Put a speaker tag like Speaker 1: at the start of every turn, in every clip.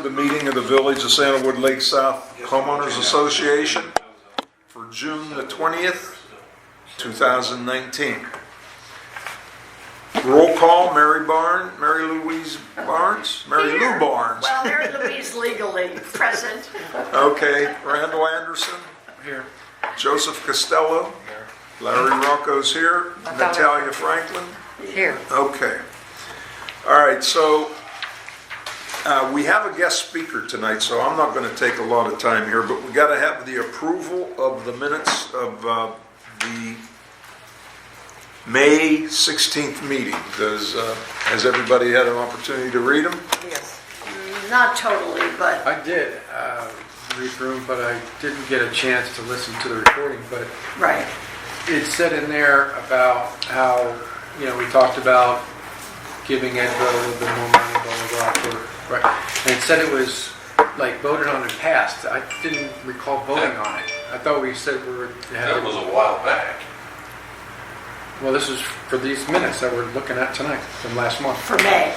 Speaker 1: the meeting of the Village of Sandalwood Lake South Homeowners Association for June the 20th, 2019. Roll call, Mary Louise Barnes? Mary Lou Barnes.
Speaker 2: Well, Mary Louise legally present.
Speaker 1: Okay, Randall Anderson?
Speaker 3: Here.
Speaker 1: Joseph Costello? Larry Rocco's here. Natalia Franklin?
Speaker 2: Here.
Speaker 1: Okay. All right, so we have a guest speaker tonight, so I'm not going to take a lot of time here, but we got to have the approval of the minutes of the May 16th meeting. Has everybody had an opportunity to read them?
Speaker 2: Yes. Not totally, but
Speaker 3: I did read through them, but I didn't get a chance to listen to the recording. But
Speaker 2: right.
Speaker 3: it said in there about how, we talked about giving Edville a little bit more money, blah, blah, blah. Right. And it said it was like voted on and passed. I didn't recall voting on it. I thought we said
Speaker 4: That was a while back.
Speaker 3: Well, this is for these minutes that we're looking at tonight from last month.
Speaker 2: For May.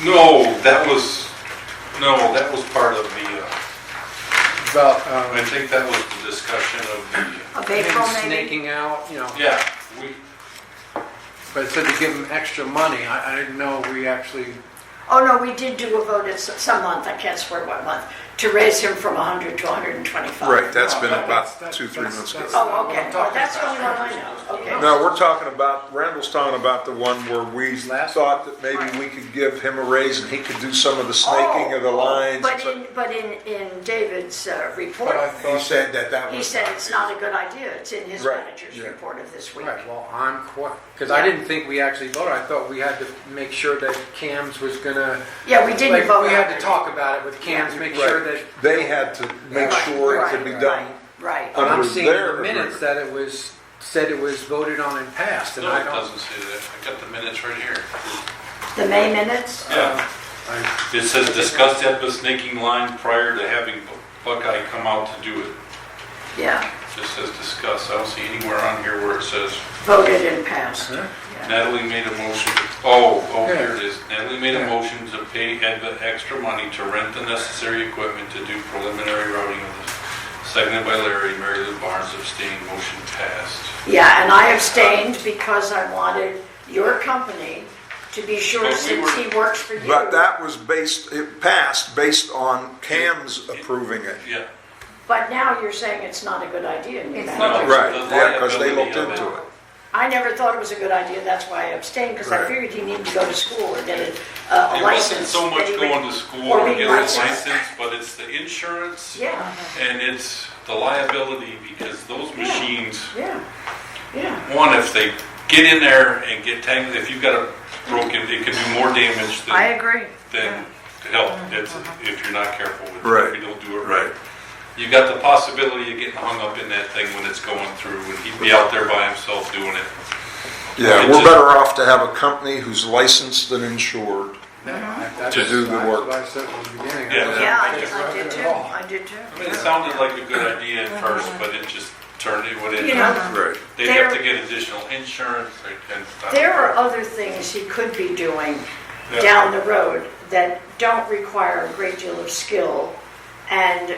Speaker 4: No, that was part of the,
Speaker 3: About
Speaker 4: I think that was the discussion of
Speaker 2: Of April, maybe?
Speaker 3: snaking out,
Speaker 4: yeah,
Speaker 3: But it said to give them extra money. I didn't know we actually.
Speaker 2: Oh, no, we did do a vote at some month, I can't swear what month, to raise him from 100 to 125.
Speaker 1: Right, that's been
Speaker 3: No,
Speaker 1: about
Speaker 3: that's-
Speaker 1: 2-3 months ago.
Speaker 2: Oh, okay.
Speaker 3: I'm talking
Speaker 2: That's the
Speaker 3: about.
Speaker 2: only one I know. Okay.
Speaker 1: No, we're talking about, Randall's talking about the one where we
Speaker 3: Last-
Speaker 1: thought that maybe we could give him a raise and he could do some of the snaking of the lines.
Speaker 2: But in David's report,
Speaker 3: But I
Speaker 5: He
Speaker 3: thought,
Speaker 5: said that
Speaker 2: he
Speaker 5: was.
Speaker 2: said it's not a good idea. It's in his
Speaker 1: Right,
Speaker 2: manager's
Speaker 1: yeah.
Speaker 2: report of this week.
Speaker 3: right, well, because I didn't think we actually voted. I thought we had to make sure that CAMS was gonna.
Speaker 2: Yeah, we didn't vote
Speaker 3: We
Speaker 2: on
Speaker 3: had
Speaker 2: it.
Speaker 3: to talk about it with CAMS, make sure
Speaker 1: Right.
Speaker 3: that.
Speaker 1: They had to make sure it could be done.
Speaker 2: Right.
Speaker 3: But I'm
Speaker 1: under
Speaker 3: seeing in
Speaker 1: their
Speaker 3: the minutes that said it was voted on and passed, and
Speaker 4: no,
Speaker 3: I
Speaker 4: it
Speaker 3: don't.
Speaker 4: doesn't say that. I got the minutes right here.
Speaker 2: The May minutes?
Speaker 4: Yeah, it says discuss Edville snaking line prior to having Buckeye come out to do it.
Speaker 2: Yeah,
Speaker 4: It just says discuss. I don't see anywhere on here where it says
Speaker 2: voted and passed.
Speaker 3: Huh?
Speaker 2: Yeah.
Speaker 4: Natalie made a motion. Here it is. Natalie made a motion to pay Edville extra money to rent the necessary equipment to do preliminary routing of this. Seconded by Larry. Mary Lou Barnes abstained. Motion passed.
Speaker 2: Yeah, and I abstained because I wanted your company to be sure,
Speaker 4: But we
Speaker 2: since
Speaker 4: were-
Speaker 2: he works for you.
Speaker 1: But that was it passed based on CAMS approving it.
Speaker 4: Yeah.
Speaker 2: But now you're saying it's not a good idea. in your
Speaker 4: No,
Speaker 2: manager's
Speaker 1: Right,
Speaker 2: report.
Speaker 1: yeah, because they looked
Speaker 4: liability of
Speaker 1: into it.
Speaker 2: I never thought it was a good idea, that's why I abstained, because I
Speaker 1: Right.
Speaker 2: figured he needed to go to school or get a
Speaker 4: It
Speaker 2: license.
Speaker 4: wasn't so much
Speaker 2: Anyway,
Speaker 4: going to school
Speaker 2: or
Speaker 4: or
Speaker 2: being
Speaker 4: getting a
Speaker 2: licensed.
Speaker 4: license, but it's the insurance
Speaker 2: Yeah,
Speaker 4: and it's the liability because those machines,
Speaker 2: yeah, yeah.
Speaker 4: one, if they get in there and get tangled, if you've got a broken, it can do more damage
Speaker 2: I
Speaker 4: than
Speaker 2: agree.
Speaker 4: help. It's, if you're not careful with it,
Speaker 1: Right.
Speaker 4: if you don't do it right.
Speaker 1: Right.
Speaker 4: You got the possibility of getting hung up in that thing when it's going through, and he'd be out there by himself doing it.
Speaker 1: Yeah,
Speaker 4: It
Speaker 1: we're
Speaker 4: just-
Speaker 1: better off to have a company who's licensed and insured.
Speaker 3: That's
Speaker 1: To do the work.
Speaker 3: what I said at the beginning.
Speaker 4: Yeah.
Speaker 2: Yeah, I
Speaker 3: Just
Speaker 2: did
Speaker 3: wrote it
Speaker 2: too,
Speaker 3: all.
Speaker 2: I did too.
Speaker 4: I mean, it sounded like a good idea at first, but it just turned it what it
Speaker 2: You know,
Speaker 1: Right.
Speaker 4: They'd have to get additional insurance.
Speaker 2: there are other things he could be doing
Speaker 4: Yeah.
Speaker 2: down the road that don't require a great deal of skill and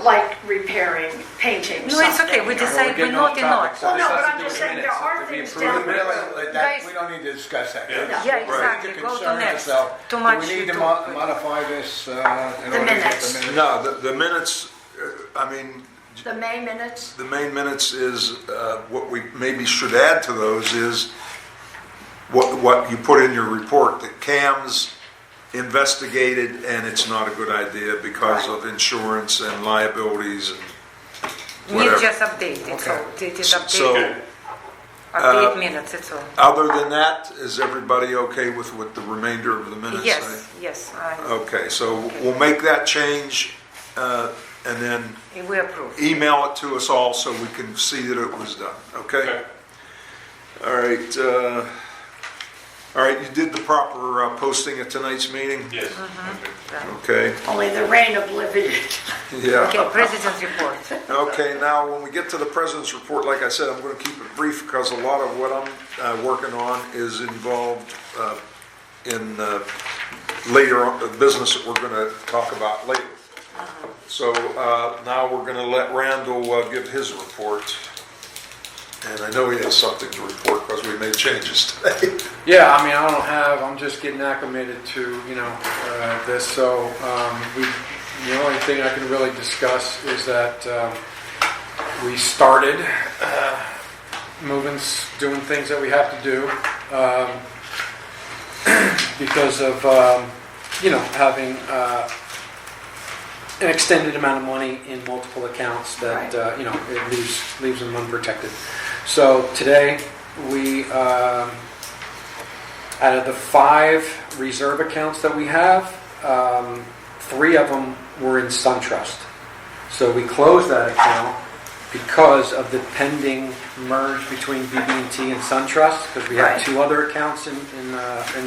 Speaker 2: like repairing, painting,
Speaker 6: No, it's okay.
Speaker 2: something.
Speaker 6: We
Speaker 3: Well,
Speaker 6: decide we're
Speaker 3: getting
Speaker 6: not
Speaker 3: off
Speaker 6: in
Speaker 3: topic,
Speaker 6: not.
Speaker 3: so
Speaker 2: Well,
Speaker 3: this
Speaker 2: no,
Speaker 3: has
Speaker 2: but
Speaker 3: to
Speaker 2: I'm
Speaker 3: do
Speaker 2: just
Speaker 3: with
Speaker 2: saying
Speaker 3: minutes.
Speaker 2: there are
Speaker 3: If we
Speaker 2: things
Speaker 3: approve
Speaker 2: down
Speaker 3: the
Speaker 2: the
Speaker 3: minutes,
Speaker 2: road.
Speaker 6: Guys-
Speaker 5: We don't need to discuss that.
Speaker 4: Yeah.
Speaker 6: Yeah,
Speaker 5: We
Speaker 6: exactly.
Speaker 5: need to
Speaker 6: Go to
Speaker 5: concern
Speaker 6: next.
Speaker 5: ourselves.
Speaker 6: Too
Speaker 5: Do
Speaker 6: much.
Speaker 5: we need to
Speaker 6: too-
Speaker 5: modify this in
Speaker 2: The
Speaker 5: order to get
Speaker 2: minutes.
Speaker 5: the minutes?
Speaker 1: No, the minutes, I mean,
Speaker 2: The May minutes?
Speaker 1: the main minutes is, what we maybe should add to those is what you put in your report, that CAMS investigated and it's not a good idea because of insurance and liabilities and
Speaker 6: Need
Speaker 1: whatever.
Speaker 6: just update. It's all. It is update.
Speaker 1: So,
Speaker 6: Update minutes. It's all.
Speaker 1: other than that, is everybody okay with the remainder of the minutes?
Speaker 6: Yes. Yes.
Speaker 1: Okay, so we'll make that change, and then
Speaker 6: We approve.
Speaker 1: email it to us all so we can see that it was done, okay?
Speaker 4: Okay.
Speaker 1: All right, you did the proper posting at tonight's meeting?
Speaker 4: Yes.
Speaker 1: Okay,
Speaker 2: Only the rain obliviated.
Speaker 1: yeah.
Speaker 6: Okay. President's report.
Speaker 1: Okay, now, when we get to the president's report, like I said, I'm going to keep it brief because a lot of what I'm working on is involved in later on, the business that we're gonna talk about later. So, now we're gonna let Randall, give his report. And I know he has something to report because we made changes today.
Speaker 3: Yeah, I mean, I'm just getting acclimated to, this, so, the only thing I can really discuss is that, we started, doing things that we have to do, because of, having, an extended amount of money in multiple accounts that, it leaves them unprotected. So today, we, out of the 5 reserve accounts that we have, 3 of them were in SunTrust. So we closed that account because of the pending merge between BB&T and SunTrust, because we have
Speaker 2: Right.
Speaker 3: 2 other accounts in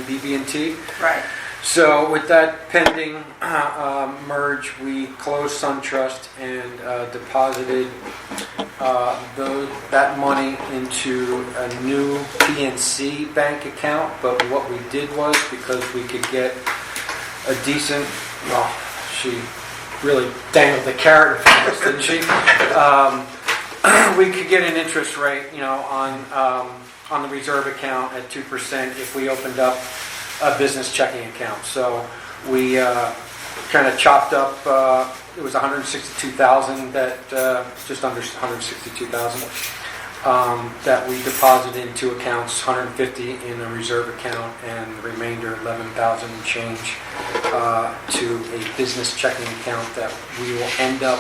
Speaker 3: BB&T.
Speaker 2: Right.
Speaker 3: So with that pending merge, we closed SunTrust and deposited that money into a new PNC bank account. But what we did was, because we could get a decent, well, she really dangled the carrot in front of us, didn't she? We could get an interest rate, on the reserve account at 2% if we opened up a business checking account. So we kind of chopped up, it was $162,000 that, just under $162,000, that we deposited in 2 accounts, $150 in a reserve account and the remainder, $11,000 and change, to a business checking account that we will end up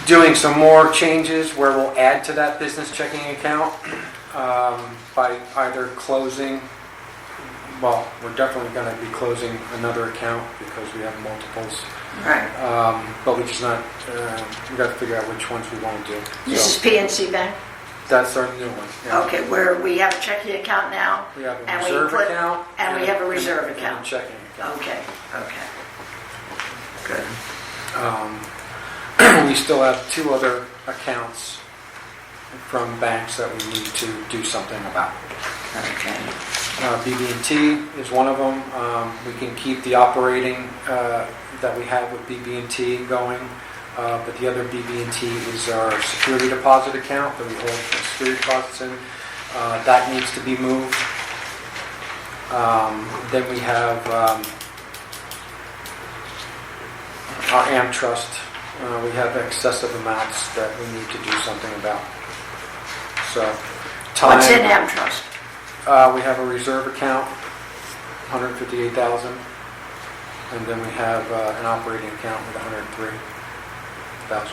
Speaker 3: doing some more changes where we'll add to that business checking account, by either closing. Well, we're definitely going to be closing another account because we have multiples.
Speaker 2: Right.
Speaker 3: But we just not, we got to figure out which ones we want to do.
Speaker 2: This is PNC Bank?
Speaker 3: That's our new one. Yeah.
Speaker 2: Okay, where we have a checking account now?
Speaker 3: We have a
Speaker 2: and
Speaker 3: reserve account.
Speaker 2: And we have a reserve
Speaker 3: and
Speaker 2: account?
Speaker 3: a checking account.
Speaker 2: Okay. Good.
Speaker 3: We still have 2 other accounts from banks that we need to do something about.
Speaker 2: Okay.
Speaker 3: BB&T is one of them. We can keep the operating that we have with BB&T going, but the other BB&T is our security deposit account that we hold security deposits in. That needs to be moved. Then we have our AmTrust. We have excessive amounts that we need to do something about. So,
Speaker 2: What's in AmTrust?
Speaker 3: we have a reserve account, $158,000, and then we have an operating account with $103,000.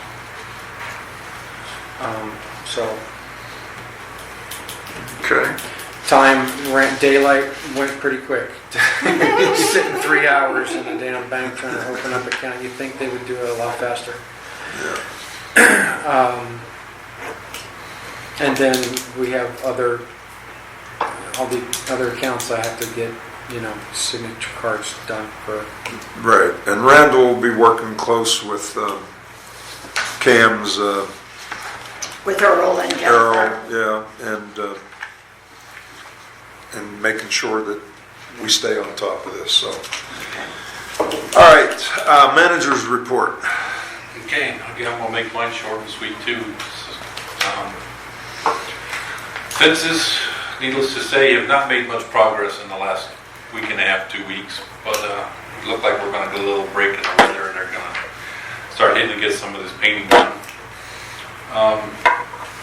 Speaker 1: Okay.
Speaker 3: Daylight went pretty quick. Sitting 3 hours in the damn bank trying to open up an account. You'd think they would do it a lot faster.
Speaker 1: Yeah.
Speaker 3: And then we have all the other accounts I have to get, signature cards done for.
Speaker 1: Right, and Randall will be working close with Cam's
Speaker 2: With Earl and Jennifer?
Speaker 1: Earl, yeah, and making sure that we stay on top of this, so. All right, manager's report.
Speaker 4: Okay, again, I'm gonna make mine short and sweet too. Fences, needless to say, have not made much progress in the last week and a half, 2 weeks, but it looked like we're gonna get a little break in the weather and they're gonna start hitting to get some of this painting done.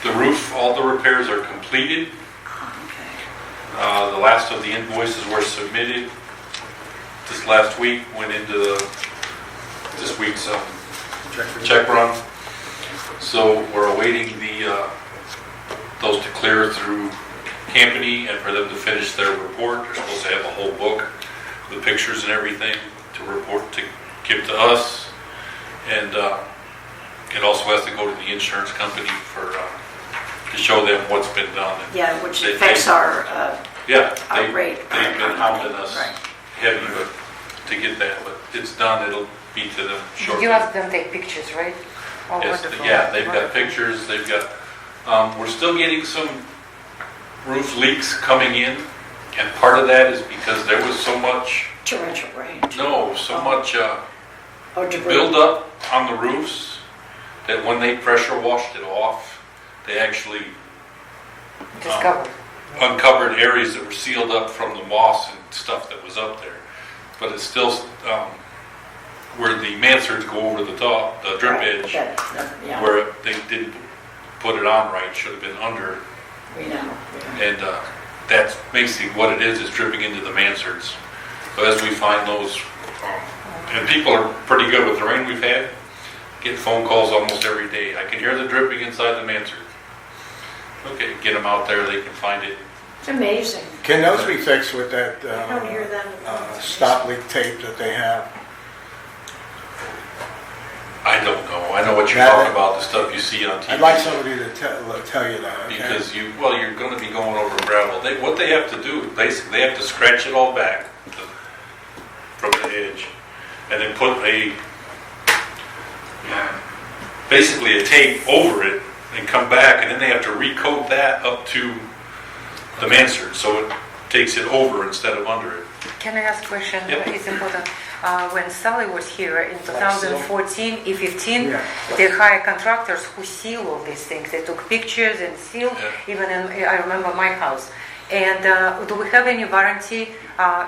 Speaker 4: The roof, all the repairs are completed. The last of the invoices were submitted this last week, went into this week's check run. So we're awaiting those to clear through Campany and for them to finish their report. They're supposed to have a whole book with pictures and everything to report to give to us, and it also has to go to the insurance company to show them what's been done.
Speaker 2: Yeah, which affects our rate.
Speaker 4: They've been hounding us
Speaker 2: Right.
Speaker 4: heavy to get that, but it's done. It'll be to them
Speaker 6: Did
Speaker 4: shortly.
Speaker 6: you have them take pictures, right? Oh,
Speaker 4: Yes,
Speaker 6: wonderful.
Speaker 4: yeah, they've got
Speaker 6: Wonderful.
Speaker 4: pictures, they've got, we're still getting some roof leaks coming in. And part of that is because there was so much,
Speaker 2: Torrential rain.
Speaker 4: so much
Speaker 2: Or debris.
Speaker 4: buildup on the roofs that when they pressure washed it off, they actually
Speaker 6: Discovered.
Speaker 4: uncovered areas that were sealed up from the moss and stuff that was up there. But it's still where the mansards go over the top, the drip
Speaker 2: Right,
Speaker 4: edge,
Speaker 2: yeah,
Speaker 4: where they didn't put it on right, should have been under.
Speaker 2: we know.
Speaker 4: And that's basically what it is dripping into the mansards. So as we find those, and people are pretty good with the rain we've had, get phone calls almost every day. I can hear the dripping inside the mansard. Okay, get them out there, they can find it.
Speaker 2: It's amazing.
Speaker 5: Can those be fixed with that
Speaker 2: I don't hear that.
Speaker 5: stop leak tape that they have?
Speaker 4: I don't know. I know what you're
Speaker 5: Now
Speaker 4: talking
Speaker 5: that-
Speaker 4: about, the stuff you see on TV.
Speaker 5: I'd like somebody to tell you that, okay?
Speaker 4: Because you're going to be going over gravel. What they have to do, basically, they have to scratch it all back from the edge, and then put basically a tape over it, and come back, and then they have to recoat that up to the mansard, so it takes it over instead of under it.
Speaker 6: Can I ask a question?
Speaker 4: Yep.
Speaker 6: It's important. When Sally was here in 2014, 15,
Speaker 5: Yeah.
Speaker 6: they hired contractors who seal all these things. They took pictures and sealed,
Speaker 4: Yeah.
Speaker 6: even in, I remember my house. And do we have any warranty?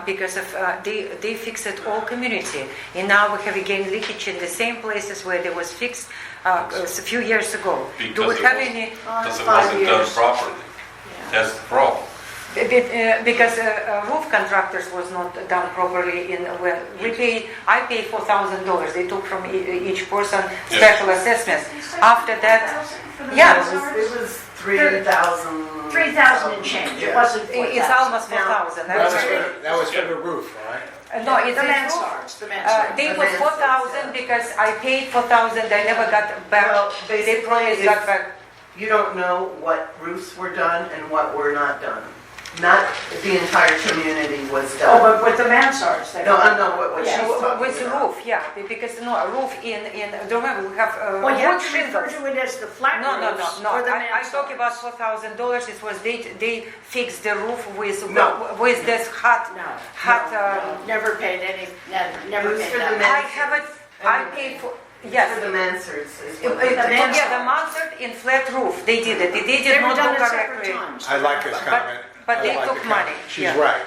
Speaker 6: Because of they fix it all community, and now we have again leakage in the same places where there was fixed a few years ago. Do we have any?
Speaker 4: Because it
Speaker 2: 5
Speaker 4: wasn't done
Speaker 2: years.
Speaker 4: properly.
Speaker 2: Yeah.
Speaker 4: That's the problem.
Speaker 6: Because roof contractors was not done properly in when I paid $4,000. They took from each person
Speaker 4: Yeah.
Speaker 6: special assessments. After that, yeah,
Speaker 7: It was 3,000.
Speaker 2: 3,000 and change, it wasn't 4,000.
Speaker 6: it's almost 4,000.
Speaker 5: That was for the roof, right?
Speaker 6: No, it's
Speaker 2: The
Speaker 6: roof.
Speaker 2: mansards, the mansards.
Speaker 6: They
Speaker 7: The
Speaker 6: put
Speaker 7: mansards,
Speaker 6: 4,000 because I paid 4,000. I never got back.
Speaker 7: Well,
Speaker 6: They
Speaker 7: basically,
Speaker 6: promised got back.
Speaker 7: you don't know what roofs were done and what were not done. Not the entire community was
Speaker 2: Oh,
Speaker 7: done.
Speaker 2: but with the mansards, they.
Speaker 7: No, I know what
Speaker 2: Yeah.
Speaker 7: she's talking
Speaker 6: With the
Speaker 7: about.
Speaker 6: roof, yeah, because no, a roof in remember we have
Speaker 2: Well, you have
Speaker 6: wood
Speaker 2: to refer
Speaker 6: shingles.
Speaker 2: to it as the flat
Speaker 6: No, no,
Speaker 2: roofs
Speaker 6: no,
Speaker 2: or
Speaker 6: no.
Speaker 2: the
Speaker 6: I talk about
Speaker 2: mansards.
Speaker 6: $4,000. It was they fixed the roof with
Speaker 7: No.
Speaker 6: with this hot.
Speaker 2: No,
Speaker 6: Hot,
Speaker 2: no, never paid any, never
Speaker 7: It was
Speaker 2: paid
Speaker 7: for the
Speaker 2: that.
Speaker 7: man-
Speaker 6: I have it. I paid for yes.
Speaker 7: For the mansards is what
Speaker 6: Yeah,
Speaker 7: they
Speaker 2: mansards.
Speaker 7: did.
Speaker 6: the mansard in flat roof. They did it. They
Speaker 2: They
Speaker 6: did
Speaker 2: were
Speaker 6: not
Speaker 2: done
Speaker 6: do
Speaker 2: at separate
Speaker 6: correctly.
Speaker 2: times.
Speaker 5: I like his comment.
Speaker 6: but
Speaker 5: I
Speaker 6: they
Speaker 5: like
Speaker 6: took
Speaker 5: the
Speaker 6: money,
Speaker 5: comment. She's
Speaker 6: yeah.
Speaker 5: right.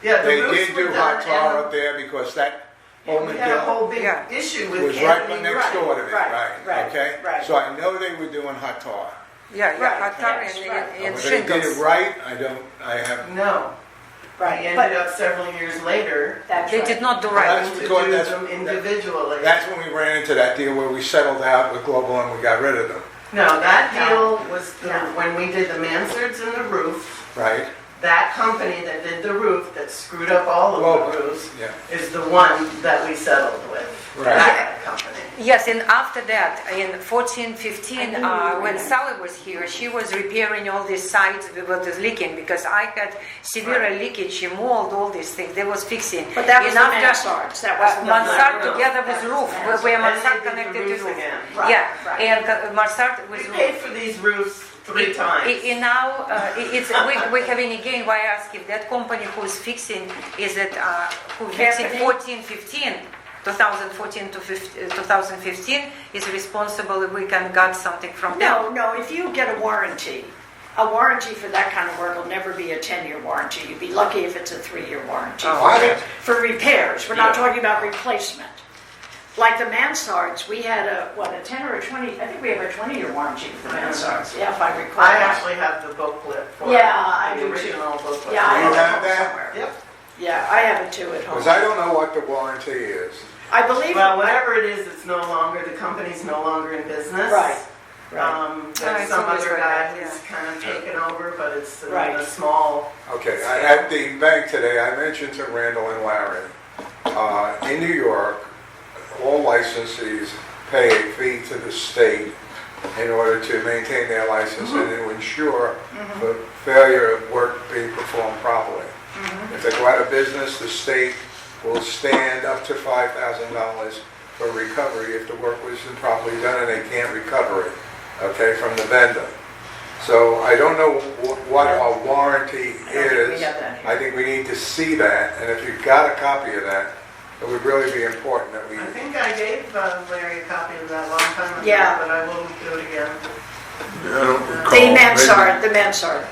Speaker 7: Yeah, the
Speaker 5: They
Speaker 7: roofs
Speaker 5: did
Speaker 7: were
Speaker 5: do
Speaker 7: done
Speaker 5: hot tar
Speaker 7: and
Speaker 5: up there because that home
Speaker 7: we had a whole big
Speaker 6: Yeah.
Speaker 7: issue with
Speaker 5: was right
Speaker 7: Anthony
Speaker 5: next
Speaker 7: Wright.
Speaker 5: door to me,
Speaker 2: Right,
Speaker 5: right? Okay?
Speaker 2: right.
Speaker 5: So I know they were doing hot tar.
Speaker 6: Yeah,
Speaker 2: Right,
Speaker 6: yeah, hot tar
Speaker 2: yes,
Speaker 6: and,
Speaker 2: right.
Speaker 6: and
Speaker 5: Whether they did it
Speaker 6: shingles.
Speaker 5: right, I have.
Speaker 7: No, we
Speaker 2: Right,
Speaker 7: ended
Speaker 2: but
Speaker 7: up several years later
Speaker 2: that's
Speaker 6: They
Speaker 2: right.
Speaker 6: did not do
Speaker 5: Well,
Speaker 6: right.
Speaker 5: that's
Speaker 7: to
Speaker 5: because
Speaker 7: do
Speaker 5: that's-
Speaker 7: them individually.
Speaker 5: That's when we ran into that deal where we settled out with Global and we got rid of them,
Speaker 7: No, that
Speaker 2: No.
Speaker 7: deal was
Speaker 2: No.
Speaker 7: when we did the mansards and the roof.
Speaker 5: right?
Speaker 7: That company that did the roof, that screwed up all of
Speaker 5: Global,
Speaker 7: the roofs,
Speaker 5: yeah.
Speaker 7: is the one that we settled with.
Speaker 5: Right.
Speaker 7: That company.
Speaker 6: Yes, and after that, in 14, 15,
Speaker 2: I knew you were
Speaker 6: when
Speaker 2: right.
Speaker 6: Sally was here, she was repairing all these sites that was leaking because I had severe
Speaker 7: Right.
Speaker 6: leakage, mold, all these things. They was fixing.
Speaker 2: But that was
Speaker 6: And
Speaker 2: the
Speaker 6: after-
Speaker 2: mansards, that wasn't the flat
Speaker 6: Mansard
Speaker 2: roof.
Speaker 6: together with
Speaker 2: That was
Speaker 6: roof,
Speaker 2: the
Speaker 6: where
Speaker 7: And
Speaker 6: Mansard
Speaker 7: they did the
Speaker 6: connected to
Speaker 7: roofs
Speaker 6: roof.
Speaker 7: again.
Speaker 2: Right,
Speaker 6: Yeah,
Speaker 2: right.
Speaker 6: and Mansard
Speaker 7: We
Speaker 6: with
Speaker 7: paid
Speaker 6: roof.
Speaker 7: for these roofs 3 times.
Speaker 6: And now it's we having again. Why I ask if that company who is fixing is it who fixing
Speaker 2: Company?
Speaker 6: 14, 15, 2014 to 2015 is responsible if we can get something from them.
Speaker 2: No, no, if you get a warranty for that kind of work will never be a 10-year warranty. You'd be lucky if it's a 3-year warranty.
Speaker 6: Oh,
Speaker 2: For repairs, we're not
Speaker 4: Yeah.
Speaker 2: talking about replacement. Like the mansards, we had a 10 or a 20, I think we have a 20-year warranty for the mansards, yeah, if I recall.
Speaker 7: I
Speaker 2: right.
Speaker 7: actually have the booklet for
Speaker 2: Yeah, I
Speaker 7: the
Speaker 2: do too.
Speaker 7: original booklet.
Speaker 2: Yeah, I
Speaker 5: You
Speaker 2: have
Speaker 5: have
Speaker 2: it
Speaker 5: that?
Speaker 2: somewhere.
Speaker 7: Yep.
Speaker 2: Yeah, I have it too at home.
Speaker 5: Because I don't know what the warranty is.
Speaker 2: I believe.
Speaker 7: Well, whatever it is, it's no longer, the company's no longer in business.
Speaker 2: Right, right.
Speaker 7: There's
Speaker 6: it's
Speaker 7: some
Speaker 6: always
Speaker 7: other
Speaker 6: like
Speaker 7: guy
Speaker 6: that,
Speaker 7: who's
Speaker 6: yeah.
Speaker 7: kind of taken over, but it's in
Speaker 2: Right.
Speaker 7: a small.
Speaker 5: Okay, at the bank today, I mentioned to Randall and Larry, in New York, all licensees pay a fee to the state in order to maintain their license and to ensure the failure of work being performed properly. If they go out of business, the state will stand up to $5,000 for recovery if the work was improperly done and they can't recover it, okay, from the vendor. So I don't know what a warranty
Speaker 2: I don't think we
Speaker 5: is.
Speaker 2: have that here.
Speaker 5: I think we need to see that, and if you've got a copy of that, it would really be important that we,
Speaker 7: I think I gave Larry a copy of that a long time ago,
Speaker 2: Yeah.
Speaker 7: but I will do it again.
Speaker 1: I don't recall.
Speaker 2: The
Speaker 1: Maybe-
Speaker 2: mansard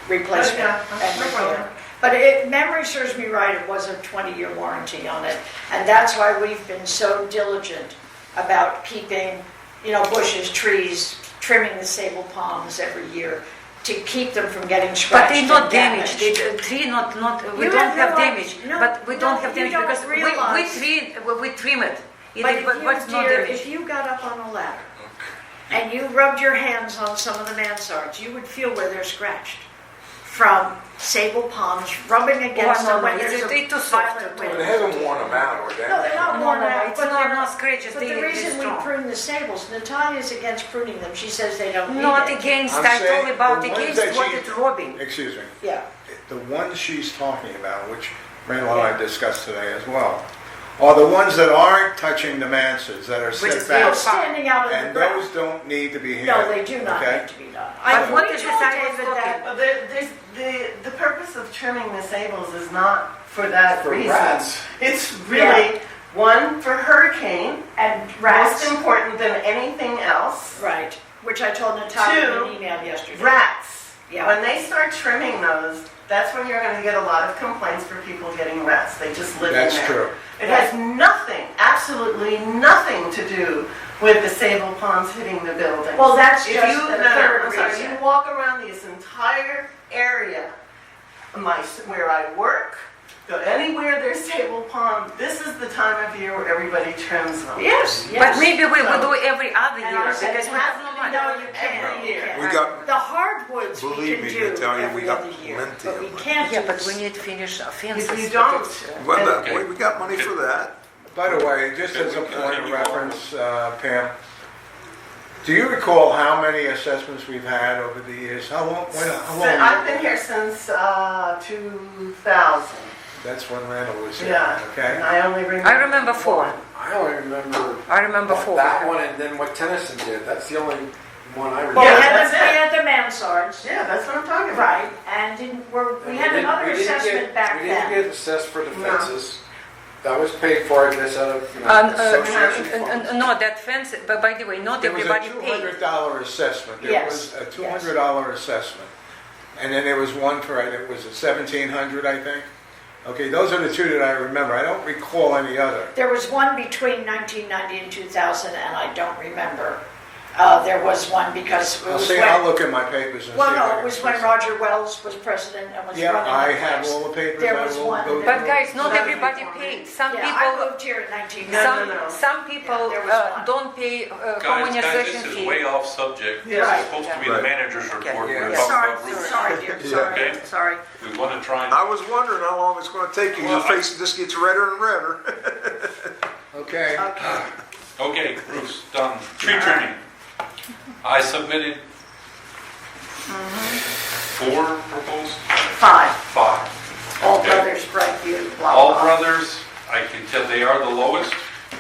Speaker 2: replacement.
Speaker 7: Yeah,
Speaker 2: and
Speaker 7: no
Speaker 2: repair.
Speaker 7: problem.
Speaker 2: But memory serves me right, it was a 20-year warranty on it. And that's why we've been so diligent about keeping, bushes, trees, trimming the sable palms every year to keep them from getting
Speaker 6: But
Speaker 2: scratched
Speaker 6: they're
Speaker 2: and
Speaker 6: not damaged.
Speaker 2: damaged.
Speaker 6: The tree we
Speaker 2: You
Speaker 6: don't
Speaker 2: have
Speaker 6: have
Speaker 2: no
Speaker 6: damage.
Speaker 2: idea. No,
Speaker 6: But we don't
Speaker 2: no,
Speaker 6: have
Speaker 2: you
Speaker 6: damage
Speaker 2: don't
Speaker 6: because we
Speaker 2: realize.
Speaker 6: trim it.
Speaker 2: But if
Speaker 6: But what's
Speaker 2: you,
Speaker 6: not
Speaker 2: dear,
Speaker 6: damaged?
Speaker 2: if you got up on a ladder and you rubbed your hands on some of the mansards, you would feel where they're scratched from sable palms rubbing against them when there's
Speaker 6: It's
Speaker 2: a
Speaker 6: too soft.
Speaker 2: violent
Speaker 5: they
Speaker 2: wind.
Speaker 5: haven't worn them out or
Speaker 2: No, they're
Speaker 5: damaged.
Speaker 2: not
Speaker 6: No,
Speaker 2: worn
Speaker 6: no,
Speaker 2: out,
Speaker 6: it's
Speaker 2: but
Speaker 6: not,
Speaker 2: they're
Speaker 6: no scratches.
Speaker 2: But
Speaker 6: They,
Speaker 2: the
Speaker 6: they're
Speaker 2: reason we
Speaker 6: strong.
Speaker 2: prune the sables, Natalia's against pruning them. She says they don't need
Speaker 6: Not
Speaker 2: it.
Speaker 6: against,
Speaker 5: I'm
Speaker 6: I
Speaker 5: saying
Speaker 6: told about
Speaker 5: the ones
Speaker 6: against
Speaker 5: that
Speaker 6: what
Speaker 5: she-
Speaker 6: it's robbing.
Speaker 5: Excuse me.
Speaker 2: Yeah.
Speaker 5: The ones she's talking about, which Randall and I discussed today as well, are the ones that aren't touching the mansards, that are
Speaker 6: Which
Speaker 5: set
Speaker 6: is
Speaker 2: They're
Speaker 5: back.
Speaker 2: standing out in the
Speaker 5: And those
Speaker 2: ground.
Speaker 5: don't need to be handled.
Speaker 2: No, they do not
Speaker 5: okay?
Speaker 2: need to be done.
Speaker 6: But what
Speaker 2: we
Speaker 6: is the
Speaker 2: told
Speaker 6: size
Speaker 2: David
Speaker 6: of
Speaker 2: that.
Speaker 7: Well, the purpose of trimming the sables is not for that
Speaker 8: For
Speaker 7: reason.
Speaker 8: rats.
Speaker 7: It's really, one, for hurricane,
Speaker 2: And rats,
Speaker 7: most important than anything else.
Speaker 2: right, which I told Natalia
Speaker 7: Two,
Speaker 2: in an email yesterday.
Speaker 7: Rats.
Speaker 2: Yeah.
Speaker 7: When they start trimming those, that's when you're going to get a lot of complaints for people getting rats. They just live in there.
Speaker 5: That's true.
Speaker 7: It has nothing, absolutely nothing to do with the sable palms hitting the building.
Speaker 2: Well, that's
Speaker 7: If
Speaker 2: just
Speaker 7: you,
Speaker 2: the
Speaker 7: no,
Speaker 2: third
Speaker 7: I'm sorry,
Speaker 2: reason.
Speaker 7: you walk around this entire area, where I work, go anywhere there's sable palm, this is the time of year where everybody trims them.
Speaker 2: Yes, yes.
Speaker 6: But maybe we will
Speaker 7: So-
Speaker 6: do every other
Speaker 2: And
Speaker 6: year
Speaker 2: I said,
Speaker 6: because we have no money.
Speaker 2: no, you can't.
Speaker 7: Every
Speaker 2: you
Speaker 7: year.
Speaker 2: can't.
Speaker 1: We got-
Speaker 2: The hardwoods we
Speaker 1: Believe
Speaker 2: can
Speaker 1: me,
Speaker 2: do
Speaker 1: Natalia, we
Speaker 2: every
Speaker 1: got
Speaker 2: other year,
Speaker 1: plenty
Speaker 2: but
Speaker 1: of
Speaker 2: we
Speaker 1: money.
Speaker 2: can't
Speaker 6: Yeah,
Speaker 2: do
Speaker 6: but
Speaker 2: this.
Speaker 6: we need to finish fences.
Speaker 7: you
Speaker 6: but
Speaker 7: don't,
Speaker 6: it's,
Speaker 1: Well,
Speaker 4: Okay.
Speaker 1: we got money for that.
Speaker 5: By the way, just as a
Speaker 4: Okay,
Speaker 5: point of
Speaker 4: continue on.
Speaker 5: reference, Pam, do you recall how many assessments we've had over the years? How long?
Speaker 7: I've been here since 2000.
Speaker 5: That's when Randall was here,
Speaker 7: Yeah.
Speaker 5: okay?
Speaker 7: And I only remember.
Speaker 6: I remember 4.
Speaker 8: I only remember
Speaker 6: I remember 4.
Speaker 8: that one and then what Tennyson did. That's the only one I
Speaker 2: Well,
Speaker 8: remember.
Speaker 2: we
Speaker 7: Yeah,
Speaker 2: had
Speaker 7: that's
Speaker 2: the,
Speaker 7: it.
Speaker 2: we had the mansards,
Speaker 7: Yeah, that's what I'm talking about.
Speaker 2: right, and we had another assessment back
Speaker 8: We didn't
Speaker 2: then.
Speaker 8: get assessed for the
Speaker 7: No.
Speaker 8: fences. That was paid for, I guess, out of, association funds.
Speaker 6: No, that fence, but by the way, not
Speaker 5: There was
Speaker 6: everybody
Speaker 5: a
Speaker 6: paid.
Speaker 5: $200 assessment. There
Speaker 2: Yes,
Speaker 5: was a
Speaker 2: yes.
Speaker 5: $200 assessment. And then there was one for, it was a $1,700, I think. Okay, those are the two that I remember. I don't recall any other.
Speaker 2: There was one between 1990 and 2000, and I don't remember. There was one because it
Speaker 5: I'll
Speaker 2: was
Speaker 5: see,
Speaker 2: when,
Speaker 5: I'll look in my papers and see.
Speaker 2: well,
Speaker 5: if I
Speaker 2: no,
Speaker 5: can
Speaker 2: it was
Speaker 5: see
Speaker 2: when
Speaker 5: something.
Speaker 2: Roger Wells was president and was
Speaker 5: Yeah,
Speaker 2: running
Speaker 5: I
Speaker 2: the
Speaker 5: have
Speaker 2: place.
Speaker 5: all the papers.
Speaker 2: There
Speaker 5: I
Speaker 2: was
Speaker 5: will
Speaker 2: one
Speaker 5: go
Speaker 2: that-
Speaker 6: But
Speaker 5: through.
Speaker 6: guys, not
Speaker 7: No,
Speaker 6: everybody
Speaker 7: before me.
Speaker 6: paid. Some
Speaker 2: Yeah, I
Speaker 6: people,
Speaker 2: moved here in 1990.
Speaker 7: No.
Speaker 6: some people
Speaker 2: Yeah, there was one.
Speaker 6: don't pay
Speaker 4: Guys,
Speaker 6: homeowner
Speaker 4: guys,
Speaker 6: association
Speaker 4: this is
Speaker 6: fee.
Speaker 4: way off subject. This
Speaker 7: Yeah.
Speaker 4: is supposed to be the
Speaker 1: Right.
Speaker 4: manager's report.
Speaker 6: Okay.
Speaker 4: We're
Speaker 5: Yeah.
Speaker 4: talking
Speaker 2: Sorry,
Speaker 4: about roofs.
Speaker 2: sorry, dear,
Speaker 1: Yeah.
Speaker 2: sorry,
Speaker 4: Okay.
Speaker 2: sorry.
Speaker 4: We want to try and,
Speaker 1: I was wondering how long it's gonna take you. Your
Speaker 4: Well,
Speaker 1: face just gets redder and redder.
Speaker 5: Okay.
Speaker 2: Okay.
Speaker 4: okay, roofs, done. Tree trimming. I submitted 4 proposed,
Speaker 2: 5.
Speaker 4: 5.
Speaker 2: All
Speaker 4: Okay.
Speaker 2: Brothers, Brightview, blah,
Speaker 4: All
Speaker 2: blah.
Speaker 4: Brothers, I can tell they are the lowest.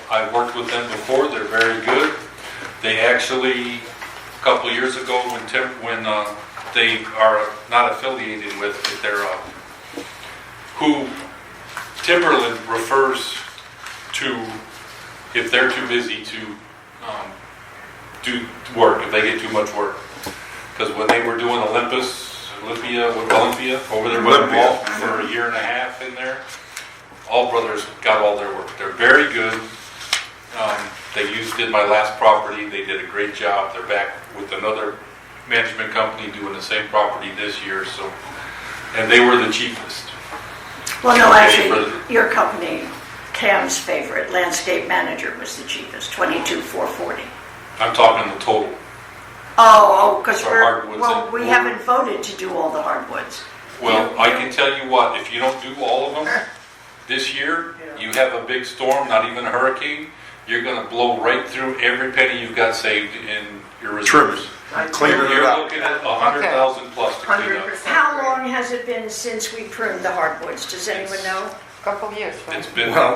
Speaker 4: I've worked with them before, they're very good. They actually, a couple of years ago, when they are not affiliated with, but they're, who Timberland refers to if they're too busy to do work, if they get too much work. Because when they were doing Olympia over there by the mall for a year and a half in there, All Brothers got all their work. They're very good. They did my last property. They did a great job. They're back with another management company doing the same property this year. So, and they were the cheapest.
Speaker 2: Well, no,
Speaker 4: Okay,
Speaker 2: actually,
Speaker 4: for-
Speaker 2: your company, Cam's favorite, Landscape Manager, was the cheapest, $22,440.
Speaker 4: I'm talking the total.
Speaker 2: Because
Speaker 4: For hardwoods and
Speaker 2: we
Speaker 4: wood.
Speaker 2: haven't voted to do all the hardwoods.
Speaker 4: Well, I can tell you what, if you don't do all of them this year, you have a big storm, not even a hurricane, you're gonna blow right through every penny you've got saved in your reserves.
Speaker 1: Clean it
Speaker 4: You're
Speaker 1: up.
Speaker 4: looking at 100,000 plus to clean up.
Speaker 7: 100%.
Speaker 2: How long has it been since we pruned the hardwoods? Does anyone know?
Speaker 6: Couple years, right?
Speaker 4: It's been
Speaker 5: Well,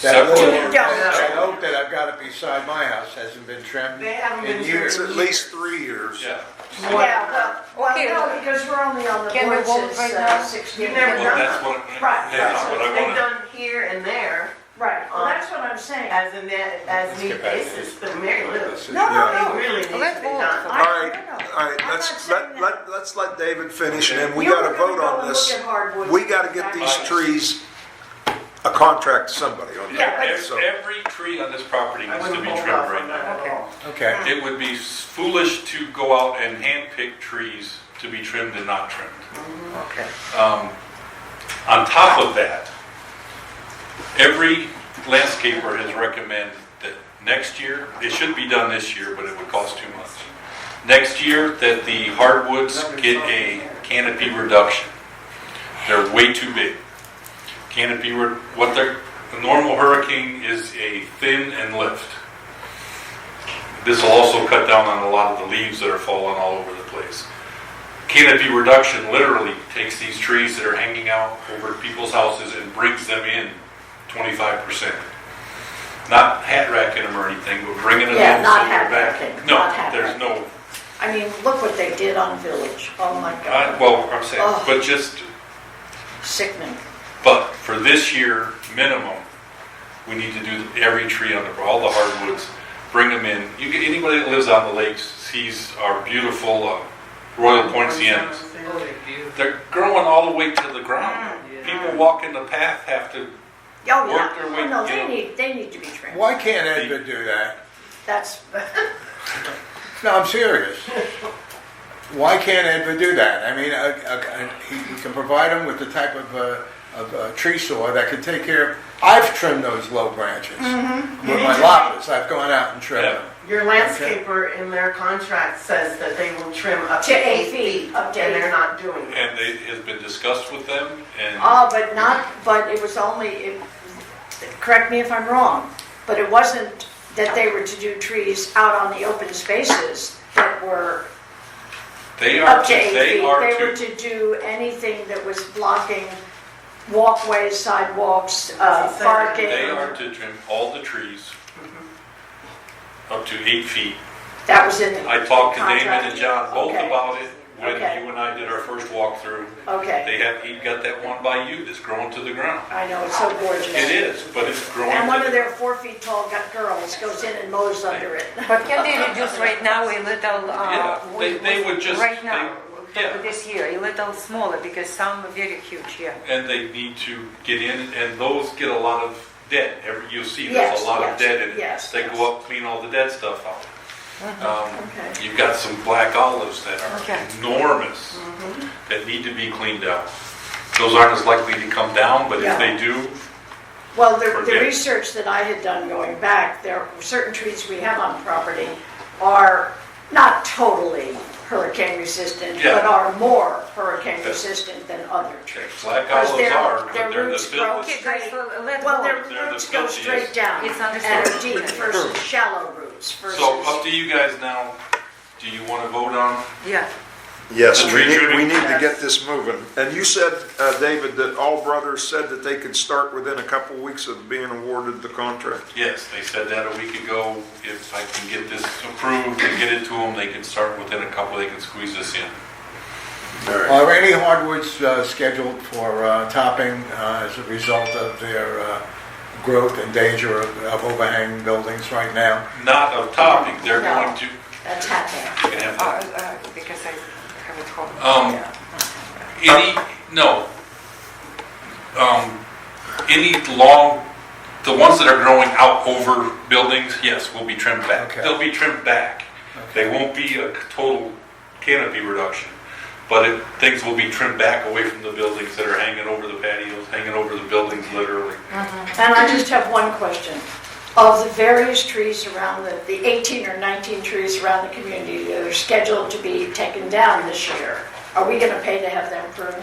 Speaker 5: That little
Speaker 2: Don't.
Speaker 5: that oak that I've got beside my house hasn't been trimmed
Speaker 7: They haven't
Speaker 5: in
Speaker 7: been
Speaker 5: years.
Speaker 1: It's at least 3 years.
Speaker 4: Yeah.
Speaker 2: Yeah, well,
Speaker 6: Okay.
Speaker 2: no, because we're only on the
Speaker 6: Can we
Speaker 2: board
Speaker 6: vote
Speaker 2: since
Speaker 6: right now?
Speaker 2: 16.
Speaker 7: You've never
Speaker 4: Well,
Speaker 7: done
Speaker 4: that's
Speaker 7: that.
Speaker 4: what,
Speaker 2: Right,
Speaker 4: yeah,
Speaker 2: right.
Speaker 4: what I
Speaker 7: They've
Speaker 4: wanna,
Speaker 7: done here and there
Speaker 2: Right, well, that's what I'm saying.
Speaker 7: as a net, as need basis, but Mary Lou,
Speaker 2: No, no,
Speaker 7: it
Speaker 2: no.
Speaker 7: really needs to
Speaker 6: Let's
Speaker 7: be
Speaker 6: vote
Speaker 7: done.
Speaker 6: for
Speaker 1: All right,
Speaker 2: No, no.
Speaker 1: all right,
Speaker 2: I'm not saying that.
Speaker 1: let's let David finish, and then we
Speaker 2: You
Speaker 1: gotta
Speaker 2: were gonna
Speaker 1: vote
Speaker 2: go
Speaker 1: on
Speaker 2: and
Speaker 1: this.
Speaker 2: look at hardwoods.
Speaker 1: We gotta get these trees, a contract to somebody on
Speaker 2: Yeah,
Speaker 1: that,
Speaker 2: but-
Speaker 1: so.
Speaker 4: every tree on this property
Speaker 7: I
Speaker 4: needs to
Speaker 7: wouldn't
Speaker 4: be
Speaker 7: hold
Speaker 4: trimmed
Speaker 7: off
Speaker 4: right
Speaker 7: on
Speaker 4: now.
Speaker 7: that at all.
Speaker 5: Okay.
Speaker 4: It would be foolish to go out and handpick trees to be trimmed and not trimmed.
Speaker 6: Okay.
Speaker 4: On top of that, every landscaper has recommended that next year, it should be done this year, but it would cost too much. Next year, that the hardwoods get a canopy reduction. They're way too big. A normal hurricane is a thin and lift. This will also cut down on a lot of the leaves that are falling all over the place. Canopy reduction literally takes these trees that are hanging out over people's houses and brings them in 25%. Not hat racking them or anything, but bringing it
Speaker 2: Yeah,
Speaker 4: in
Speaker 2: not
Speaker 4: so they're
Speaker 2: hat
Speaker 4: back.
Speaker 2: racking,
Speaker 4: No,
Speaker 2: not hat
Speaker 4: there's no,
Speaker 2: I mean, look what they did on Village. Oh my God.
Speaker 4: well, I'm saying,
Speaker 2: Oh.
Speaker 4: but just,
Speaker 2: Sickening.
Speaker 4: but for this year, minimum, we need to do every tree on all the hardwoods, bring them in. You get, anybody that lives on the lakes sees our beautiful Royal Point siennas. They're growing all the way to the ground. People walking the path have to,
Speaker 2: Oh,
Speaker 4: Work
Speaker 2: yeah.
Speaker 4: their way,
Speaker 2: Oh, no,
Speaker 4: you know.
Speaker 2: they need to be trimmed.
Speaker 5: Why can't Edva do that?
Speaker 2: That's,
Speaker 5: No, I'm serious. Why can't Edva do that? I mean, he can provide them with the type of tree saw that can take care of. I've trimmed those low branches with my loppers. I've gone out and trimmed
Speaker 4: Yeah.
Speaker 5: them.
Speaker 7: Your landscaper in their contract says that they will trim up
Speaker 2: To
Speaker 7: to
Speaker 2: 8
Speaker 7: 8
Speaker 2: feet,
Speaker 7: feet,
Speaker 2: up to
Speaker 7: and
Speaker 2: 8
Speaker 7: they're not doing it.
Speaker 4: and it has been discussed with them, and
Speaker 2: but it was only, correct me if I'm wrong, but it wasn't that they were to do trees out on the open spaces that were
Speaker 4: they are
Speaker 2: up to 8 feet.
Speaker 4: they are
Speaker 2: They were
Speaker 4: to,
Speaker 2: to do anything that was blocking walkways, sidewalks, parking.
Speaker 4: they are to trim all the trees up to 8 feet.
Speaker 2: That was in the
Speaker 4: I talked to David
Speaker 2: contract?
Speaker 4: and John both
Speaker 2: Okay.
Speaker 4: about it when
Speaker 2: Okay.
Speaker 4: you and I did our first walkthrough.
Speaker 2: Okay,
Speaker 4: He got that one by you that's growing to the ground.
Speaker 2: I know, it's so gorgeous.
Speaker 4: It is, but it's growing.
Speaker 2: And one
Speaker 4: to
Speaker 2: of
Speaker 4: the-
Speaker 2: their 4 feet tall girls goes in and mows under it.
Speaker 6: But can they reduce right now a little,
Speaker 4: Yeah, they would just,
Speaker 6: right now,
Speaker 4: yeah.
Speaker 6: this year, a little smaller, because some are very huge, yeah.
Speaker 4: And they need to get in, and those get a lot of dead. You'll see there's
Speaker 2: Yes,
Speaker 4: a lot of
Speaker 2: yes,
Speaker 4: dead in it.
Speaker 2: yes,
Speaker 4: They
Speaker 2: yes.
Speaker 4: go up, clean all the dead stuff out.
Speaker 2: Okay.
Speaker 4: You've got some black olives that are
Speaker 6: Okay.
Speaker 4: enormous that need to be cleaned out. Those aren't as likely to come down, but
Speaker 2: Yeah.
Speaker 4: if they do,
Speaker 2: Well, the
Speaker 4: Forget.
Speaker 2: research that I had done going back, there are certain trees we have on property are not totally hurricane resistant,
Speaker 4: Yeah.
Speaker 2: but are more hurricane resistant than other trees.
Speaker 4: black
Speaker 2: Because
Speaker 4: olives are, but
Speaker 2: their
Speaker 4: they're the
Speaker 2: roots grow
Speaker 4: filthiest.
Speaker 6: Okay, guys,
Speaker 2: straight,
Speaker 6: let's
Speaker 2: well,
Speaker 6: vote.
Speaker 2: their
Speaker 4: They're the
Speaker 2: roots go
Speaker 4: filthiest.
Speaker 2: straight down
Speaker 6: It's
Speaker 2: and are
Speaker 6: understandable.
Speaker 2: deep versus shallow roots versus.
Speaker 4: So up to you guys now. Do you want to vote on?
Speaker 6: Yeah.
Speaker 1: Yes,
Speaker 4: The
Speaker 1: we
Speaker 4: tree
Speaker 1: need
Speaker 4: trimming?
Speaker 1: to get this moving. And you said, David, that All Brothers said that they could start within a couple weeks of being awarded the contract?
Speaker 4: Yes, they said that a week ago. If I can get this approved and get it to them, they can start within a couple, they can squeeze this in.
Speaker 1: All right.
Speaker 5: Are any hardwoods scheduled for topping as a result of their growth and danger of overhanging buildings right now?
Speaker 4: Not of topping, they're
Speaker 2: No.
Speaker 4: going to,
Speaker 2: That's happening.
Speaker 4: you can have that.
Speaker 6: Because I have it home.
Speaker 4: Any long, the ones that are growing out over buildings, yes, will be trimmed back.
Speaker 5: Okay.
Speaker 4: They'll be trimmed back. They won't be a total canopy reduction, but things will be trimmed back away from the buildings that are hanging over the patios, hanging over the buildings literally.
Speaker 2: And I just have one question. Of the various trees around the 18 or 19 trees around the community that are scheduled to be taken down this year, are we going to pay to have them pruned?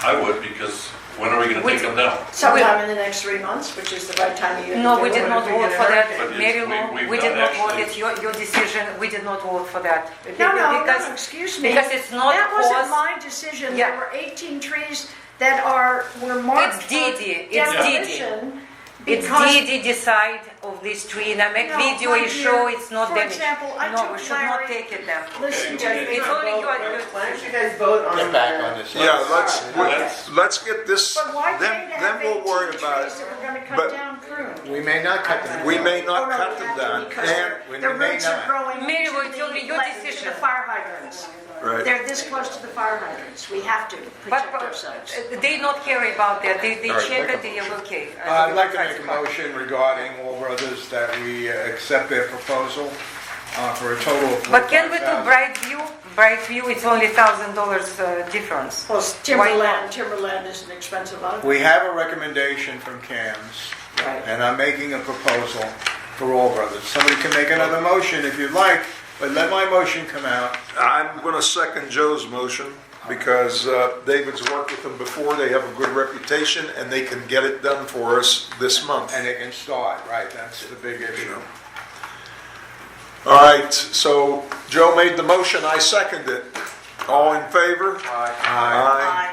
Speaker 4: I would, because when are we gonna take them down?
Speaker 2: Sometime in the next 3 months, which is the right time of year. to
Speaker 6: No,
Speaker 2: do
Speaker 6: we
Speaker 2: it.
Speaker 6: did not
Speaker 7: if we
Speaker 6: vote
Speaker 7: get
Speaker 6: for
Speaker 7: a
Speaker 6: that,
Speaker 4: hurricane?
Speaker 6: Mary
Speaker 4: But
Speaker 6: Lou,
Speaker 4: we've
Speaker 6: we did
Speaker 4: done
Speaker 6: not vote,
Speaker 4: actually-
Speaker 6: it's your decision, we did not vote for that.
Speaker 2: No,
Speaker 6: Because
Speaker 2: excuse me.
Speaker 6: because it's not
Speaker 2: That wasn't
Speaker 6: cause-
Speaker 2: my decision.
Speaker 6: Yeah.
Speaker 2: There were 18 trees that were marked
Speaker 6: It's
Speaker 2: for
Speaker 6: Didi, it's Didi.
Speaker 2: demolition
Speaker 6: It's
Speaker 2: Because-
Speaker 6: DD decide of this tree, and I make
Speaker 2: No,
Speaker 6: video,
Speaker 2: my
Speaker 6: you show
Speaker 2: dear,
Speaker 6: it's not
Speaker 2: for
Speaker 6: damaged.
Speaker 2: example, I
Speaker 6: No,
Speaker 2: took
Speaker 6: we should not
Speaker 2: Larry-
Speaker 6: take it then.
Speaker 2: Listen to me.
Speaker 6: It's only you.
Speaker 7: Why don't you guys vote on?
Speaker 8: Get back on this.
Speaker 1: Yeah,
Speaker 2: Okay.
Speaker 1: let's get this,
Speaker 2: But why
Speaker 1: then
Speaker 2: pay to have
Speaker 1: we'll worry
Speaker 2: 18
Speaker 1: about
Speaker 2: trees
Speaker 1: it.
Speaker 2: that we're gonna
Speaker 1: But-
Speaker 2: cut down prune?
Speaker 8: We may not cut them.
Speaker 1: We may
Speaker 2: Oh,
Speaker 1: not
Speaker 2: no,
Speaker 1: cut
Speaker 2: we
Speaker 1: them
Speaker 2: have to
Speaker 1: down,
Speaker 2: because
Speaker 1: and,
Speaker 8: we
Speaker 2: the
Speaker 8: may
Speaker 2: roots are
Speaker 8: not.
Speaker 2: growing
Speaker 6: Mary,
Speaker 2: to
Speaker 6: well, it's only your
Speaker 2: to
Speaker 6: decision.
Speaker 2: the fire hydrants.
Speaker 1: right.
Speaker 2: They're this close to the fire hydrants. We have to
Speaker 6: But
Speaker 2: protect ourselves.
Speaker 6: they not care about that. They
Speaker 1: All right,
Speaker 6: check
Speaker 1: make
Speaker 6: it, they're okay.
Speaker 5: I'd like to make a motion regarding All Brothers that we accept their proposal for a total of
Speaker 6: But can we do
Speaker 5: $45,000.
Speaker 6: Brightview? Brightview, it's only $1,000 difference.
Speaker 2: Well, Timberland is an expensive item.
Speaker 5: We have a recommendation from CAMS,
Speaker 2: Right.
Speaker 5: and I'm making a proposal for All Brothers. Somebody can make another motion if you'd like, but let my motion come out.
Speaker 1: I'm gonna second Joe's motion, because David's worked with them before, they have a good reputation, and they can get it done for us this month.
Speaker 5: And it can start, right, that's the big issue.
Speaker 1: All right, so Joe made the motion, I second it. All in favor? Aye.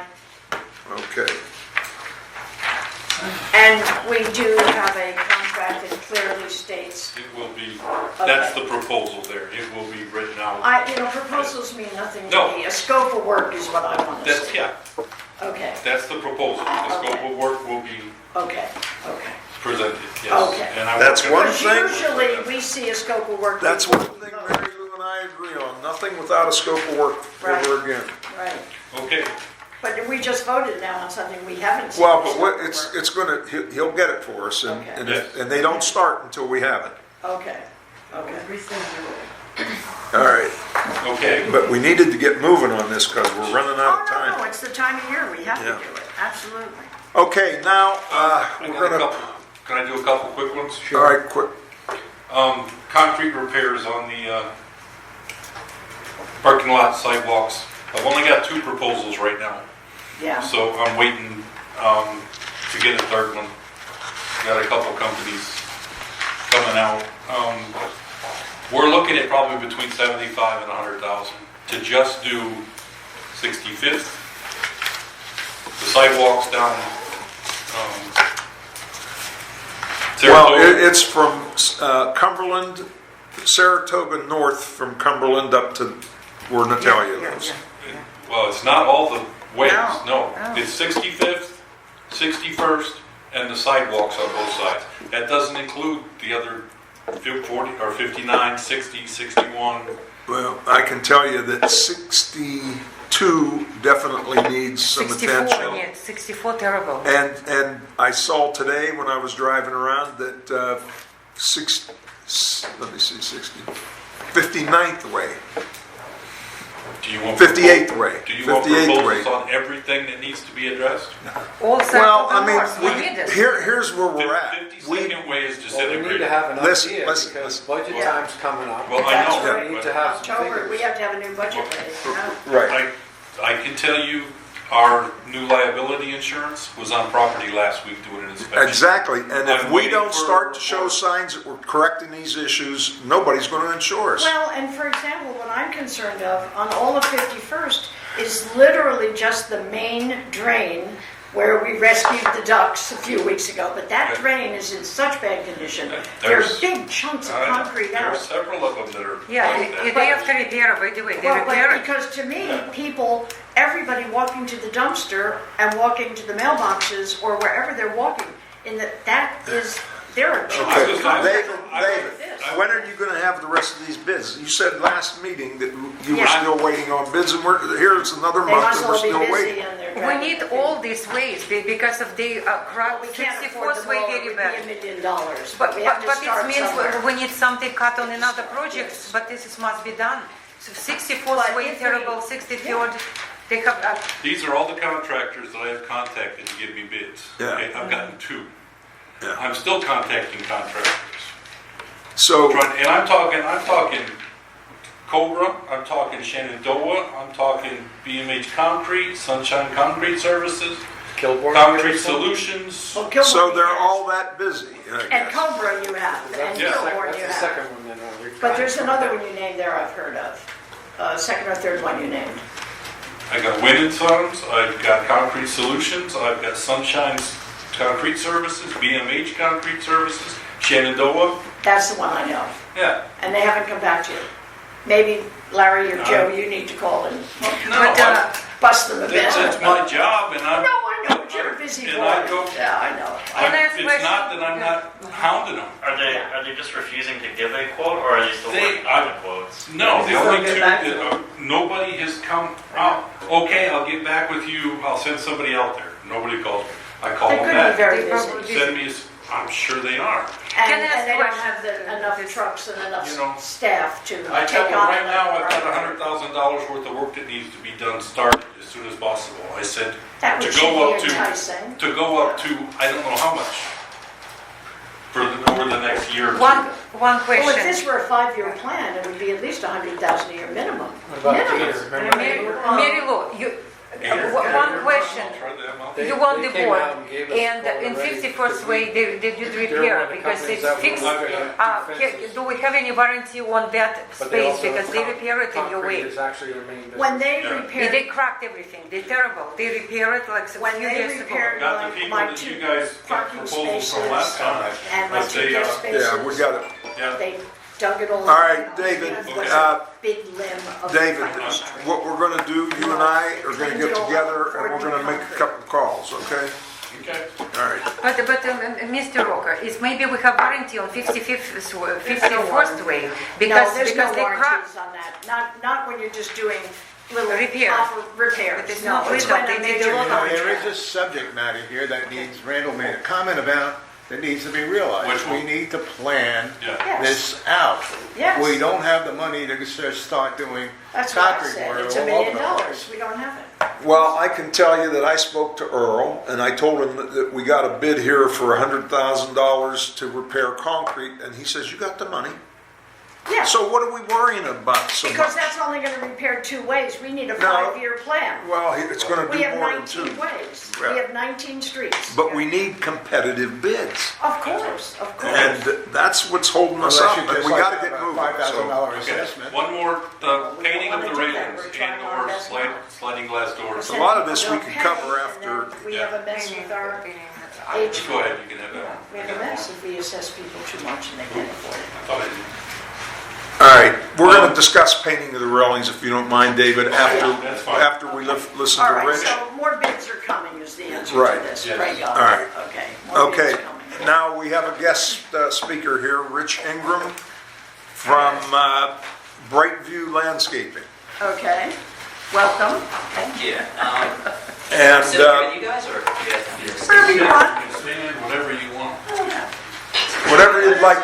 Speaker 1: Okay.
Speaker 2: And we do have a contract that clearly states,
Speaker 4: It will be, that's the proposal there. It will be written out.
Speaker 2: proposals mean nothing to
Speaker 4: No.
Speaker 2: me. A scope of work is what I want to
Speaker 4: That's,
Speaker 2: see.
Speaker 4: yeah,
Speaker 2: Okay,
Speaker 4: that's the proposal. The scope of work will be
Speaker 2: okay.
Speaker 4: presented, yes.
Speaker 2: Okay.
Speaker 4: And I
Speaker 1: That's
Speaker 4: work-
Speaker 1: one
Speaker 2: Because
Speaker 1: thing.
Speaker 2: usually we see a scope of work.
Speaker 1: That's
Speaker 2: before
Speaker 1: one
Speaker 2: we
Speaker 1: thing
Speaker 2: vote.
Speaker 1: Mary Lou and I agree on, nothing without a scope of work ever again.
Speaker 2: Right,
Speaker 4: Okay,
Speaker 2: but we just voted now on something we haven't seen.
Speaker 1: Well,
Speaker 2: a
Speaker 1: but
Speaker 2: scope
Speaker 1: what,
Speaker 2: of
Speaker 1: it's,
Speaker 2: work.
Speaker 1: it's gonna, he'll get it for us, and,
Speaker 2: Okay.
Speaker 1: and
Speaker 4: Yes.
Speaker 1: and they don't start until we have it.
Speaker 2: Okay, okay.
Speaker 1: All right,
Speaker 4: okay.
Speaker 1: but we needed to get moving on this, because we're running out of
Speaker 2: Oh, no, no,
Speaker 1: time.
Speaker 2: it's the time of year, we have to
Speaker 1: Yeah.
Speaker 2: do it, absolutely.
Speaker 1: Okay, now,
Speaker 4: I
Speaker 1: we're
Speaker 4: got a
Speaker 1: gonna,
Speaker 4: couple, can I do a couple quick ones?
Speaker 1: all right, quick,
Speaker 4: Concrete repairs on the parking lot sidewalks. I've only got 2 proposals right now,
Speaker 2: Yeah,
Speaker 4: so I'm waiting to get a third one. Got a couple companies coming out. We're looking at probably between 75 and 100,000 to just do 65th, the sidewalks down
Speaker 1: well,
Speaker 4: Saratoga.
Speaker 1: it's from Cumberland, Saratoga north from Cumberland up to where Natalia lives.
Speaker 4: Well, it's not all the ways,
Speaker 2: No,
Speaker 4: no.
Speaker 2: no.
Speaker 4: It's 65th, 61st, and the sidewalks on both sides. That doesn't include the other 40 or 59, 60, 61.
Speaker 1: Well, I can tell you that 62 definitely needs some
Speaker 6: 64,
Speaker 1: attention.
Speaker 6: yeah, 64 terrible.
Speaker 1: And I saw today when I was driving around that let me see, 59th way,
Speaker 4: Do you want
Speaker 1: 58th way,
Speaker 4: Do you want
Speaker 1: 58th way.
Speaker 4: proposals on everything that needs to be addressed?
Speaker 6: Also,
Speaker 1: Well, I mean,
Speaker 6: we need it.
Speaker 1: here's where we're at.
Speaker 4: 52nd way is
Speaker 8: Well, we need
Speaker 4: disintegrated.
Speaker 8: to have an
Speaker 1: Listen,
Speaker 8: idea
Speaker 1: listen,
Speaker 8: because
Speaker 1: listen.
Speaker 8: budget
Speaker 2: Yeah.
Speaker 8: time's coming up.
Speaker 4: Well, I
Speaker 2: That's
Speaker 4: know,
Speaker 2: right.
Speaker 8: We need
Speaker 4: but
Speaker 8: to have some
Speaker 2: October, we
Speaker 8: figures.
Speaker 2: have to have a new budget ready.
Speaker 1: Right.
Speaker 4: I can tell you, our new liability insurance was on property last week doing an inspection.
Speaker 1: Exactly, and if
Speaker 4: I'm
Speaker 1: we
Speaker 4: waiting
Speaker 1: don't
Speaker 4: for a
Speaker 1: start to show
Speaker 4: report.
Speaker 1: signs that we're correcting these issues, nobody's going to insure us.
Speaker 2: Well, and for example, what I'm concerned of on all of 51st is literally just the main drain where we rescued the ducks a few weeks ago, but that
Speaker 4: Yeah.
Speaker 2: drain is in such bad condition. There are
Speaker 4: There's-
Speaker 2: big chunks of
Speaker 4: I know.
Speaker 2: concrete
Speaker 4: There are
Speaker 2: out.
Speaker 4: several of them that are
Speaker 6: Yeah,
Speaker 4: like that.
Speaker 6: they have to repair, by the way, they
Speaker 2: Well,
Speaker 6: repair
Speaker 2: but
Speaker 6: it.
Speaker 2: because to me, people, everybody walking to the dumpster and walking to the mailboxes or wherever they're walking, that is, there are chunks
Speaker 4: I
Speaker 2: of
Speaker 4: was-
Speaker 2: concrete
Speaker 1: David,
Speaker 2: like
Speaker 1: David,
Speaker 2: this.
Speaker 1: when are you going to have the rest of these bids? You said last meeting that you were
Speaker 4: Yeah.
Speaker 1: still waiting on bids, and here's another
Speaker 2: They
Speaker 1: month
Speaker 2: must
Speaker 1: and we're
Speaker 2: all be
Speaker 1: still
Speaker 2: busy
Speaker 1: waiting.
Speaker 2: and they're
Speaker 6: We
Speaker 2: driving
Speaker 6: need
Speaker 2: their
Speaker 6: all these ways because of the crowd.
Speaker 2: We can't afford
Speaker 6: 64th
Speaker 2: them
Speaker 6: way
Speaker 2: all, it
Speaker 6: very
Speaker 2: would
Speaker 6: bad.
Speaker 2: be $1 million,
Speaker 6: But,
Speaker 2: but we have to
Speaker 6: but
Speaker 2: start
Speaker 6: it means
Speaker 2: somewhere.
Speaker 6: we need something cut on another projects, but this is must be done. So 64th
Speaker 2: But
Speaker 6: way
Speaker 2: if we-
Speaker 6: terrible, 63rd, they have,
Speaker 4: These are all the contractors that I have contacted to give me bids.
Speaker 1: Yeah.
Speaker 4: Okay, I've gotten 2.
Speaker 1: Yeah.
Speaker 4: I'm still contacting contractors.
Speaker 1: So,
Speaker 4: And I'm talking Cobra, I'm talking Shenandoah, I'm talking BMH Concrete, Sunshine Concrete Services,
Speaker 8: Kilborn.
Speaker 4: Concrete Solutions.
Speaker 2: Well, Kilburn
Speaker 1: so
Speaker 2: you
Speaker 1: they're
Speaker 2: have.
Speaker 1: all that busy, I
Speaker 2: And
Speaker 1: guess.
Speaker 2: Cobra you have, and
Speaker 4: Yeah.
Speaker 2: Kilburn
Speaker 8: That's
Speaker 2: you
Speaker 8: the
Speaker 2: have.
Speaker 8: second one then.
Speaker 2: But there's another one you named there I've heard of. Second or third one you named.
Speaker 4: I got Win and Sons, I've got Concrete Solutions, I've got Sunshine Concrete Services, BMH Concrete Services, Shenandoah.
Speaker 2: That's the one I know.
Speaker 4: Yeah.
Speaker 2: And they haven't come back to you. Maybe Larry or Joe, you need to call and
Speaker 4: No,
Speaker 2: bust them a bit.
Speaker 4: that's my job, and
Speaker 2: No,
Speaker 4: I'm.
Speaker 2: I know, but you're a busy boy.
Speaker 4: And I go.
Speaker 2: Yeah, I know.
Speaker 6: Can I ask
Speaker 4: It's
Speaker 6: question?
Speaker 4: not that I'm not hounding them.
Speaker 9: Are they just refusing to give a quote, or are they still
Speaker 4: They-
Speaker 9: working on the quotes?
Speaker 4: No, the
Speaker 7: Still
Speaker 4: only
Speaker 7: get
Speaker 4: two,
Speaker 7: back to
Speaker 4: that, nobody has come out. Okay, I'll get back with you, I'll send somebody out there. Nobody calls me. I call
Speaker 2: They
Speaker 4: them
Speaker 2: could be
Speaker 4: back.
Speaker 2: very
Speaker 6: They probably
Speaker 2: busy.
Speaker 6: do.
Speaker 4: Send me, I'm sure they are.
Speaker 6: Can I ask
Speaker 2: And they don't
Speaker 6: question?
Speaker 2: have enough trucks and enough
Speaker 4: You know,
Speaker 2: staff to
Speaker 4: I tell
Speaker 2: take
Speaker 4: them
Speaker 2: on.
Speaker 4: right now, I've got
Speaker 2: another-
Speaker 4: $100,000 worth of work that needs to be done, started as soon as possible. I said,
Speaker 2: That
Speaker 4: to
Speaker 2: would
Speaker 4: go up
Speaker 2: should be
Speaker 4: to,
Speaker 2: enticing.
Speaker 4: to go up to, I don't know how much, over the next year or two.
Speaker 6: One
Speaker 2: Well, if
Speaker 6: question.
Speaker 2: this were a 5-year plan, it would be at least 100,000 a year minimum.
Speaker 3: What about
Speaker 2: Minimum.
Speaker 3: Peter? Remember?
Speaker 6: Mary Lou, you,
Speaker 4: Peter,
Speaker 6: one question.
Speaker 4: I'll try that out.
Speaker 3: They-
Speaker 6: You won
Speaker 3: they
Speaker 6: the
Speaker 3: came
Speaker 6: board,
Speaker 3: out and gave us
Speaker 6: and
Speaker 3: a quote
Speaker 6: in
Speaker 3: already
Speaker 6: 51st
Speaker 3: because
Speaker 6: way, they did
Speaker 3: they're
Speaker 6: repair
Speaker 3: one of the
Speaker 6: because
Speaker 3: companies
Speaker 6: it's
Speaker 3: that
Speaker 6: fixed.
Speaker 3: will look at fences.
Speaker 6: Do we have any warranty on that
Speaker 3: But they
Speaker 6: space
Speaker 3: also-
Speaker 6: because they repair it in your
Speaker 3: concrete
Speaker 6: way?
Speaker 3: has actually remained.
Speaker 2: When they
Speaker 4: Yeah.
Speaker 2: repaired,
Speaker 6: They cracked everything, they're terrible, they repair it like a
Speaker 2: when
Speaker 6: few
Speaker 2: they
Speaker 6: years ago.
Speaker 2: repaired
Speaker 4: Got the
Speaker 2: my
Speaker 4: people
Speaker 2: my
Speaker 4: that you
Speaker 2: 2
Speaker 4: guys got
Speaker 2: parking
Speaker 4: proposals
Speaker 2: spaces
Speaker 4: from last time.
Speaker 2: and my
Speaker 4: Let's
Speaker 2: 2
Speaker 4: say,
Speaker 2: gift spaces.
Speaker 1: Yeah, we got it.
Speaker 4: Yeah.
Speaker 2: They dug it all.
Speaker 1: All right,
Speaker 2: up.
Speaker 1: David,
Speaker 2: It was
Speaker 1: uh,
Speaker 2: a big limb of the
Speaker 1: David,
Speaker 2: pine tree.
Speaker 1: what we're gonna do, you and I are gonna get together and we're gonna make a couple calls, okay?
Speaker 4: Okay.
Speaker 1: All right.
Speaker 6: But Mr. Rocker, is maybe we have warranty on 51st way
Speaker 2: No,
Speaker 6: because
Speaker 2: there's no
Speaker 6: they cracked.
Speaker 2: warranties on that. Not when you're just doing little
Speaker 6: Repair.
Speaker 2: repairs.
Speaker 6: But it's
Speaker 2: No,
Speaker 6: not
Speaker 2: it's
Speaker 6: little,
Speaker 2: when
Speaker 6: they
Speaker 2: a
Speaker 6: did
Speaker 2: major
Speaker 6: a lot of
Speaker 8: There is
Speaker 2: contract.
Speaker 8: a subject matter here that needs, Randall made a comment about, that needs to be realized.
Speaker 4: Which one?
Speaker 8: We need to plan
Speaker 4: Yeah.
Speaker 2: Yes.
Speaker 8: this out.
Speaker 2: Yes.
Speaker 8: We don't have the money to just start doing
Speaker 2: That's what I
Speaker 8: concrete
Speaker 2: said.
Speaker 8: work
Speaker 2: It's
Speaker 8: all
Speaker 2: $1
Speaker 8: over
Speaker 2: million.
Speaker 8: the place.
Speaker 2: We don't have it.
Speaker 1: Well, I can tell you that I spoke to Earl and I told him that we got a bid here for $100,000 to repair concrete and he says, you got the money?
Speaker 2: Yeah.
Speaker 1: So what are we worrying about so
Speaker 2: Because
Speaker 1: much?
Speaker 2: that's only going to repair 2 ways. We need a
Speaker 1: No.
Speaker 2: 5-year plan.
Speaker 1: Well, it's gonna
Speaker 2: We
Speaker 1: do
Speaker 2: have
Speaker 1: more than
Speaker 2: 19
Speaker 1: 2.
Speaker 2: ways.
Speaker 1: Yeah.
Speaker 2: We have 19 streets.
Speaker 1: But we need competitive bids.
Speaker 2: Of course, of course.
Speaker 1: And that's what's holding us
Speaker 8: Unless
Speaker 1: up.
Speaker 8: you
Speaker 1: And
Speaker 8: just
Speaker 1: we
Speaker 8: like
Speaker 1: gotta
Speaker 8: have
Speaker 1: get
Speaker 8: a
Speaker 1: moving. so-
Speaker 8: $5,000
Speaker 4: Okay,
Speaker 8: assessment.
Speaker 4: one more, the painting of the
Speaker 2: We're doing that.
Speaker 4: railings
Speaker 2: We're
Speaker 4: and
Speaker 2: trying our
Speaker 4: doors,
Speaker 2: best now.
Speaker 4: sliding glass doors.
Speaker 1: A lot of this we
Speaker 2: They'll
Speaker 1: can
Speaker 2: pay,
Speaker 1: cover
Speaker 2: and
Speaker 1: after.
Speaker 2: then We have a mess with our age.
Speaker 4: Go ahead, you can have
Speaker 2: Yeah,
Speaker 4: that.
Speaker 2: we have a mess if we assess people too much and they can't afford it.
Speaker 4: I thought I did.
Speaker 1: All right, we're gonna discuss painting of the railings, if you don't mind, David,
Speaker 4: That's fine.
Speaker 1: after we listen
Speaker 2: All
Speaker 1: to
Speaker 2: right,
Speaker 1: Rich.
Speaker 2: so more bids are coming is the answer to
Speaker 1: Right.
Speaker 2: this.
Speaker 4: Yes.
Speaker 2: Pray God.
Speaker 1: All right.
Speaker 2: Okay. More bids
Speaker 1: Okay,
Speaker 2: coming.
Speaker 1: now we have a guest speaker here, Rich Ingram from Brightview Landscaping.
Speaker 2: Okay, welcome.
Speaker 10: Thank you.
Speaker 1: And
Speaker 10: So are you guys or you guys can do this?
Speaker 2: Wherever you want.
Speaker 4: You can stand, whatever you want.
Speaker 1: whatever you'd like,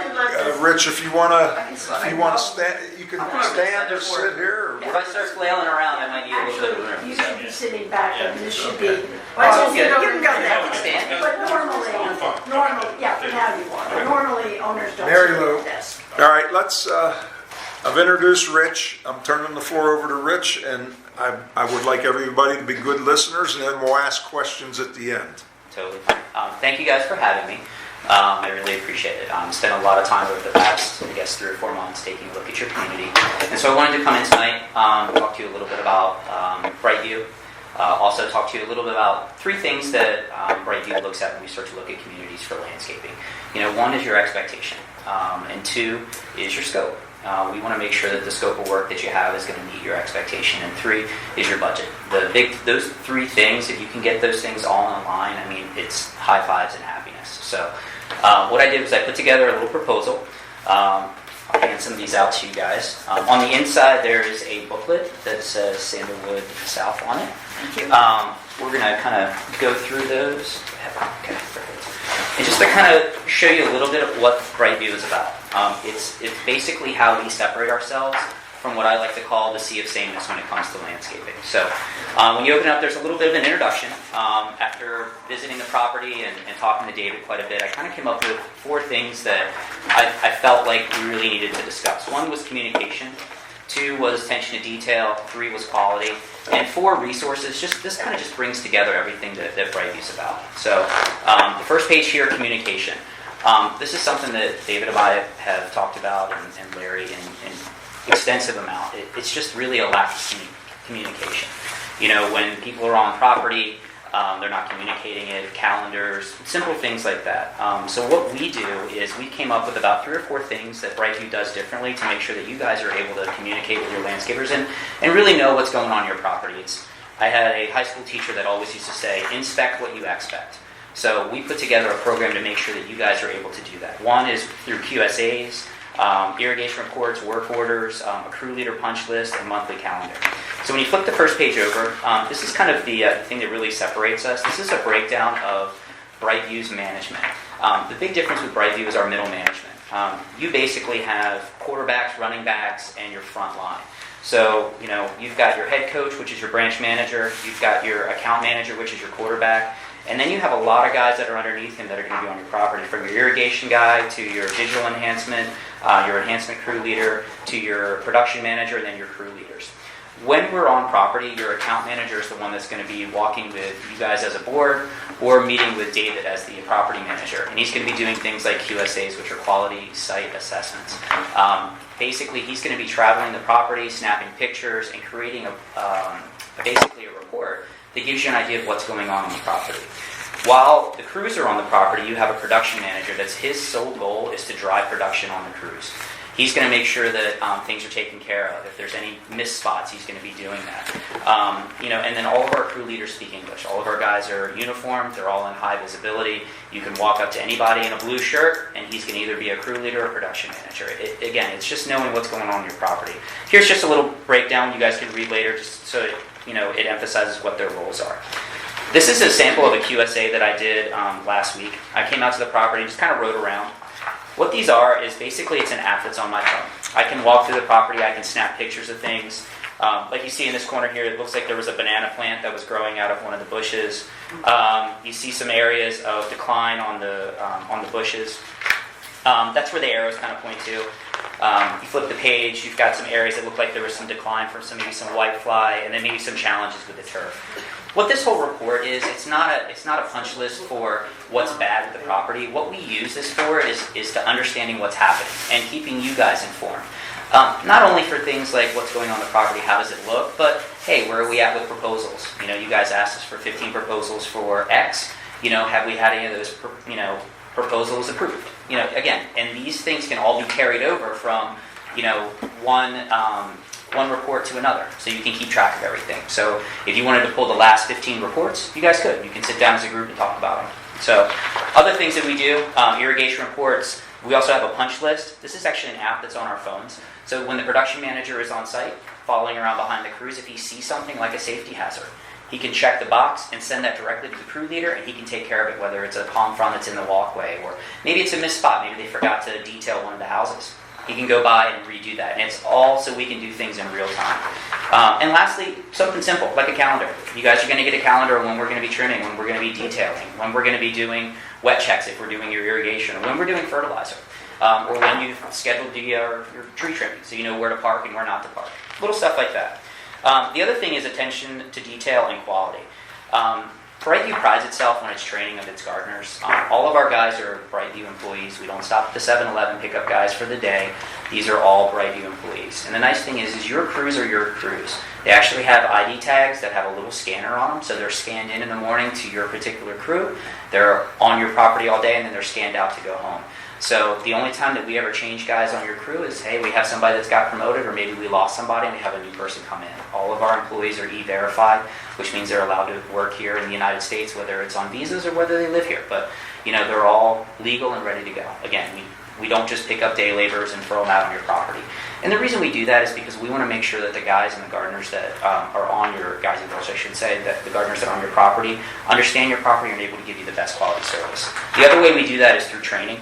Speaker 1: Rich, if you wanna stand, you can stand or sit here.
Speaker 10: If I start flailing around, I might need a little bit of
Speaker 2: Actually,
Speaker 10: room.
Speaker 2: you
Speaker 10: so.
Speaker 2: should be sitting back and this should be.
Speaker 7: Why don't
Speaker 2: You
Speaker 7: you sit
Speaker 2: can go
Speaker 7: over
Speaker 2: that
Speaker 10: I can
Speaker 2: way.
Speaker 10: stand.
Speaker 2: But normally, yeah, for now you are. But normally owners don't
Speaker 8: Mary
Speaker 2: sit
Speaker 8: Lou.
Speaker 2: at the desk.
Speaker 1: All right, I've introduced Rich. I'm turning the floor over to Rich, and I would like everybody to be good listeners, and then we'll ask questions at the end.
Speaker 10: Totally. Thank you guys for having me. I really appreciate it. Spent a lot of time over the past, 3 or 4 months taking a look at your community. And so I wanted to come in tonight, talk to you a little bit about Brightview. Also talk to you a little bit about 3 things that Brightview looks at when we start to look at communities for landscaping. One is your expectation, and 2 is your scope. We want to make sure that the scope of work that you have is going to meet your expectation. And 3 is your budget. Those 3 things, if you can get those things all in line, I mean, it's high fives and happiness. So what I did was I put together a little proposal. I'll hand some of these out to you guys. On the inside, there is a booklet that says Sandalwood South on it.
Speaker 2: Thank you.
Speaker 10: We're going to kind of go through those. Okay, perfect. And just to kind of show you a little bit of what Brightview is about. It's basically how we separate ourselves from what I like to call the sea of sameness when it comes to landscaping. So when you open up, there's a little bit of an introduction. After visiting the property and talking to David quite a bit, I kind of came up with 4 things that I felt like we really needed to discuss. 1 was communication. 2 was attention to detail. 3 was quality. And 4, resources. This kind of just brings together everything that Brightview's about. So the first page here, communication. This is something that David and I have talked about, and Larry, in extensive amount. It's just really a lack of communication. When people are on property, They're not communicating it, calendars, simple things like that. So what we do is we came up with about 3 or 4 things that Brightview does differently to make sure that you guys are able to communicate with your landscapers and really know what's going on in your property. I had a high school teacher that always used to say, inspect what you expect. So we put together a program to make sure that you guys are able to do that. One is through QSAs, irrigation reports, work orders, a crew leader punch list, and monthly calendar. So when you flip the first page over, this is kind of the thing that really separates us. This is a breakdown of Brightview's management. The big difference with Brightview is our middle management. You basically have quarterbacks, running backs, and your front line. So, you've got your head coach, which is your branch manager. You've got your account manager, which is your quarterback. And then you have a lot of guys that are underneath him that are going to be on your property, from your irrigation guy to your digital enhancement, your enhancement crew leader, to your production manager, and then your crew leaders. When we're on property, your account manager is the one that's going to be walking with you guys as a board or meeting with David as the property manager. And he's going to be doing things like QSAs, which are quality site assessments. Basically, he's going to be traveling the property, snapping pictures, and creating basically a report that gives you an idea of what's going on the property. While the crews are on the property, you have a production manager that's his sole goal is to drive production on the crews. He's going to make sure that things are taken care of. If there's any missed spots, he's going to be doing that. And then all of our crew leaders speak English. All of our guys are uniformed. They're all in high visibility. You can walk up to anybody in a blue shirt, and he's going to either be a crew leader or production manager. Again, it's just knowing what's going on in your property. Here's just a little breakdown you guys can read later, just so it emphasizes what their roles are. This is a sample of a QSA that I did last week. I came out to the property and just kind of rode around. What these are is basically it's an app that's on my phone. I can walk through the property, I can snap pictures of things. Like you see in this corner here, it looks like there was a banana plant that was growing out of one of the bushes. You see some areas of decline on the bushes. That's where the arrows kind of point to. You flip the page, you've got some areas that look like there was some decline from maybe some whitefly, and then maybe some challenges with the turf. What this whole report is, it's not a punch list for what's bad with the property. What we use this for is to understanding what's happening and keeping you guys informed. Not only for things like what's going on the property, how does it look, but hey, where are we at with proposals? You guys asked us for 15 proposals for X. Have we had any of those proposals approved? Again, and these things can all be carried over from one report to another, so you can keep track of everything. So if you wanted to pull the last 15 reports, you guys could. You can sit down as a group and talk about them. So other things that we do, irrigation reports. We also have a punch list. This is actually an app that's on our phones. So when the production manager is on site, following around behind the crews, if he sees something like a safety hazard, he can check the box and send that directly to the crew leader, and he can take care of it, whether it's a palm frond that's in the walkway, or maybe it's a missed spot. Maybe they forgot to detail one of the houses. He can go by and redo that, and it's all so we can do things in real time. And lastly, something simple, like a calendar. You guys are going to get a calendar when we're going to be trimming, when we're going to be detailing, when we're going to be doing wet checks if we're doing your irrigation, or when we're doing fertilizer, or when you've scheduled your tree trimming, so you know where to park and where not to park. Little stuff like that. The other thing is attention to detail and quality. Brightview prides itself on its training of its gardeners. All of our guys are Brightview employees. We don't stop at the 7-Eleven pickup guys for the day. These are all Brightview employees. And the nice thing is your crews are your crews. They actually have ID tags that have a little scanner on them, so they're scanned in the morning to your particular crew. They're on your property all day, and then they're scanned out to go home. So the only time that we ever change guys on your crew is, hey, we have somebody that's got promoted, or maybe we lost somebody and we have a new person come in. All of our employees are E-verified, which means they're allowed to work here in the United States, whether it's on visas or whether they live here. But, they're all legal and ready to go. Again, we don't just pick up day laborers and throw them out on your property. And the reason we do that is because we want to make sure that the guys and the gardeners that are on your, guys and girls I should say, that the gardeners that are on your property understand your property and are able to give you the best quality service. The other way we do that is through training.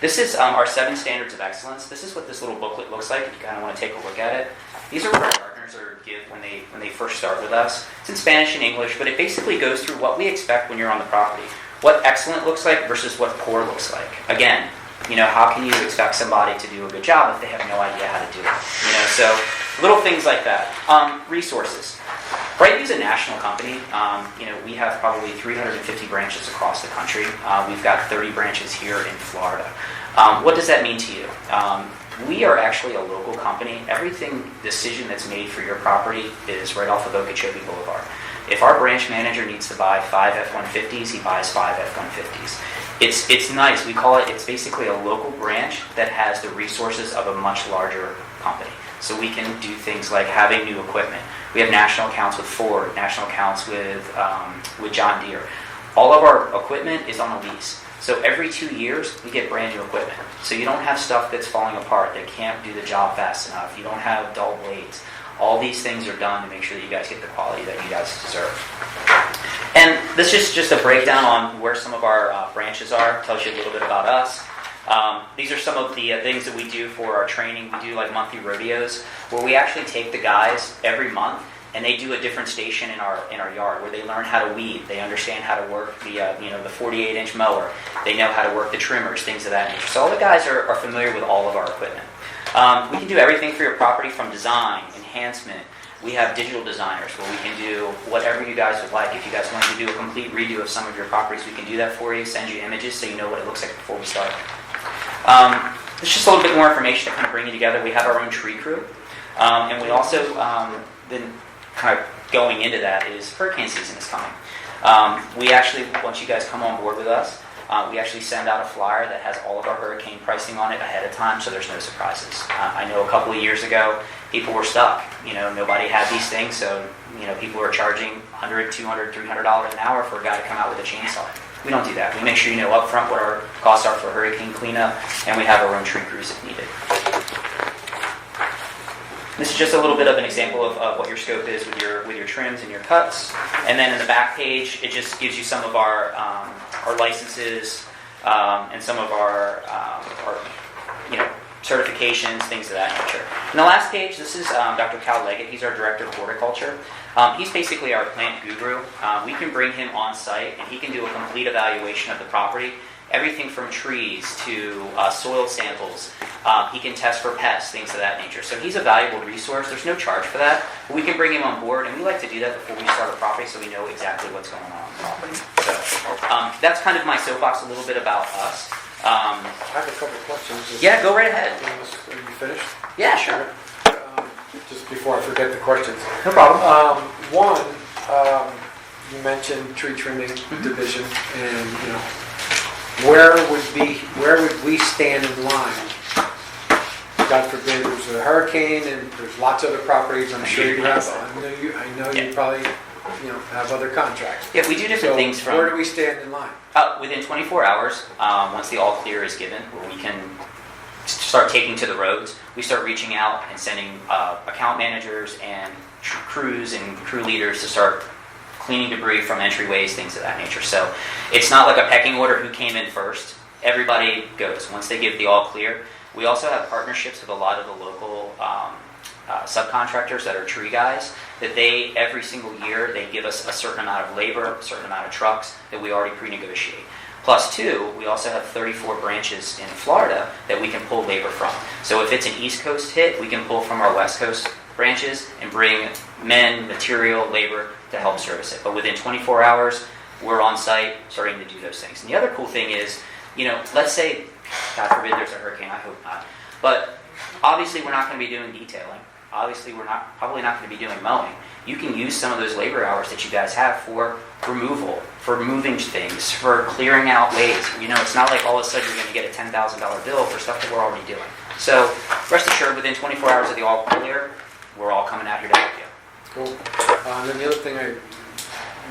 Speaker 10: This is our 7 standards of excellence. This is what this little booklet looks like if you kind of want to take a look at it. These are what our gardeners are given when they first start with us. It's in Spanish and English, but it basically goes through what we expect when you're on the property. What excellent looks like versus what poor looks like. Again, how can you expect somebody to do a good job if they have no idea how to do it? So little things like that. Resources. Brightview's a national company. We have probably 350 branches across the country. We've got 30 branches here in Florida. What does that mean to you? We are actually a local company. Everything decision that's made for your property is right off of Okeechobee Boulevard. If our branch manager needs to buy 5 F-150s, he buys 5 F-150s. It's nice. We call it, it's basically a local branch that has the resources of a much larger company. So we can do things like having new equipment. We have national accounts with Ford, national accounts with John Deere. All of our equipment is on a lease. So every 2 years, we get brand new equipment. So you don't have stuff that's falling apart, that can't do the job fast enough. You don't have dull blades. All these things are done to make sure that you guys get the quality that you guys deserve. And this is just a breakdown on where some of our branches are. Tells you a little bit about us. These are some of the things that we do for our training. We do like monthly rodeos where we actually take the guys every month and they do a different station in our yard where they learn how to weed. They understand how to work the 48-inch mower. They know how to work the trimmers, things of that nature. So all the guys are familiar with all of our equipment. We can do everything for your property from design, enhancement. We have digital designers where we can do whatever you guys would like. If you guys want to do a complete redo of some of your properties, we can do that for you, send you images so you know what it looks like before we start. There's just a little bit more information to kind of bring you together. We have our own tree crew. And we also, then kind of going into that is hurricane season is coming. We actually, once you guys come on board with us, we actually send out a flyer that has all of our hurricane pricing on it ahead of time, so there's no surprises. I know a couple of years ago, people were stuck. Nobody had these things, so people were charging $100, $200, $300 an hour for a guy to come out with a chainsaw. We don't do that. We make sure you know up front what our costs are for hurricane cleanup, and we have our own tree crews if needed. This is just a little bit of an example of what your scope is with your trims and your cuts. And then in the back page, it just gives you some of our licenses and some of our certifications, things of that nature. And the last page, this is Dr. Cal Leggett. He's our director of horticulture. He's basically our plant guru. We can bring him on site, and he can do a complete evaluation of the property. Everything from trees to soil samples. He can test for pests, things of that nature. So he's a valuable resource. There's no charge for that. But we can bring him on board, and we like to do that before we start a property so we know exactly what's going on the property. So that's kind of my soapbox, a little bit about us.
Speaker 8: I have a couple of questions.
Speaker 10: Yeah, go right ahead.
Speaker 8: Are you finished?
Speaker 10: Yeah, sure.
Speaker 8: Just before I forget the questions.
Speaker 10: No problem.
Speaker 8: One, you mentioned tree trimming division, and where would we stand in line? God forbid there's a hurricane and there's lots of other properties. I'm sure you have. I know you probably have other contracts.
Speaker 10: Yeah, we do different things from.
Speaker 8: Where do we stand in line?
Speaker 10: Within 24 hours, once the all clear is given, where we can start taking to the roads, we start reaching out and sending account managers and crews and crew leaders to start cleaning debris from entryways, things of that nature. So it's not like a pecking order who came in first. Everybody goes. Once they give the all clear, we also have partnerships with a lot of the local subcontractors that are tree guys, that they, every single year, they give us a certain amount of labor, a certain amount of trucks that we already pre-negotiate. Plus two, we also have 34 branches in Florida that we can pull labor from. So if it's an East Coast hit, we can pull from our West Coast branches and bring men, material, labor to help service it. But within 24 hours, we're on site starting to do those things. And the other cool thing is, let's say, God forbid there's a hurricane, I hope not. But obviously we're not going to be doing detailing. Obviously we're probably not going to be doing mowing. You can use some of those labor hours that you guys have for removal, for moving things, for clearing out ways. It's not like all of a sudden you're going to get a $10,000 bill for stuff that we're already doing. So rest assured, within 24 hours of the all clear, we're all coming out here to help you.
Speaker 8: Cool. And then the other thing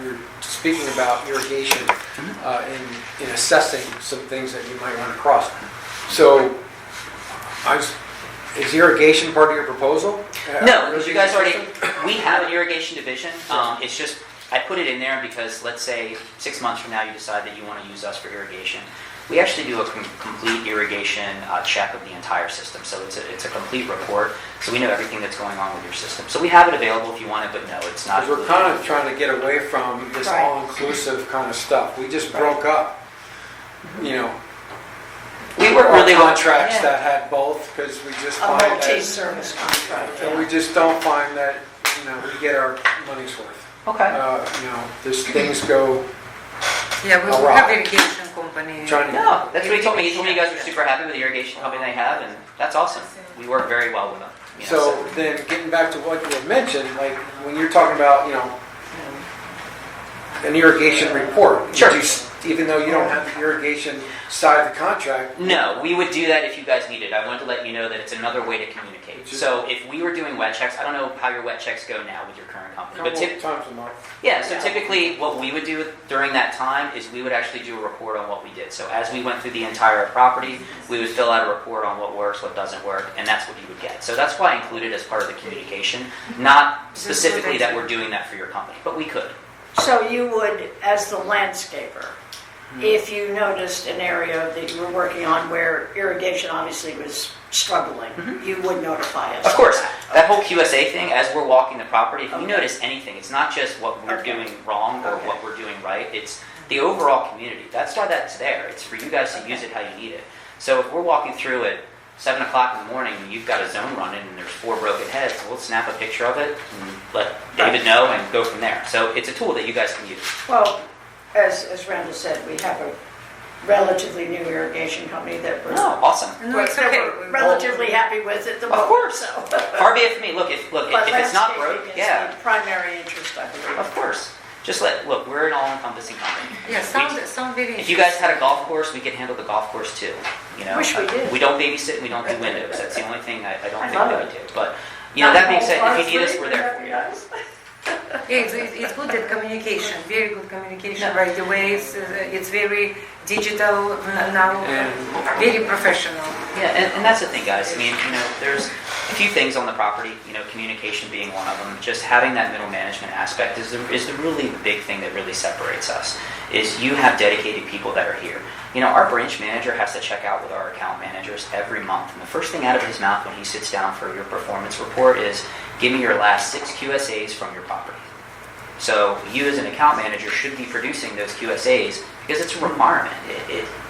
Speaker 8: we were speaking about irrigation in assessing some things that you might run across. So, is irrigation part of your proposal?
Speaker 10: No, because you guys already, we have an irrigation division. It's just, I put it in there because let's say 6 months from now you decide that you want to use us for irrigation. We actually do a complete irrigation check of the entire system. So it's a complete report. So we know everything that's going on with your system. So we have it available if you want it, but no, it's not.
Speaker 8: Because we're kind of trying to get away from this all-inclusive kind of stuff. We just broke up,
Speaker 10: We work really well.
Speaker 8: Contracts that had both because we just find
Speaker 2: a multi-service contract.
Speaker 8: And we just don't find that we get our money's worth.
Speaker 10: Okay.
Speaker 8: There's things go.
Speaker 6: Yeah, we have irrigation company.
Speaker 10: No, that's what he told me. He told me you guys are super happy with the irrigation company they have, and that's awesome. We work very well with them.
Speaker 8: So then getting back to what you had mentioned, like when you're talking about, an irrigation report.
Speaker 10: Sure.
Speaker 8: Even though you don't have the irrigation side of the contract.
Speaker 10: No, we would do that if you guys needed. I wanted to let you know that it's another way to communicate. So if we were doing wet checks, I don't know how your wet checks go now with your current company, but
Speaker 8: Times a month.
Speaker 10: yeah, so typically what we would do during that time is we would actually do a report on what we did. So as we went through the entire property, we would fill out a report on what works, what doesn't work, and that's what you would get. So that's why I included as part of the communication, not specifically that we're doing that for your company, but we could.
Speaker 2: So you would, as the landscaper, if you noticed an area that you were working on where irrigation obviously was struggling, you would notify us.
Speaker 10: Of course, that whole QSA thing, as we're walking the property, if you notice anything, it's not just what we're doing wrong or what we're doing right, it's the overall community. That's why that's there. It's for you guys to use it how you need it. So if we're walking through at 7 o'clock in the morning and you've got a zone running and there's 4 broken heads, we'll snap a picture of it and let David know and go from there. So it's a tool that you guys can use.
Speaker 2: Well, as Randall said, we have a relatively new irrigation company that we're,
Speaker 10: Oh, awesome.
Speaker 6: No, it's okay.
Speaker 2: we're relatively happy with at the
Speaker 10: Of
Speaker 2: moment.
Speaker 10: course.
Speaker 2: So.
Speaker 10: Far be it for me. Look, if
Speaker 2: But
Speaker 10: it's not broke,
Speaker 2: landscaping
Speaker 10: yeah,
Speaker 2: is the primary interest, I believe.
Speaker 10: of course. Just look, we're an all-encompassing company.
Speaker 6: Yeah, sound very
Speaker 10: If you guys had a golf course, we could handle the golf course too. You know,
Speaker 2: Wish we did.
Speaker 10: We don't babysit and we don't do windows. That's the only thing I don't
Speaker 2: I
Speaker 10: think
Speaker 2: love
Speaker 10: we
Speaker 2: it.
Speaker 10: would do. But you know, that being said, if you need us, we're there for you.
Speaker 6: Yeah, it's good that communication, very good communication right away. It's very digital now, very professional.
Speaker 10: Yeah, and that's the thing, guys. I mean, you know, there's a few things on the property. You know, communication being one of them. Just having that middle management aspect is the really big thing that really separates us. Is you have dedicated people that are here. You know, our branch manager has to check out with our account managers every month, and the first thing out of his mouth when he sits down for your performance report is, "Give me your last 6 QSAs from your property." So you as an account manager should be producing those QSAs because it's a requirement.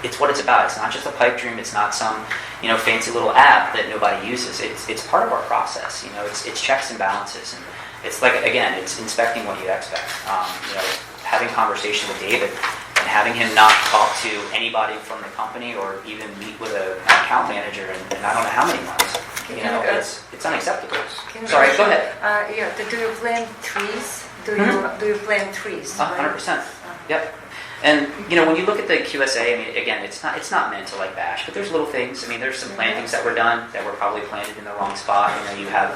Speaker 10: It's what it's about. It's not just a pipe dream. It's not some, you know, fancy little app that nobody uses. It's part of our process. You know, it's checks and balances, and it's like, again, it's inspecting what you expect. You know, having conversation with David and having him not talk to anybody from the company or even meet with an account manager in I don't know how many months. You know, it's unacceptable. Sorry, go ahead.
Speaker 6: Yeah, do you plant trees? Do you plant trees?
Speaker 10: 100%. Yep. And you know, when you look at the QSA, I mean, again, it's not meant to like bash, but there's little things. I mean, there's some plantings that were done that were probably planted in the wrong spot. You know, you have,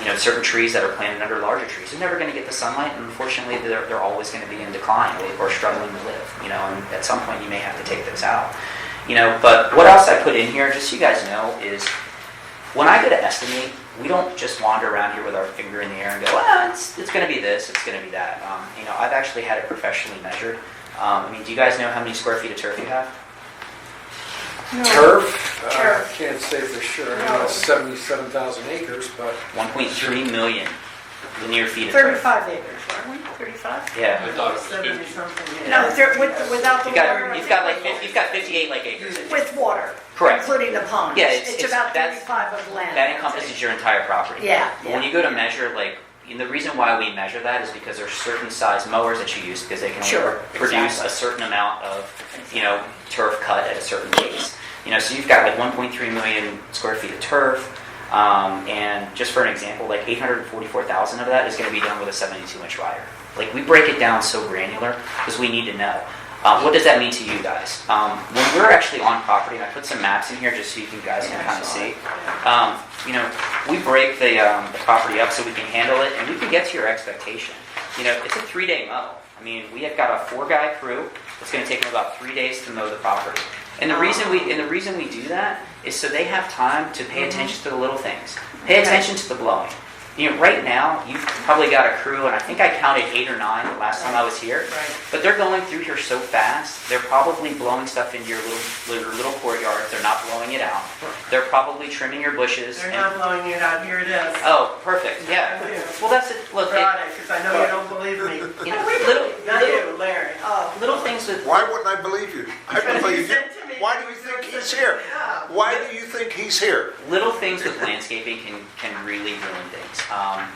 Speaker 10: you know, certain trees that are planted under larger trees. They're never going to get the sunlight, and unfortunately, they're always going to be in decline or struggling to live. You know, and at some point, you may have to take those out. You know, but what else I put in here, just so you guys know, is when I go to estimate, we don't just wander around here with our finger in the air and go, well, it's going to be this, it's going to be that. You know, I've actually had it professionally measured. I mean, do you guys know how many square feet of turf you have?
Speaker 2: No.
Speaker 8: Turf? I
Speaker 2: Turf.
Speaker 8: can't say for sure. I
Speaker 2: No.
Speaker 8: know it's 77,000 acres, but
Speaker 10: 1.3 million linear feet of turf.
Speaker 2: 35 acres, aren't we? 35?
Speaker 10: Yeah.
Speaker 4: I thought it was 50.
Speaker 7: 70-something.
Speaker 2: No, without the water.
Speaker 10: You've got 58 like acres.
Speaker 2: With water.
Speaker 10: Correct.
Speaker 2: Including the ponds.
Speaker 10: Yeah,
Speaker 2: It's about 35 of land.
Speaker 10: That encompasses your entire property.
Speaker 2: Yeah,
Speaker 10: But when you go to measure, like, and the reason why we measure that is because there's certain size mowers that you use because they can only
Speaker 2: Sure,
Speaker 10: produce
Speaker 2: exactly.
Speaker 10: a certain amount of, you know, turf cut at a certain pace. You know, so you've got like 1.3 million square feet of turf, and just for an example, like 844,000 of that is going to be done with a 72-inch rider. Like, we break it down so granular because we need to know. What does that mean to you guys? When we're actually on property, and I put some maps in here just so you guys can kind of see, you know, we break the property up so we can handle it, and we can get to your expectation. You know, it's a 3-day mow. I mean, we have got a 4-guy crew. It's going to take them about 3 days to mow the property. And the reason we do that is so they have time to pay attention to the little things. Pay attention to the blowing. You know, right now, you've probably got a crew, and I think I counted 8 or 9 the last time I was here.
Speaker 7: Right.
Speaker 10: But they're going through here so fast, they're probably blowing stuff into your little courtyards. They're not blowing it out. They're probably trimming your bushes.
Speaker 7: They're not blowing it out. Here it is.
Speaker 10: Oh, perfect. Yeah. Well, that's it. Look,
Speaker 7: Brought it, because I know you don't believe me.
Speaker 10: you know, little
Speaker 7: Not you, Larry.
Speaker 10: little things with.
Speaker 1: Why wouldn't I believe you? I
Speaker 7: Because
Speaker 1: believe
Speaker 7: you
Speaker 1: you.
Speaker 7: said to me
Speaker 1: Why do you
Speaker 7: you
Speaker 1: think
Speaker 7: were
Speaker 1: he's
Speaker 7: such a
Speaker 1: here?
Speaker 7: good job.
Speaker 1: Why do you think he's here?
Speaker 10: Little things with landscaping can really ruin things.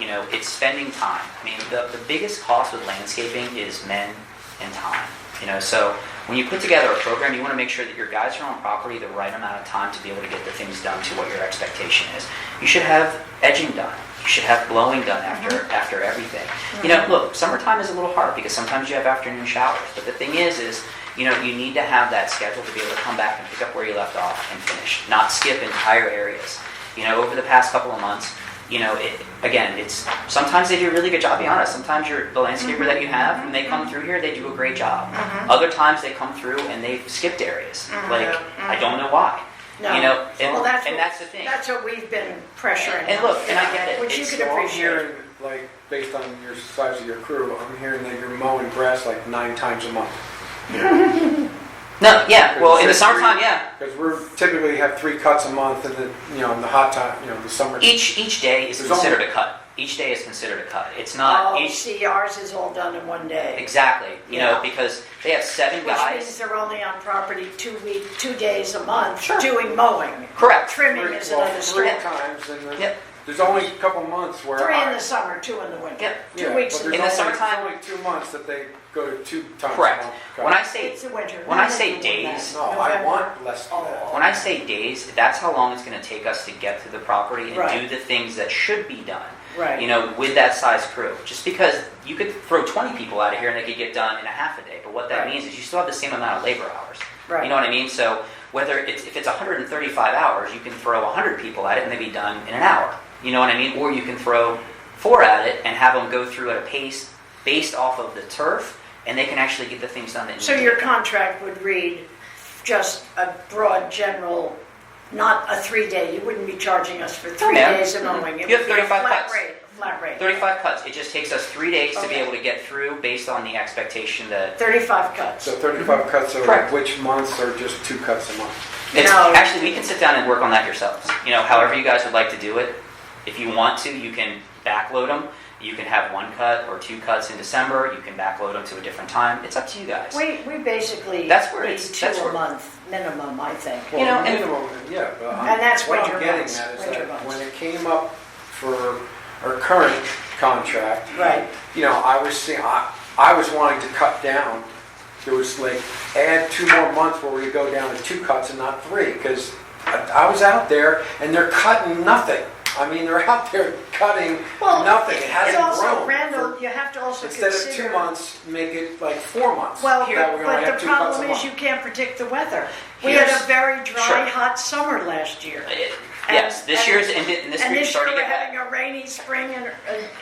Speaker 10: You know, it's spending time. I mean, the biggest cost with landscaping is men and time. You know, so when you put together a program, you want to make sure that your guys are on property the right amount of time to be able to get the things done to what your expectation is. You should have edging done. You should have blowing done after everything. You know, look, summertime is a little hard because sometimes you have afternoon showers. But the thing is you know, you need to have that schedule to be able to come back and pick up where you left off and finish, not skip entire areas. You know, over the past couple of months, you know, it's sometimes they do a really good job. Be honest. Sometimes the landscaper that you have, when they come through here, they do a great job. Other times they come through and they've skipped areas. Like I don't know why.
Speaker 2: No.
Speaker 10: You know, and,
Speaker 2: Well,
Speaker 10: and that's the thing.
Speaker 2: That's what we've been pressuring.
Speaker 10: And look, and I get it.
Speaker 2: Which you
Speaker 10: It's-
Speaker 2: can
Speaker 8: I'm
Speaker 2: appreciate.
Speaker 8: hearing, like, based on your size of your crew, I'm hearing that you're mowing grass like 9 times a month.
Speaker 10: No, yeah. Well, in the summertime, yeah.
Speaker 8: Because we're typically have 3 cuts a month, and then, you know, in the hot time, you know, the summer.
Speaker 10: Each day is
Speaker 8: There's
Speaker 10: considered
Speaker 8: only-
Speaker 10: a cut. Each day is considered a cut. It's not
Speaker 2: Oh, see, ours is all done in one day.
Speaker 10: exactly. You
Speaker 2: Yeah.
Speaker 10: know, because they have 7
Speaker 2: Which
Speaker 10: guys.
Speaker 2: means they're only on property 2 days a month doing mowing.
Speaker 10: Correct.
Speaker 2: Trimming is another
Speaker 8: 3
Speaker 2: story.
Speaker 8: times, and then
Speaker 10: Yep.
Speaker 8: there's only a couple months where
Speaker 2: 3 in the summer, 2 in the winter.
Speaker 10: Yep.
Speaker 8: Yeah,
Speaker 2: 2 weeks
Speaker 8: but
Speaker 2: in
Speaker 8: there's
Speaker 10: In the
Speaker 8: only-
Speaker 10: summertime-
Speaker 8: there's only 2 months that they go to 2 times
Speaker 10: Correct.
Speaker 8: a month.
Speaker 10: When I say
Speaker 2: It's the winter.
Speaker 10: when I say days,
Speaker 8: No, I want less than that.
Speaker 2: Oh.
Speaker 10: when I say days, that's how long it's going to take us to get to the property and
Speaker 2: Right.
Speaker 10: do the things that should be done.
Speaker 2: Right.
Speaker 10: You know, with that size crew. Just because you could throw 20 people out of here and they could get done in a half a day, but what that
Speaker 2: Right.
Speaker 10: means is you still have the same amount of labor hours.
Speaker 2: Right.
Speaker 10: You know what I mean? So whether if it's 135 hours, you can throw 100 people at it and they'll be done in an hour. You know what I mean? Or you can throw 4 at it and have them go through at a pace based off of the turf, and they can actually get the things done that need
Speaker 2: So
Speaker 10: to be
Speaker 2: your
Speaker 10: done.
Speaker 2: contract would read just a broad general, not a 3-day. You wouldn't be charging us for 3
Speaker 10: ma'am.
Speaker 2: days of mowing. It
Speaker 10: You have
Speaker 2: would be a
Speaker 10: 35
Speaker 2: flat
Speaker 10: cuts.
Speaker 2: rate. Flat rate.
Speaker 10: 35 cuts. It just takes us 3 days to be
Speaker 2: Okay.
Speaker 10: able to get through based on the expectation that
Speaker 2: 35 cuts.
Speaker 8: So 35 cuts over
Speaker 10: Correct.
Speaker 8: which months, or just 2 cuts a month?
Speaker 10: it's
Speaker 2: No.
Speaker 10: actually we can sit down and work on that yourselves. You know, however you guys would like to do it. If you want to, you can backload them. You can have 1 cut or 2 cuts in December. You can backload them to a different time. It's up to you guys.
Speaker 2: We basically
Speaker 10: That's where
Speaker 2: need
Speaker 10: it's-
Speaker 2: 2
Speaker 10: that's
Speaker 2: a
Speaker 10: where-
Speaker 2: month minimum, I think.
Speaker 10: You know, and-
Speaker 8: minimum, yeah, but
Speaker 2: And that's
Speaker 8: what
Speaker 2: winter
Speaker 8: I'm getting
Speaker 2: months,
Speaker 8: at is
Speaker 2: winter
Speaker 8: that
Speaker 2: months.
Speaker 8: when it came up for our current contract,
Speaker 2: Right.
Speaker 8: you know, I was seeing, I was wanting to cut down. There was like, add 2 more months where we go down to 2 cuts and not 3, because I was out there and they're cutting nothing. I mean, they're out there cutting nothing. It
Speaker 2: It's
Speaker 8: hasn't
Speaker 2: also,
Speaker 8: grown.
Speaker 2: Randall,
Speaker 8: for-
Speaker 2: you have to also
Speaker 8: Instead
Speaker 2: consider.
Speaker 8: of 2 months, make it like 4 months.
Speaker 2: Well,
Speaker 8: That we only
Speaker 2: but
Speaker 8: have
Speaker 2: the
Speaker 8: 2 cuts a
Speaker 2: problem is
Speaker 8: month.
Speaker 2: you can't predict the weather. We had a
Speaker 10: Here's-
Speaker 2: very dry,
Speaker 10: Sure.
Speaker 2: hot summer last year.
Speaker 10: Yes,
Speaker 2: And-
Speaker 10: this year's ended, and this
Speaker 2: And
Speaker 10: week's
Speaker 2: this year
Speaker 10: starting
Speaker 2: we're
Speaker 10: to get
Speaker 2: having a rainy spring and,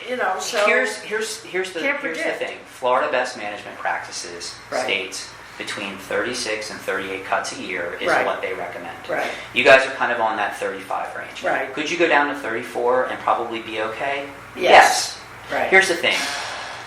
Speaker 2: you know, so.
Speaker 10: Here's the
Speaker 2: Can't
Speaker 10: here's the
Speaker 2: predict.
Speaker 10: thing. Florida best management practices
Speaker 2: Right.
Speaker 10: states between 36 and 38 cuts a year is
Speaker 2: Right.
Speaker 10: what they recommend.
Speaker 2: Right.
Speaker 10: You guys are kind of on that 35 range.
Speaker 2: Right.
Speaker 10: Could you go down to 34 and probably be okay?
Speaker 2: Yes. Right.
Speaker 10: Here's the thing.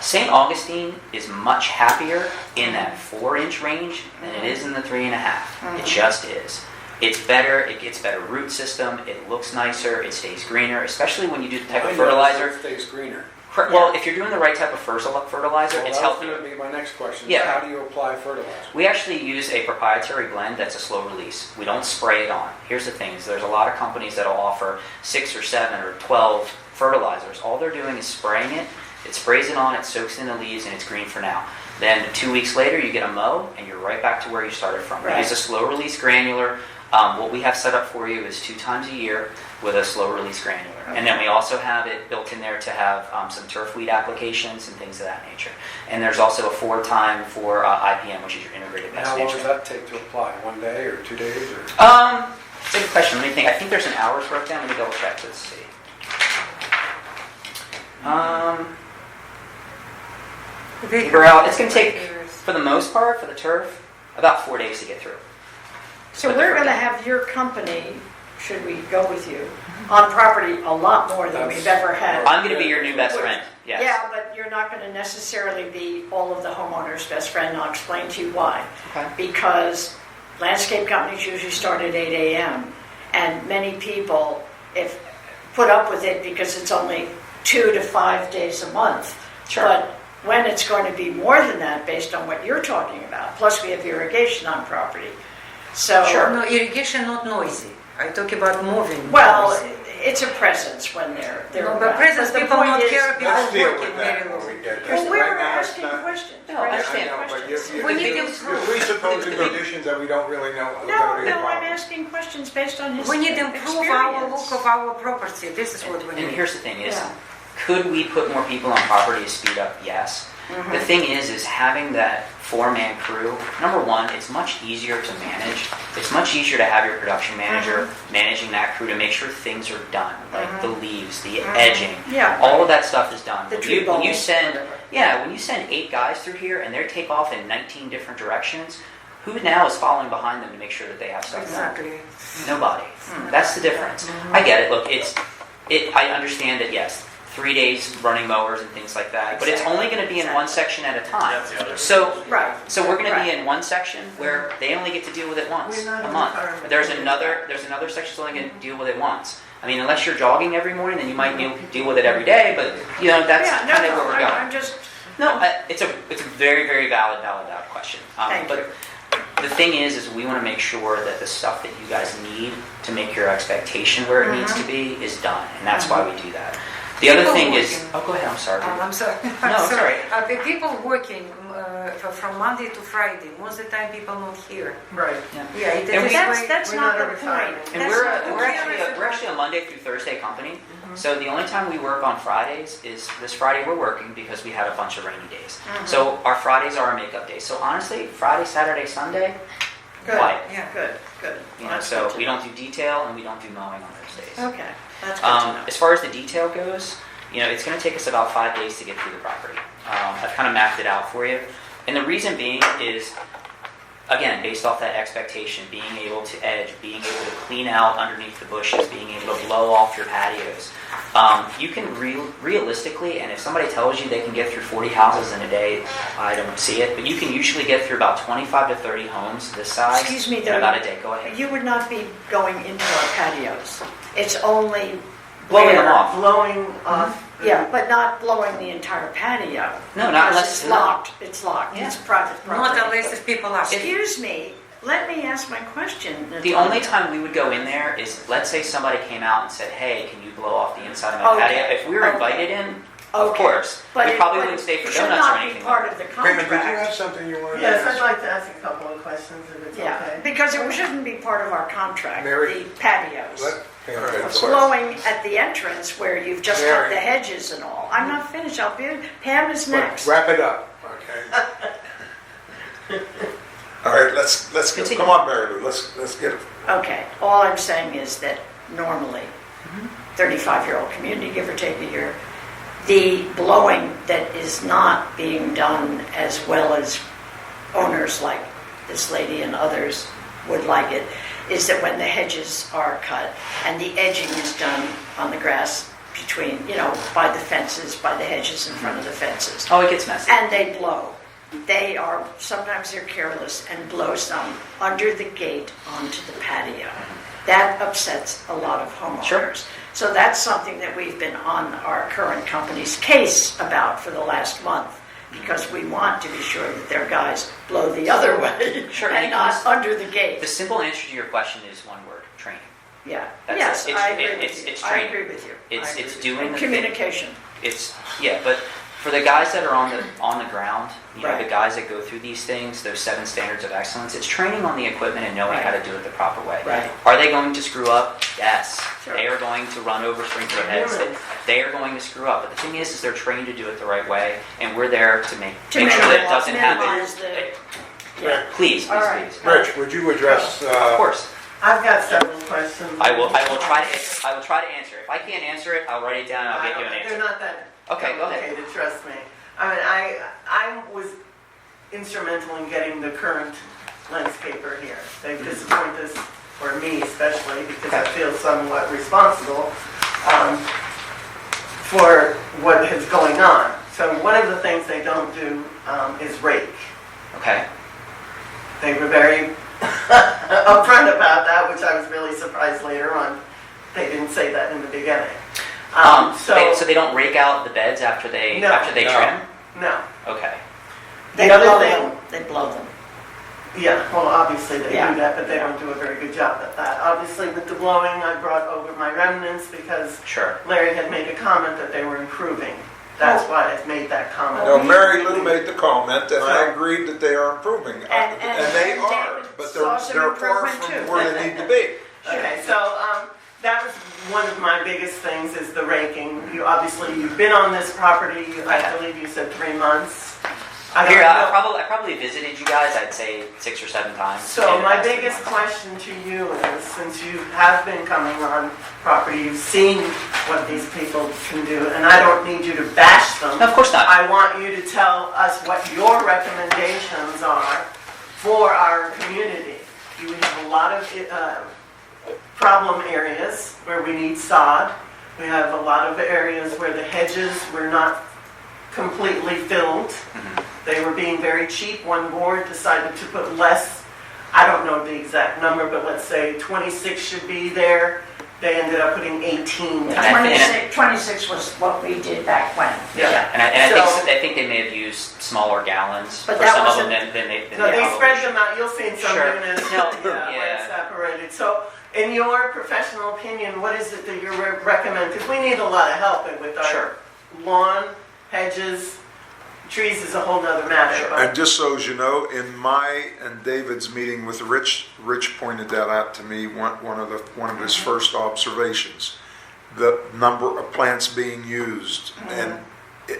Speaker 10: St. Augustine is much happier in that 4-inch range than it is in the 3.5. It just is. It's better, it gets better root system, it looks nicer, it stays greener, especially when you do the type
Speaker 8: I
Speaker 10: of
Speaker 8: know
Speaker 10: fertilizer.
Speaker 8: It stays greener.
Speaker 10: Well, if you're doing the right type of fertilizer,
Speaker 8: Well,
Speaker 10: it's
Speaker 8: that was
Speaker 10: healthier.
Speaker 8: going to be my next question.
Speaker 10: Yeah.
Speaker 8: How do you apply fertilizer?
Speaker 10: We actually use a proprietary blend that's a slow release. We don't spray it on. Here's the thing, is there's a lot of companies that'll offer 6 or 7 or 12 fertilizers. All they're doing is spraying it. It sprays it on, it soaks in the leaves, and it's green for now. Then 2 weeks later, you get a mow, and you're right back to where you started from. We
Speaker 2: Right.
Speaker 10: use a slow release granular. What we have set up for you is 2 times a year with a slow release granular. And then we also have it built in there to have some turf weed applications and things of that nature. And there's also a 4-time for IPM, which is your integrated
Speaker 8: And
Speaker 10: pest
Speaker 8: how long does
Speaker 10: management.
Speaker 8: that take to apply? 1 day or 2 days? Or?
Speaker 10: That's a good question. Let me think. I think there's an hours breakdown. Let me double check. Let's see. Burrell, it's going to take, for the most part, for the turf, about 4 days to get through.
Speaker 2: So
Speaker 10: But
Speaker 2: we're
Speaker 10: the-
Speaker 2: going to have your company, should we go with you, on property a lot more than we've ever had.
Speaker 10: I'm going to be your new best friend. Yes.
Speaker 2: Yeah, but you're not going to necessarily be all of the homeowners' best friend, and I'll explain to you why.
Speaker 10: Okay.
Speaker 2: Because landscape companies usually start at 8 a.m., and many people put up with it because it's only 2 to 5 days a month.
Speaker 10: Sure.
Speaker 2: But when it's going to be more than that, based on what you're talking about, plus we have irrigation on property. So,
Speaker 10: Sure.
Speaker 6: No, irrigation not noisy. I talk about moving.
Speaker 2: well,
Speaker 6: noise.
Speaker 2: it's a presence when they're
Speaker 6: No, but
Speaker 2: around.
Speaker 6: presence,
Speaker 2: the
Speaker 6: people
Speaker 2: point
Speaker 6: don't
Speaker 2: is-
Speaker 6: care, people
Speaker 5: Let's deal
Speaker 6: working
Speaker 5: with that
Speaker 6: very
Speaker 5: when
Speaker 6: low.
Speaker 5: we get
Speaker 2: Well,
Speaker 5: there.
Speaker 2: we
Speaker 5: Right
Speaker 2: were
Speaker 5: now, it's
Speaker 2: asking
Speaker 5: not-
Speaker 2: questions.
Speaker 10: No,
Speaker 2: We're
Speaker 10: I
Speaker 5: I
Speaker 2: asking
Speaker 10: understand.
Speaker 5: know, but
Speaker 2: questions.
Speaker 6: We need
Speaker 5: you're
Speaker 6: improve.
Speaker 5: presupposing conditions that we don't really know are
Speaker 2: No,
Speaker 5: going to be a
Speaker 2: no, I'm
Speaker 5: problem.
Speaker 2: asking questions based on his
Speaker 6: We need to improve our
Speaker 2: experience.
Speaker 6: look of our property, this is what we
Speaker 10: And
Speaker 6: need.
Speaker 10: here's the thing is,
Speaker 2: Yeah.
Speaker 10: could we put more people on property to speed up? Yes. The thing is having that four-man crew, number one, it's much easier to manage. It's much easier to have your production manager managing that crew to make sure things are done, like the leaves, the edging.
Speaker 2: Yeah.
Speaker 10: All of that stuff is done.
Speaker 2: The
Speaker 10: When
Speaker 2: tree
Speaker 10: when you
Speaker 2: balls,
Speaker 10: send,
Speaker 2: whatever.
Speaker 10: yeah, when you send 8 guys through here and they take off in 19 different directions, who now is following behind them to make sure that they have stuff done?
Speaker 6: Exactly.
Speaker 10: Nobody. That's the difference. I get it. Look, I understand that, yes, 3 days running mowers and things like that, but it's only going to be in one section at a time.
Speaker 9: That's the other.
Speaker 10: So
Speaker 2: Right.
Speaker 10: we're going to
Speaker 2: Right.
Speaker 10: be in one section where they only get to deal with it once
Speaker 7: We're not
Speaker 10: a
Speaker 7: in
Speaker 10: month.
Speaker 7: the car.
Speaker 10: There's another section that's only going to deal with it once. I mean, unless you're jogging every morning, then you might deal with it every day. But that's
Speaker 2: Yeah,
Speaker 10: kind of
Speaker 2: no,
Speaker 10: where we're going.
Speaker 2: I'm just,
Speaker 10: No, it's a very, very valid question.
Speaker 2: Thank
Speaker 10: but
Speaker 2: you.
Speaker 10: the thing is we want to make sure that the stuff that you guys need to make your expectation where it needs to be is done, and that's why we do that. The other thing is,
Speaker 6: working.
Speaker 10: oh, go ahead. I'm sorry.
Speaker 6: I'm sorry.
Speaker 10: No, it's all right.
Speaker 6: The people working from Monday to Friday, most of the time people not here.
Speaker 7: Right.
Speaker 6: Yeah, it
Speaker 10: And
Speaker 6: is
Speaker 2: that's
Speaker 7: we're
Speaker 2: not
Speaker 7: not
Speaker 2: the
Speaker 7: a
Speaker 2: point.
Speaker 7: retirement.
Speaker 10: And
Speaker 2: That's
Speaker 10: we're
Speaker 2: not the
Speaker 10: we're
Speaker 2: point.
Speaker 10: actually a Monday through Thursday company. So the only time we work on Fridays is this Friday we're working because we had a bunch of rainy days. So our Fridays are our makeup days. So honestly, Friday, Saturday, Sunday,
Speaker 2: Good,
Speaker 10: quiet.
Speaker 6: Yeah.
Speaker 2: good.
Speaker 10: You know,
Speaker 2: That's
Speaker 10: so
Speaker 2: good to
Speaker 10: we
Speaker 2: know.
Speaker 10: don't do detail and we don't do mowing on those days.
Speaker 2: Okay, that's good to know.
Speaker 10: As far as the detail goes, it's going to take us about 5 days to get through the property. I've kind of mapped it out for you. And the reason being is, again, based off that expectation, being able to edge, being able to clean out underneath the bushes, being able to blow off your patios. You can realistically, and if somebody tells you they can get through 40 houses in a day, I don't see it, but you can usually get through about 25 to 30 homes this size
Speaker 2: Excuse me,
Speaker 10: in
Speaker 2: though.
Speaker 10: about a day. Go ahead.
Speaker 2: You would not be going into our patios. It's only
Speaker 10: Blowing them
Speaker 2: where-
Speaker 10: off.
Speaker 7: Blowing off.
Speaker 2: Yeah, but not blowing the entire patio.
Speaker 10: No, not
Speaker 2: Because
Speaker 10: unless
Speaker 2: it's
Speaker 10: it's not.
Speaker 2: locked. It's locked.
Speaker 10: Yeah.
Speaker 2: It's private property.
Speaker 6: Not unless if people ask.
Speaker 2: Excuse me, let me ask my question.
Speaker 10: The
Speaker 2: Natalia.
Speaker 10: only time we would go in there is, let's say somebody came out and said, hey, can you blow off the inside of my
Speaker 2: Okay.
Speaker 10: patio? If we were
Speaker 2: Okay.
Speaker 10: invited in, of
Speaker 2: Okay.
Speaker 10: course.
Speaker 2: But
Speaker 10: We
Speaker 2: it-
Speaker 10: probably
Speaker 2: but
Speaker 10: wouldn't stay for
Speaker 2: it should
Speaker 10: donuts or
Speaker 2: not be
Speaker 10: anything.
Speaker 2: part of the
Speaker 5: Raymond,
Speaker 2: contract.
Speaker 5: did you have something you wanted to
Speaker 7: Yes, I'd
Speaker 5: ask?
Speaker 7: like to ask a couple of questions if it's
Speaker 2: Yeah,
Speaker 7: okay.
Speaker 2: because it shouldn't be part of our contract,
Speaker 5: Mary?
Speaker 2: the patios.
Speaker 5: Let Pam
Speaker 1: All right.
Speaker 5: finish.
Speaker 2: Blowing at the entrance where you've just cut
Speaker 5: Mary.
Speaker 2: the hedges and all. I'm not finished, I'll be, Pam is
Speaker 5: But
Speaker 2: next.
Speaker 5: Wrap it up, okay?
Speaker 1: All right, let's go.
Speaker 10: Continue.
Speaker 1: Come on, Mary Lou, let's get it.
Speaker 2: Okay, all I'm saying is that normally, 35-year-old community, give or take a year, the blowing that is not being done as well as owners like this lady and others would like it, is that when the hedges are cut and the edging is done on the grass between, by the fences, by the hedges in front of the fences,
Speaker 10: Oh, it gets messy.
Speaker 2: and they blow. Sometimes they're careless and blow some under the gate onto the patio. That upsets a lot of homeowners.
Speaker 10: Sure.
Speaker 2: So that's something that we've been on our current company's case about for the last month, because we want to be sure that their guys blow the other way
Speaker 10: Sure,
Speaker 2: and
Speaker 10: and
Speaker 2: not under the gate.
Speaker 10: The simple answer to your question is one word, training.
Speaker 2: Yeah.
Speaker 10: That's
Speaker 2: Yes,
Speaker 10: it. It's-
Speaker 2: I agree with
Speaker 10: it's-
Speaker 2: you.
Speaker 10: it's
Speaker 2: I
Speaker 10: training.
Speaker 2: agree with you.
Speaker 10: It's
Speaker 2: I agree
Speaker 10: it's
Speaker 2: with you.
Speaker 10: doing
Speaker 2: And
Speaker 10: the thing.
Speaker 2: communication.
Speaker 10: But for the guys that are on the ground,
Speaker 2: Right.
Speaker 10: the guys that go through these things, those 7 standards of excellence, it's training on the equipment and knowing
Speaker 2: Right.
Speaker 10: how to do it the proper way.
Speaker 2: Right.
Speaker 10: Are they going to screw up? Yes.
Speaker 2: Sure.
Speaker 10: They are going to run over sprinkler heads. They are going to screw up. But the thing is they're trained to do it the right way, and we're there to make sure that it doesn't happen.
Speaker 2: minimize the, yeah.
Speaker 10: Please,
Speaker 2: All
Speaker 10: please,
Speaker 2: right.
Speaker 10: please.
Speaker 5: Rich, would you address,
Speaker 10: Of course.
Speaker 7: I've got several questions.
Speaker 10: I will try to answer. If I can't answer it, I'll write it down and I'll get you an
Speaker 7: They're
Speaker 10: answer.
Speaker 7: not that
Speaker 10: Okay, go ahead.
Speaker 7: complicated, trust me. I mean, I was instrumental in getting the current landscaper here. They've disappointed us, or me especially, because I feel somewhat responsible for what is going on. So one of the things they don't do is rake.
Speaker 10: Okay.
Speaker 7: They were very upfront about that, which I was really surprised later on. They didn't say that in the beginning.
Speaker 10: So they don't rake out the beds after they
Speaker 7: No.
Speaker 10: trim?
Speaker 7: No.
Speaker 10: Okay.
Speaker 2: They
Speaker 7: The other
Speaker 2: blow
Speaker 7: thing-
Speaker 2: them. They blow them.
Speaker 7: Yeah, well, obviously they
Speaker 2: Yeah.
Speaker 7: do that, but they don't do a very good job at that. Obviously, with the blowing, I brought over my remnants because
Speaker 10: Sure.
Speaker 7: Larry had made a comment that they were improving. That's why I made that comment.
Speaker 1: No, Mary Lou made the comment, and I agreed that they are improving.
Speaker 2: And
Speaker 1: they
Speaker 2: David
Speaker 1: are, but
Speaker 2: saw some
Speaker 1: they're far
Speaker 2: improvement
Speaker 1: from
Speaker 2: too.
Speaker 1: where they need to be.
Speaker 7: Okay, so that was one of my biggest things is the raking. You've been on this property,
Speaker 10: I
Speaker 7: I
Speaker 10: have.
Speaker 7: believe you said 3 months.
Speaker 10: Here,
Speaker 7: don't
Speaker 10: I
Speaker 7: know.
Speaker 10: probably visited you guys, I'd say 6 or 7 times.
Speaker 7: So
Speaker 10: in the
Speaker 7: my
Speaker 10: past 3
Speaker 7: biggest
Speaker 10: months.
Speaker 7: question to you is, since you have been coming on property, you've seen what these people can do, and I don't need you to bash them.
Speaker 10: No, of course not.
Speaker 7: I want you to tell us what your recommendations are for our community. You have a lot of problem areas where we need sod. We have a lot of areas where the hedges were not completely filled. They were being very cheap. One board decided to put less, I don't know the exact number, but let's say 26 should be there. They ended up putting 18.
Speaker 10: And I-
Speaker 2: 26 was what we did back when.
Speaker 7: Yeah.
Speaker 10: And I
Speaker 7: So-
Speaker 10: think they may have used smaller gallons
Speaker 2: But
Speaker 10: for
Speaker 2: that
Speaker 10: some of them
Speaker 2: wasn't-
Speaker 10: than
Speaker 7: No, they spread
Speaker 10: elevation.
Speaker 7: them out. You'll see in some
Speaker 10: Sure.
Speaker 7: units
Speaker 10: No,
Speaker 7: where
Speaker 10: yeah.
Speaker 7: it's separated. So in your professional opinion, what is it that you recommend? Because we need a lot of help with our
Speaker 10: Sure.
Speaker 7: lawn, hedges, trees is a whole nother matter. but-
Speaker 1: And just so as you know, in my and David's meeting with Rich pointed that out to me, one of his first observations. The number of plants being used, and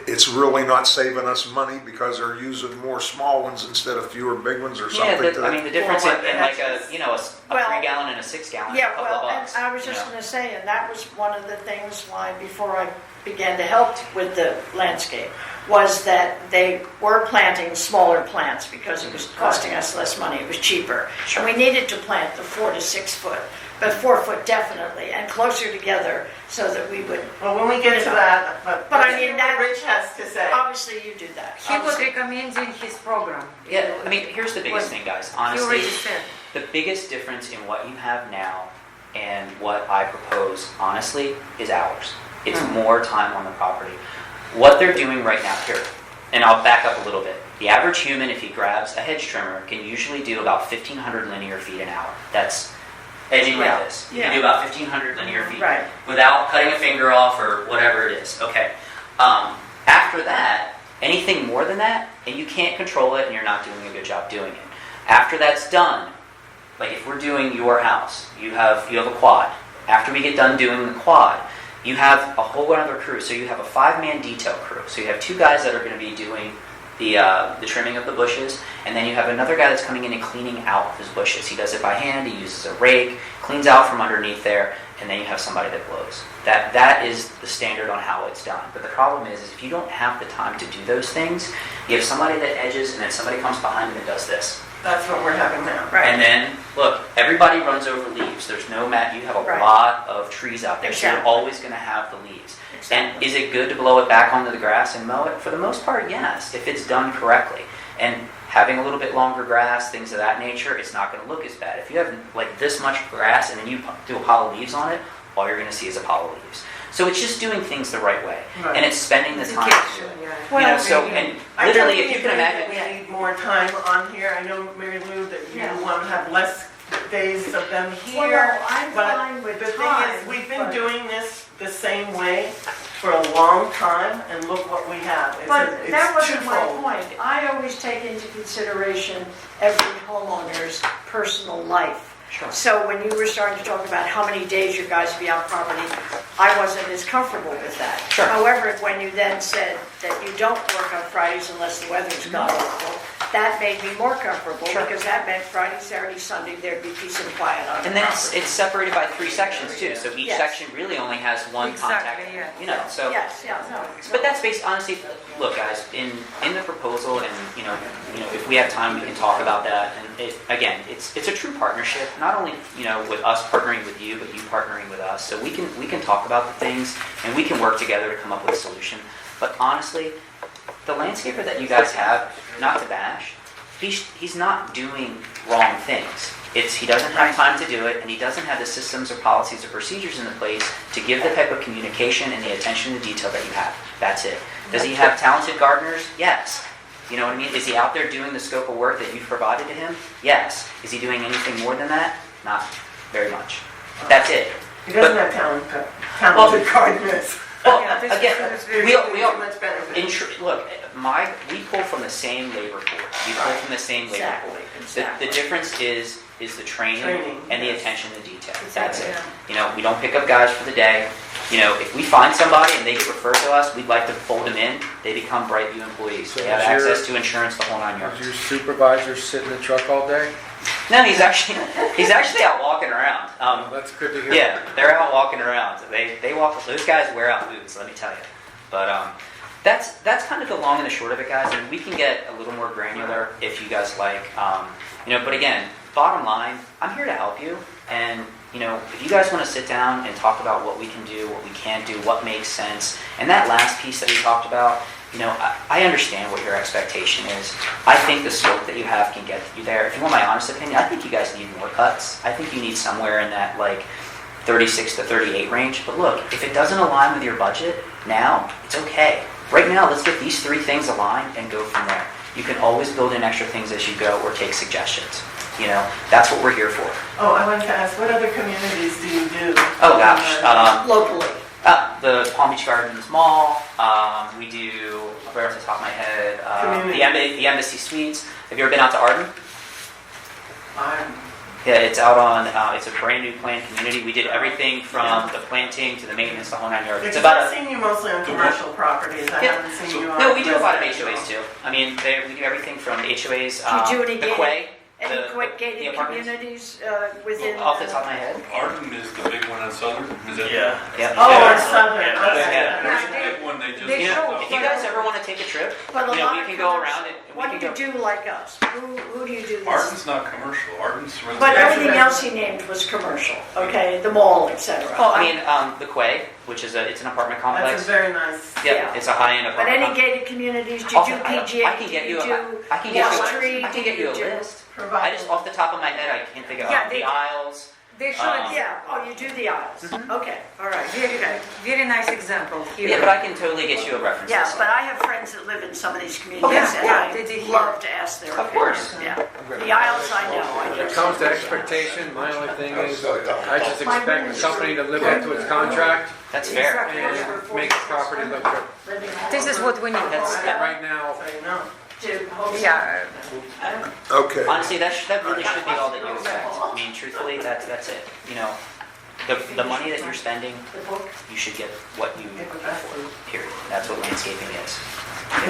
Speaker 1: it's really not saving us money because they're using more small ones instead of fewer big ones or
Speaker 10: Yeah,
Speaker 1: something to
Speaker 10: I mean,
Speaker 1: that.
Speaker 10: the difference
Speaker 7: Well,
Speaker 10: in like a
Speaker 2: Well,
Speaker 10: 3 gallon and a 6 gallon,
Speaker 2: Yeah,
Speaker 10: a couple
Speaker 2: well,
Speaker 10: of
Speaker 2: and
Speaker 10: bucks.
Speaker 2: I was just
Speaker 10: you know.
Speaker 2: going to say, and that was one of the things why, before I began to help with the landscape, was that they were planting smaller plants because it was costing us less money, it was cheaper.
Speaker 10: Sure.
Speaker 2: And we needed to plant the 4 to 6 foot, but 4 foot definitely, and closer together so that we would,
Speaker 7: Well, when we get to that,
Speaker 2: But
Speaker 7: let's
Speaker 2: I
Speaker 7: hear
Speaker 2: mean,
Speaker 7: what
Speaker 2: that-
Speaker 7: Rich has to say.
Speaker 2: obviously you do that.
Speaker 6: He was
Speaker 2: Obviously.
Speaker 6: recommending his program.
Speaker 10: Yeah, I mean, here's the biggest thing, guys.
Speaker 6: He already
Speaker 10: Honestly,
Speaker 6: said.
Speaker 10: the biggest difference in what you have now and what I propose, honestly, is hours. It's more time on the property. What they're doing right now here, and I'll back up a little bit. The average human, if he grabs a hedge trimmer, can usually do about 1,500 linear feet an hour. That's edging
Speaker 2: Yeah,
Speaker 10: like this. You
Speaker 2: yeah.
Speaker 10: can do about 1,500 linear feet
Speaker 2: Right.
Speaker 10: without cutting a finger off or whatever it is. Okay. After that, anything more than that, and you can't control it and you're not doing a good job doing it. After that's done, like if we're doing your house, you have a quad. After we get done doing the quad, you have a whole other crew. So you have a 5-man detail crew. So you have 2 guys that are going to be doing the trimming of the bushes, and then you have another guy that's coming in and cleaning out his bushes. He does it by hand. He uses a rake, cleans out from underneath there, and then you have somebody that blows. That is the standard on how it's done. But the problem is if you don't have the time to do those things, you have somebody that edges, and then somebody comes behind him and does this.
Speaker 7: That's what we're having now.
Speaker 2: Right.
Speaker 10: And then, look, everybody runs over leaves. There's no mat. You have a
Speaker 2: Right.
Speaker 10: lot of trees out there, so you're
Speaker 2: Exactly.
Speaker 10: always going to have the leaves.
Speaker 2: Exactly.
Speaker 10: And is it good to blow it back onto the grass and mow it? For the most part, yes, if it's done correctly. And having a little bit longer grass, things of that nature, it's not going to look as bad. If you have like this much grass and then you do a pile of leaves on it, all you're going to see is a pile of leaves. So it's just doing things the right way.
Speaker 7: Right.
Speaker 10: And it's spending the time to do it.
Speaker 6: Yeah.
Speaker 10: You know, so, and
Speaker 7: I
Speaker 10: literally,
Speaker 7: totally
Speaker 10: if you can
Speaker 7: agree that
Speaker 10: imagine,
Speaker 7: we need more time on here. I know, Mary Lou, that you
Speaker 2: Yeah.
Speaker 7: want to have less days of them
Speaker 2: Well,
Speaker 7: here.
Speaker 2: no, I'm
Speaker 7: But
Speaker 2: fine with
Speaker 7: the thing
Speaker 2: time,
Speaker 7: is, we've been
Speaker 2: but-
Speaker 7: doing this the same way for a long time, and look what we have.
Speaker 2: But
Speaker 7: It's
Speaker 2: that wasn't my
Speaker 7: twofold.
Speaker 2: point. I always take into consideration every homeowner's personal life.
Speaker 10: sure.
Speaker 2: So when you were starting to talk about how many days you guys be on property, I wasn't as comfortable with that.
Speaker 10: Sure.
Speaker 2: However, when you then said that you don't work on Fridays unless the weather's god awful, that made me more comfortable
Speaker 10: Sure.
Speaker 2: because that meant Friday, Saturday, Sunday, there'd be peace and quiet on the
Speaker 10: And then
Speaker 2: property.
Speaker 10: it's separated by 3 sections too, so each
Speaker 2: Yes.
Speaker 10: section really only has one contact.
Speaker 6: Exactly, yeah.
Speaker 10: You know, so.
Speaker 2: Yes, yeah, no.
Speaker 10: But that's based, honestly, look guys, in the proposal and, you know, if we have time, we can talk about that. And again, it's a true partnership, not only, with us partnering with you, but you partnering with us. So we can talk about the things and we can work together to come up with a solution. But honestly, the landscaper that you guys have, not to bash, he's not doing wrong things. He doesn't have time to do it, and he doesn't have the systems or policies or procedures in place to give the type of communication and the attention to detail that you have. That's it. Does he have talented gardeners? Yes. You know what I mean? Is he out there doing the scope of work that you've provided to him? Yes. Is he doing anything more than that? Not very much. That's it.
Speaker 7: He doesn't have talented gardeners.
Speaker 10: Well,
Speaker 6: Yeah, this
Speaker 10: again,
Speaker 6: is very
Speaker 10: we all,
Speaker 7: Too much benefit.
Speaker 10: look, we pull from the same labor pool. We pull from the same labor
Speaker 2: Exactly,
Speaker 10: pool.
Speaker 2: exactly.
Speaker 10: The difference is the training and the
Speaker 7: yes.
Speaker 10: attention to detail. That's it.
Speaker 6: Yeah.
Speaker 10: You know, we don't pick up guys for the day. You know, if we find somebody and they get referred to us, we'd like to fold them in. They become Brightview employees.
Speaker 8: So
Speaker 10: They have
Speaker 8: is your-
Speaker 10: access to insurance, the whole nine yards.
Speaker 8: Does your supervisor sit in the truck all day?
Speaker 10: No, he's actually out walking around.
Speaker 8: Well, that's good to hear.
Speaker 10: Yeah, they're out walking around. They walk. Those guys wear out boots. Let me tell you. But that's kind of the long and the short of it, guys. And we can get a little more granular if you guys like. But again, bottom line, I'm here to help you. And if you guys want to sit down and talk about what we can do, what we can't do, what makes sense, and that last piece that we talked about. I understand what your expectation is. I think the scope that you have can get you there. If you want my honest opinion, I think you guys need more cuts. I think you need somewhere in that 36 to 38 range. But look, if it doesn't align with your budget now, it's okay. Right now, let's get these three things aligned and go from there. You can always build in extra things as you go or take suggestions. That's what we're here for.
Speaker 7: Oh, I wanted to ask, what other communities do you do?
Speaker 10: Oh gosh.
Speaker 2: Locally.
Speaker 10: The Palm Beach Gardens Mall. We do, right off the top of my head, the Embassy Suites. Have you ever been out to Arden? Yeah, it's out on, it's a brand new planned community. We did everything from the planting to the maintenance, the whole nine yards. It's
Speaker 7: Because
Speaker 10: about
Speaker 7: I've seen you mostly on commercial properties. I haven't seen you on.
Speaker 10: No, we do a lot of
Speaker 7: residential.
Speaker 10: HOAs too. I mean, we do everything from the HOAs,
Speaker 2: Do you do any
Speaker 10: the quay.
Speaker 2: Any
Speaker 10: the
Speaker 2: quick gated
Speaker 10: apartments.
Speaker 2: communities within?
Speaker 10: Off the top of my head.
Speaker 4: Arden is the big one on Southern, is it?
Speaker 9: Yeah.
Speaker 10: Yeah.
Speaker 7: Oh,
Speaker 9: Yeah.
Speaker 7: on Southern.
Speaker 9: Yeah.
Speaker 7: Okay.
Speaker 10: Yeah.
Speaker 4: There's a big one they just.
Speaker 6: They show-
Speaker 10: If you guys ever want to take a trip,
Speaker 2: But a
Speaker 10: we
Speaker 2: lot of
Speaker 10: can go
Speaker 2: commercial-
Speaker 10: around it.
Speaker 2: What do you do like us? Who do you do this?
Speaker 4: Arden's not commercial, Arden's residential.
Speaker 2: But everything else he named was commercial, okay? The mall, etc.
Speaker 10: Well, I mean, the Quay, which is it's an apartment
Speaker 7: That's
Speaker 10: complex.
Speaker 7: a very nice.
Speaker 10: Yep,
Speaker 2: yeah.
Speaker 10: it's a high-end
Speaker 2: But
Speaker 10: apartment.
Speaker 2: any gated communities, do you
Speaker 10: Off
Speaker 2: do
Speaker 10: the- I
Speaker 2: PGA?
Speaker 10: can get
Speaker 2: Do
Speaker 10: you.
Speaker 2: do
Speaker 10: I can get you.
Speaker 2: Wall Street?
Speaker 10: I can get you a list. I just off the top of my head, I can't think of
Speaker 6: Yeah,
Speaker 10: the aisles.
Speaker 6: They show
Speaker 2: Yeah, oh, you do the aisles. Okay, all right.
Speaker 6: very nice example here.
Speaker 10: Yeah, but I can totally get you a reference.
Speaker 2: Yeah,
Speaker 10: list.
Speaker 2: but I have friends that live in some of these communities,
Speaker 6: Yeah,
Speaker 2: and
Speaker 6: yeah, they did
Speaker 2: I
Speaker 6: here.
Speaker 2: love to ask their
Speaker 10: Of
Speaker 2: opinion.
Speaker 10: course.
Speaker 2: Yeah, the aisles I know.
Speaker 8: When it comes to expectation, my only thing is, I just expect the company to live up to its contract
Speaker 10: That's fair.
Speaker 8: and make the property look good.
Speaker 6: This is what we need.
Speaker 8: And right now,
Speaker 7: So you know.
Speaker 6: Yeah,
Speaker 1: Okay.
Speaker 10: Honestly, that really should be all that you expect. I mean, truthfully, that's it. The money that you're spending, you should get what you pay for. Period. That's what landscaping is.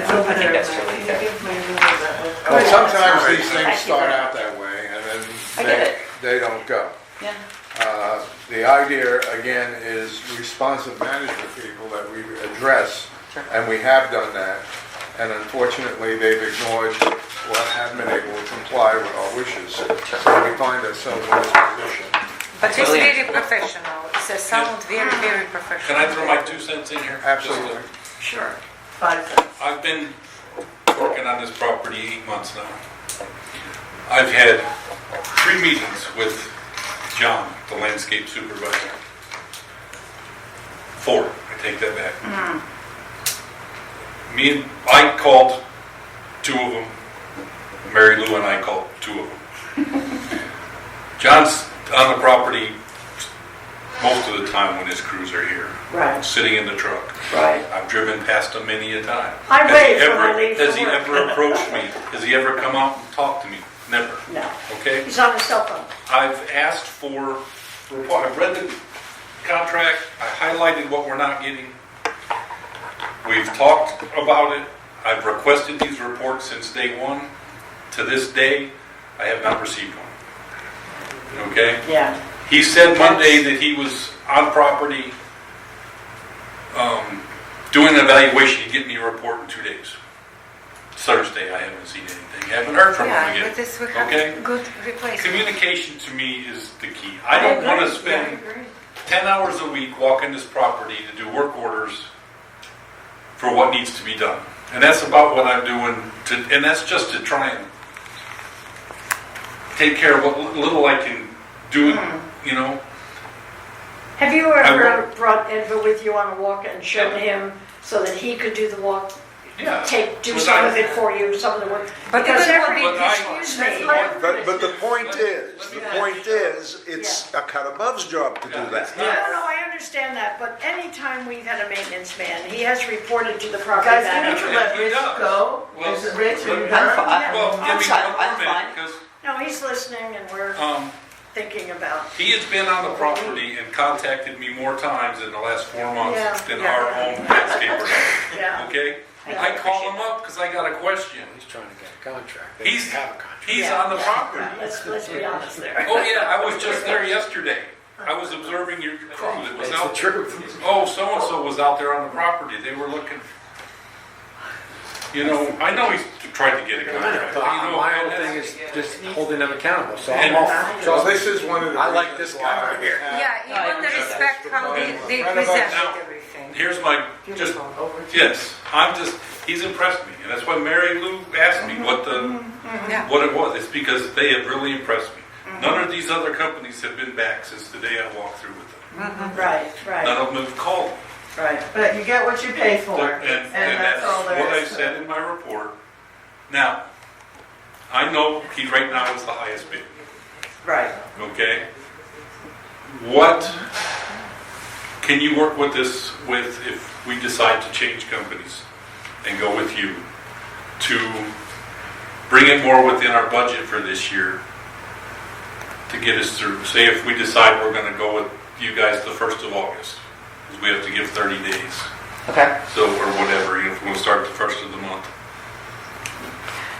Speaker 7: It's over
Speaker 10: I think
Speaker 7: there.
Speaker 10: that's totally
Speaker 7: Can you
Speaker 10: fair.
Speaker 7: give me a little of that?
Speaker 5: Well, sometimes
Speaker 2: Sorry.
Speaker 5: these
Speaker 2: Thank
Speaker 5: things
Speaker 2: you
Speaker 5: start
Speaker 2: very
Speaker 5: out that way and
Speaker 10: I
Speaker 5: then
Speaker 10: get it.
Speaker 5: they don't go.
Speaker 10: Yeah.
Speaker 5: The idea, again, is responsive management people that we address,
Speaker 10: Sure.
Speaker 5: and we have done that. And unfortunately, they've ignored or haven't been able to comply with our wishes. So we find ourselves in this position.
Speaker 6: but it's
Speaker 10: Totally.
Speaker 6: very professional. It's a sound very, very professional.
Speaker 4: Can I throw my 2 cents in here?
Speaker 5: Absolutely.
Speaker 2: Sure.
Speaker 7: 5 cents.
Speaker 4: I've been working on this property 8 months now. I've had 3 meetings with John, the landscape supervisor. 4, I take that back. I called 2 of them. Mary Lou and I called 2 of them. John's on the property most of the time when his crews are here,
Speaker 2: Right,
Speaker 4: sitting in the truck.
Speaker 2: right.
Speaker 4: I've driven past him many a time.
Speaker 2: I
Speaker 4: Has he
Speaker 2: wave when
Speaker 4: ever-
Speaker 2: I leave
Speaker 4: Has
Speaker 2: for
Speaker 4: he
Speaker 2: work.
Speaker 4: ever approached me? Has he ever come out and talked to me? Never.
Speaker 2: No,
Speaker 4: Okay?
Speaker 2: he's on his cell phone.
Speaker 4: I've asked for report. I've read the contract. I highlighted what we're not getting. We've talked about it. I've requested these reports since day 1. To this day, I have not received one. Okay?
Speaker 2: Yeah.
Speaker 4: He said Monday that he was on property doing an evaluation. He'd get me a report in 2 days. Thursday, I haven't seen anything. Haven't heard from him
Speaker 6: Yeah,
Speaker 4: again.
Speaker 6: but this we have
Speaker 4: Okay?
Speaker 6: good replacement.
Speaker 4: Communication to me is the key. I don't want to spend 10 hours a week walking this property to do work orders for what needs to be done. And that's about what I'm doing, and that's just to try and take care of what little I can do,
Speaker 2: Have you
Speaker 4: I
Speaker 2: ever
Speaker 4: will.
Speaker 2: brought Edva with you on a walk and shown him so that he could do the walk
Speaker 4: Yeah.
Speaker 2: do
Speaker 4: But
Speaker 2: some
Speaker 4: I-
Speaker 2: of it for you, some of the work.
Speaker 6: But
Speaker 2: Because
Speaker 6: even what
Speaker 2: every,
Speaker 4: But I-
Speaker 2: excuse me,
Speaker 1: But the point is, it's a cut above's job to do that.
Speaker 2: no, I understand that, but anytime we've had a maintenance man, he has reported to the property
Speaker 7: Guys, you need
Speaker 2: manager.
Speaker 7: to let
Speaker 4: He
Speaker 7: Rich
Speaker 4: does.
Speaker 7: go.
Speaker 4: Well,
Speaker 7: Is it Rich, are you
Speaker 4: I'm
Speaker 7: done?
Speaker 4: Well,
Speaker 10: I'm
Speaker 4: give me
Speaker 10: fine,
Speaker 4: one
Speaker 10: I'm
Speaker 4: more minute,
Speaker 10: fine.
Speaker 4: because
Speaker 2: No, he's listening and we're thinking about,
Speaker 4: he has been on the property and contacted me more times in the last 4 months
Speaker 2: Yeah,
Speaker 4: than
Speaker 2: yeah.
Speaker 4: our own landscaper.
Speaker 2: yeah.
Speaker 4: Okay? I call him up because I got a question.
Speaker 3: He's trying to get a contract. They
Speaker 4: He's,
Speaker 3: don't have a contract.
Speaker 4: he's
Speaker 2: Yeah,
Speaker 4: on the
Speaker 2: yeah,
Speaker 4: property.
Speaker 2: Let's be honest there.
Speaker 4: Oh, yeah, I was just there yesterday. I was observing your crew that was
Speaker 3: It's the
Speaker 4: out.
Speaker 3: truth.
Speaker 4: Oh, so-and-so was out there on the property. They were looking. You know, I know he's tried to get a contract.
Speaker 3: But
Speaker 4: You know,
Speaker 3: my
Speaker 4: and
Speaker 3: whole thing
Speaker 4: that's-
Speaker 3: is just holding them accountable, so
Speaker 4: And-
Speaker 3: I'm all.
Speaker 5: So this is one of the
Speaker 3: I like
Speaker 5: reasons
Speaker 3: this guy
Speaker 5: why
Speaker 3: right here.
Speaker 5: we have-
Speaker 6: Yeah, even the
Speaker 10: appreciate
Speaker 6: respect how they
Speaker 5: Right
Speaker 6: presented
Speaker 4: about-
Speaker 6: everything.
Speaker 4: Here's my, just, yes, he's impressed me. And that's why Mary Lou asked me
Speaker 6: Yeah.
Speaker 4: what it was. It's because they have really impressed me. None of these other companies have been back since the day I walked through with them.
Speaker 2: Right, right,
Speaker 4: None of them have called me.
Speaker 2: right.
Speaker 7: But you get what you pay for,
Speaker 4: And
Speaker 7: and that's all there
Speaker 4: what I
Speaker 7: is to
Speaker 4: said
Speaker 7: it.
Speaker 4: in my report. Now, I know he right now is the highest bid,
Speaker 2: Right.
Speaker 4: okay? What can you work with this with if we decide to change companies and go with you to bring it more within our budget for this year to get us through? Say if we decide we're gonna go with you guys the 1st of August, because we have to give 30 days.
Speaker 10: Okay.
Speaker 4: So, or whatever, you know, if we'll start the 1st of the month.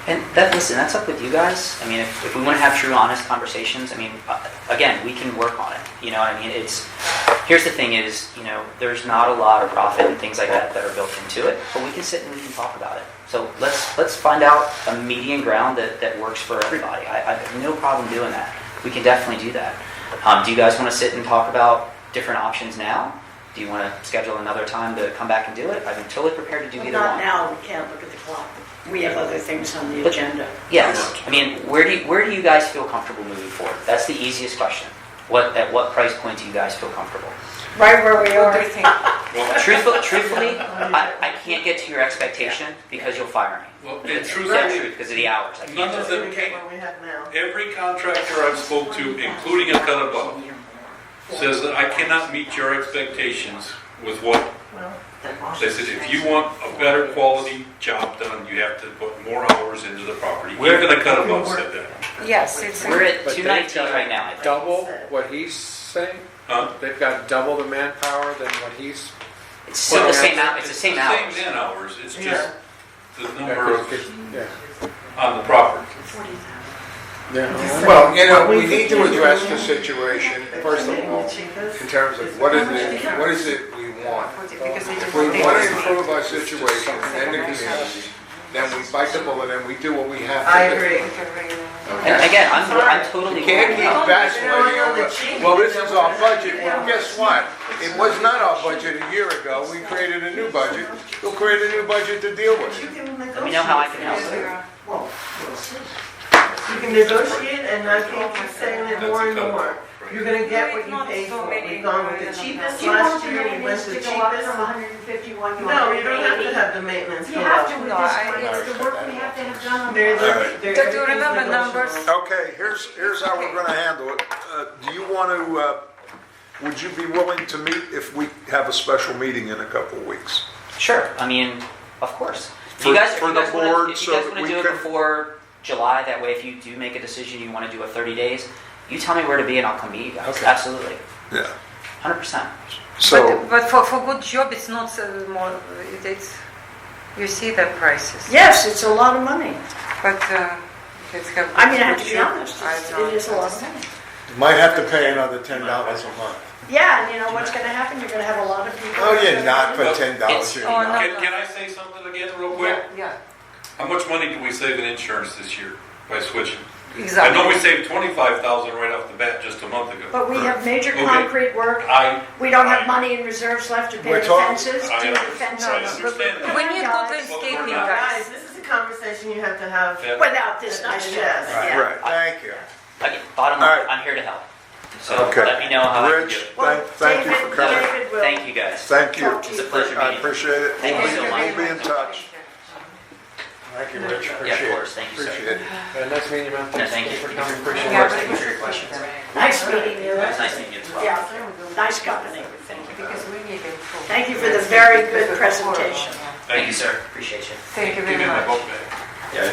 Speaker 10: And listen, that's up with you guys. I mean, if we want to have true, honest conversations, I mean, again, we can work on it. You know what I mean? Here's the thing is, you know, there's not a lot of profit and things like that are built into it, but we can sit and we can talk about it. So let's find out a median ground that works for everybody. I have no problem doing that. We can definitely do that. Do you guys want to sit and talk about different options now? Do you want to schedule another time to come back and do it? I'm totally prepared to do
Speaker 2: But
Speaker 10: either
Speaker 2: not
Speaker 10: one.
Speaker 2: now, we can't look at the clock. We have other things on the
Speaker 10: But-
Speaker 2: agenda.
Speaker 10: Yes. I mean, where do you guys feel comfortable moving forward? That's the easiest question. At what price point do you guys feel comfortable?
Speaker 2: Right where we
Speaker 6: What do
Speaker 2: are.
Speaker 6: you think?
Speaker 10: Truthfully, I can't get to your expectation because you'll fire me.
Speaker 4: Well, and
Speaker 10: It's the
Speaker 4: truthfully,
Speaker 10: truth because of the hours. I
Speaker 4: none
Speaker 10: can't
Speaker 4: of
Speaker 10: do it.
Speaker 4: them
Speaker 7: We get
Speaker 4: came.
Speaker 7: what we have now.
Speaker 4: Every contractor I've spoke to, including a cut above, says that I cannot meet your expectations with what,
Speaker 7: Well,
Speaker 4: they said, if you want a better quality job done, you have to put more hours into the property. Even a cut above said that.
Speaker 6: Yes, it's.
Speaker 10: We're at
Speaker 3: But they've
Speaker 10: 219
Speaker 3: got
Speaker 10: right now, I think.
Speaker 3: Double what he's saying?
Speaker 4: Huh?
Speaker 3: They've got double the manpower than what he's.
Speaker 10: It's still the same hours. It's the same
Speaker 4: It's
Speaker 10: hours.
Speaker 4: the same man hours, it's just
Speaker 7: Yeah.
Speaker 4: the number of,
Speaker 3: Yeah.
Speaker 4: on the property.
Speaker 3: Yeah.
Speaker 5: Well, you know, we need to address the situation, first of all, in terms of what is it we want.
Speaker 6: Because
Speaker 5: If we want to improve our situation and the community, then we bite the bullet and we do what we have to do.
Speaker 7: I agree.
Speaker 10: And again, I'm totally.
Speaker 5: You can't keep vacillating over, well, this is our budget. Well, guess what? It was not our budget a year ago. We created a new budget. We'll create a new budget to deal with
Speaker 7: You
Speaker 5: it.
Speaker 7: can
Speaker 10: Let me know how I can help.
Speaker 7: negotiate. You can negotiate, and I can't keep saying it more and more. You're gonna get what you pay for. We've gone with the cheapest
Speaker 2: Do you want
Speaker 7: last
Speaker 2: the
Speaker 7: year, we went
Speaker 2: maintenance
Speaker 7: to
Speaker 2: to
Speaker 7: the
Speaker 2: go up
Speaker 7: cheapest.
Speaker 2: from 151 to
Speaker 7: No, you don't have to
Speaker 2: 180?
Speaker 7: have the maintenance
Speaker 2: You
Speaker 7: go
Speaker 2: have
Speaker 7: up.
Speaker 2: to with
Speaker 6: No,
Speaker 2: this, it's the work we have to have done on the
Speaker 7: There's
Speaker 2: property.
Speaker 7: a- there's
Speaker 6: Do you remember
Speaker 7: everything's
Speaker 6: numbers?
Speaker 7: negotiable.
Speaker 1: Okay, here's how we're gonna handle it. Do you want to, would you be willing to meet if we have a special meeting in a couple of weeks?
Speaker 10: Sure. I mean, of course. If
Speaker 1: For-
Speaker 10: you guys,
Speaker 1: for the board,
Speaker 10: if
Speaker 1: so
Speaker 10: you guys
Speaker 1: that
Speaker 10: want
Speaker 1: we
Speaker 10: to do it
Speaker 1: can-
Speaker 10: before July, that way, if you do make a decision, you want to do a 30 days, you tell me where to be and I'll come meet you guys.
Speaker 3: Okay.
Speaker 10: Absolutely.
Speaker 1: Yeah.
Speaker 10: 100%.
Speaker 1: So,
Speaker 6: But for good job, it's not more, it's, you see the prices.
Speaker 2: Yes, it's a lot of money.
Speaker 6: But let's have.
Speaker 2: I mean, I have to
Speaker 6: good
Speaker 2: be
Speaker 6: job.
Speaker 2: honest,
Speaker 6: I
Speaker 2: it
Speaker 6: don't
Speaker 2: is a lot of
Speaker 6: understand.
Speaker 2: money.
Speaker 5: You might have to pay another $10 a month.
Speaker 2: Yeah, and you know what's gonna happen, you're gonna have a lot of people.
Speaker 5: Oh, you're not for $10 a
Speaker 6: Oh,
Speaker 5: month.
Speaker 6: no.
Speaker 4: Can I say something again real quick?
Speaker 6: Yeah,
Speaker 4: How much money do we save in insurance this year by switching? I
Speaker 6: exactly.
Speaker 4: know we saved 25,000 right off the bat just a month ago.
Speaker 2: But we have major
Speaker 4: Okay.
Speaker 2: concrete work, we don't have money in reserves left to pay
Speaker 5: We're
Speaker 2: the
Speaker 5: talking-
Speaker 2: fences,
Speaker 4: I
Speaker 2: do the
Speaker 4: understand.
Speaker 2: fences.
Speaker 4: I understand that.
Speaker 6: We need good
Speaker 2: Guys,
Speaker 6: landscaping,
Speaker 4: Well,
Speaker 6: guys.
Speaker 7: Guys, this is a conversation you have to have.
Speaker 4: Yeah.
Speaker 2: Without this nice
Speaker 7: Yes.
Speaker 2: gentleman, yeah.
Speaker 5: Right, thank you.
Speaker 10: Again, bottom
Speaker 1: All
Speaker 10: line,
Speaker 1: right.
Speaker 10: I'm here to help. So
Speaker 1: Okay.
Speaker 10: let me know how I can do
Speaker 1: Rich,
Speaker 10: it.
Speaker 2: Well,
Speaker 1: thank you for
Speaker 2: David-
Speaker 1: coming.
Speaker 2: David will
Speaker 10: Thank you guys.
Speaker 1: Thank you.
Speaker 2: talk to
Speaker 10: It's a
Speaker 2: you.
Speaker 10: pleasure
Speaker 1: I
Speaker 10: meeting you.
Speaker 1: appreciate it.
Speaker 10: Thank you so much.
Speaker 1: We'll be in touch.
Speaker 5: Thank you, Rich.
Speaker 10: Yeah,
Speaker 5: Appreciate
Speaker 10: of
Speaker 5: it.
Speaker 10: course, thank you,
Speaker 5: Appreciate
Speaker 10: sir.
Speaker 5: it.
Speaker 8: Nice meeting you, man.
Speaker 10: Yeah, thank you.
Speaker 8: For coming, appreciate
Speaker 6: Yeah,
Speaker 10: Of course,
Speaker 8: it.
Speaker 10: thank you for your questions.
Speaker 2: Nice meeting you.
Speaker 10: It was nice meeting you as well.
Speaker 2: Yeah, nice company.
Speaker 10: Thank you.
Speaker 6: Because we need it.
Speaker 2: Thank you for the very good presentation.
Speaker 10: Thank you, sir. Appreciate you.
Speaker 6: Thank you
Speaker 4: Give
Speaker 6: very
Speaker 4: me my
Speaker 6: much.
Speaker 4: book back.
Speaker 6: Yeah.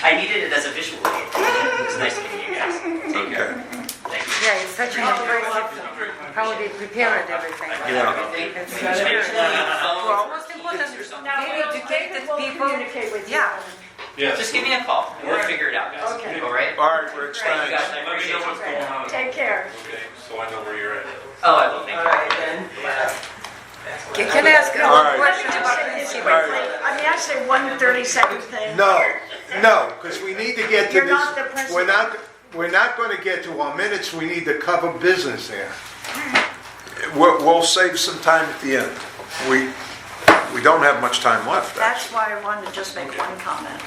Speaker 10: I needed it as a visual aid. It was nice meeting you guys. Take care. Thank you.
Speaker 6: Yeah, it's such an impressive how they prepared everything.
Speaker 1: Yeah.
Speaker 6: It's
Speaker 10: Well,
Speaker 6: well, most important,
Speaker 2: Now,
Speaker 6: very educated
Speaker 2: we'll
Speaker 6: people.
Speaker 2: communicate with you.
Speaker 6: Yeah.
Speaker 4: Yes.
Speaker 10: just give me a call. We'll figure it out, guys.
Speaker 2: Okay.
Speaker 10: All right?
Speaker 1: All right, Rich,
Speaker 10: Thank you,
Speaker 1: thanks.
Speaker 10: guys. I
Speaker 4: Let me
Speaker 10: appreciate
Speaker 4: know what's
Speaker 10: you.
Speaker 4: going on.
Speaker 2: Take care.
Speaker 4: Okay, so I know where you're at.
Speaker 10: Oh, I will. Thank
Speaker 7: All
Speaker 10: you.
Speaker 7: right, then.
Speaker 6: Can I ask
Speaker 1: All
Speaker 6: a
Speaker 1: right.
Speaker 6: question
Speaker 2: Let me
Speaker 6: about
Speaker 2: just say this
Speaker 6: this?
Speaker 2: quickly. May I say one 30-second thing?
Speaker 5: No, because we need to get to
Speaker 2: You're
Speaker 5: this.
Speaker 2: not the president.
Speaker 5: We're not going to get to our minutes. We need to cover business there.
Speaker 1: We'll save some time at the end. We don't have much time left, actually.
Speaker 2: That's why I wanted to just make one comment.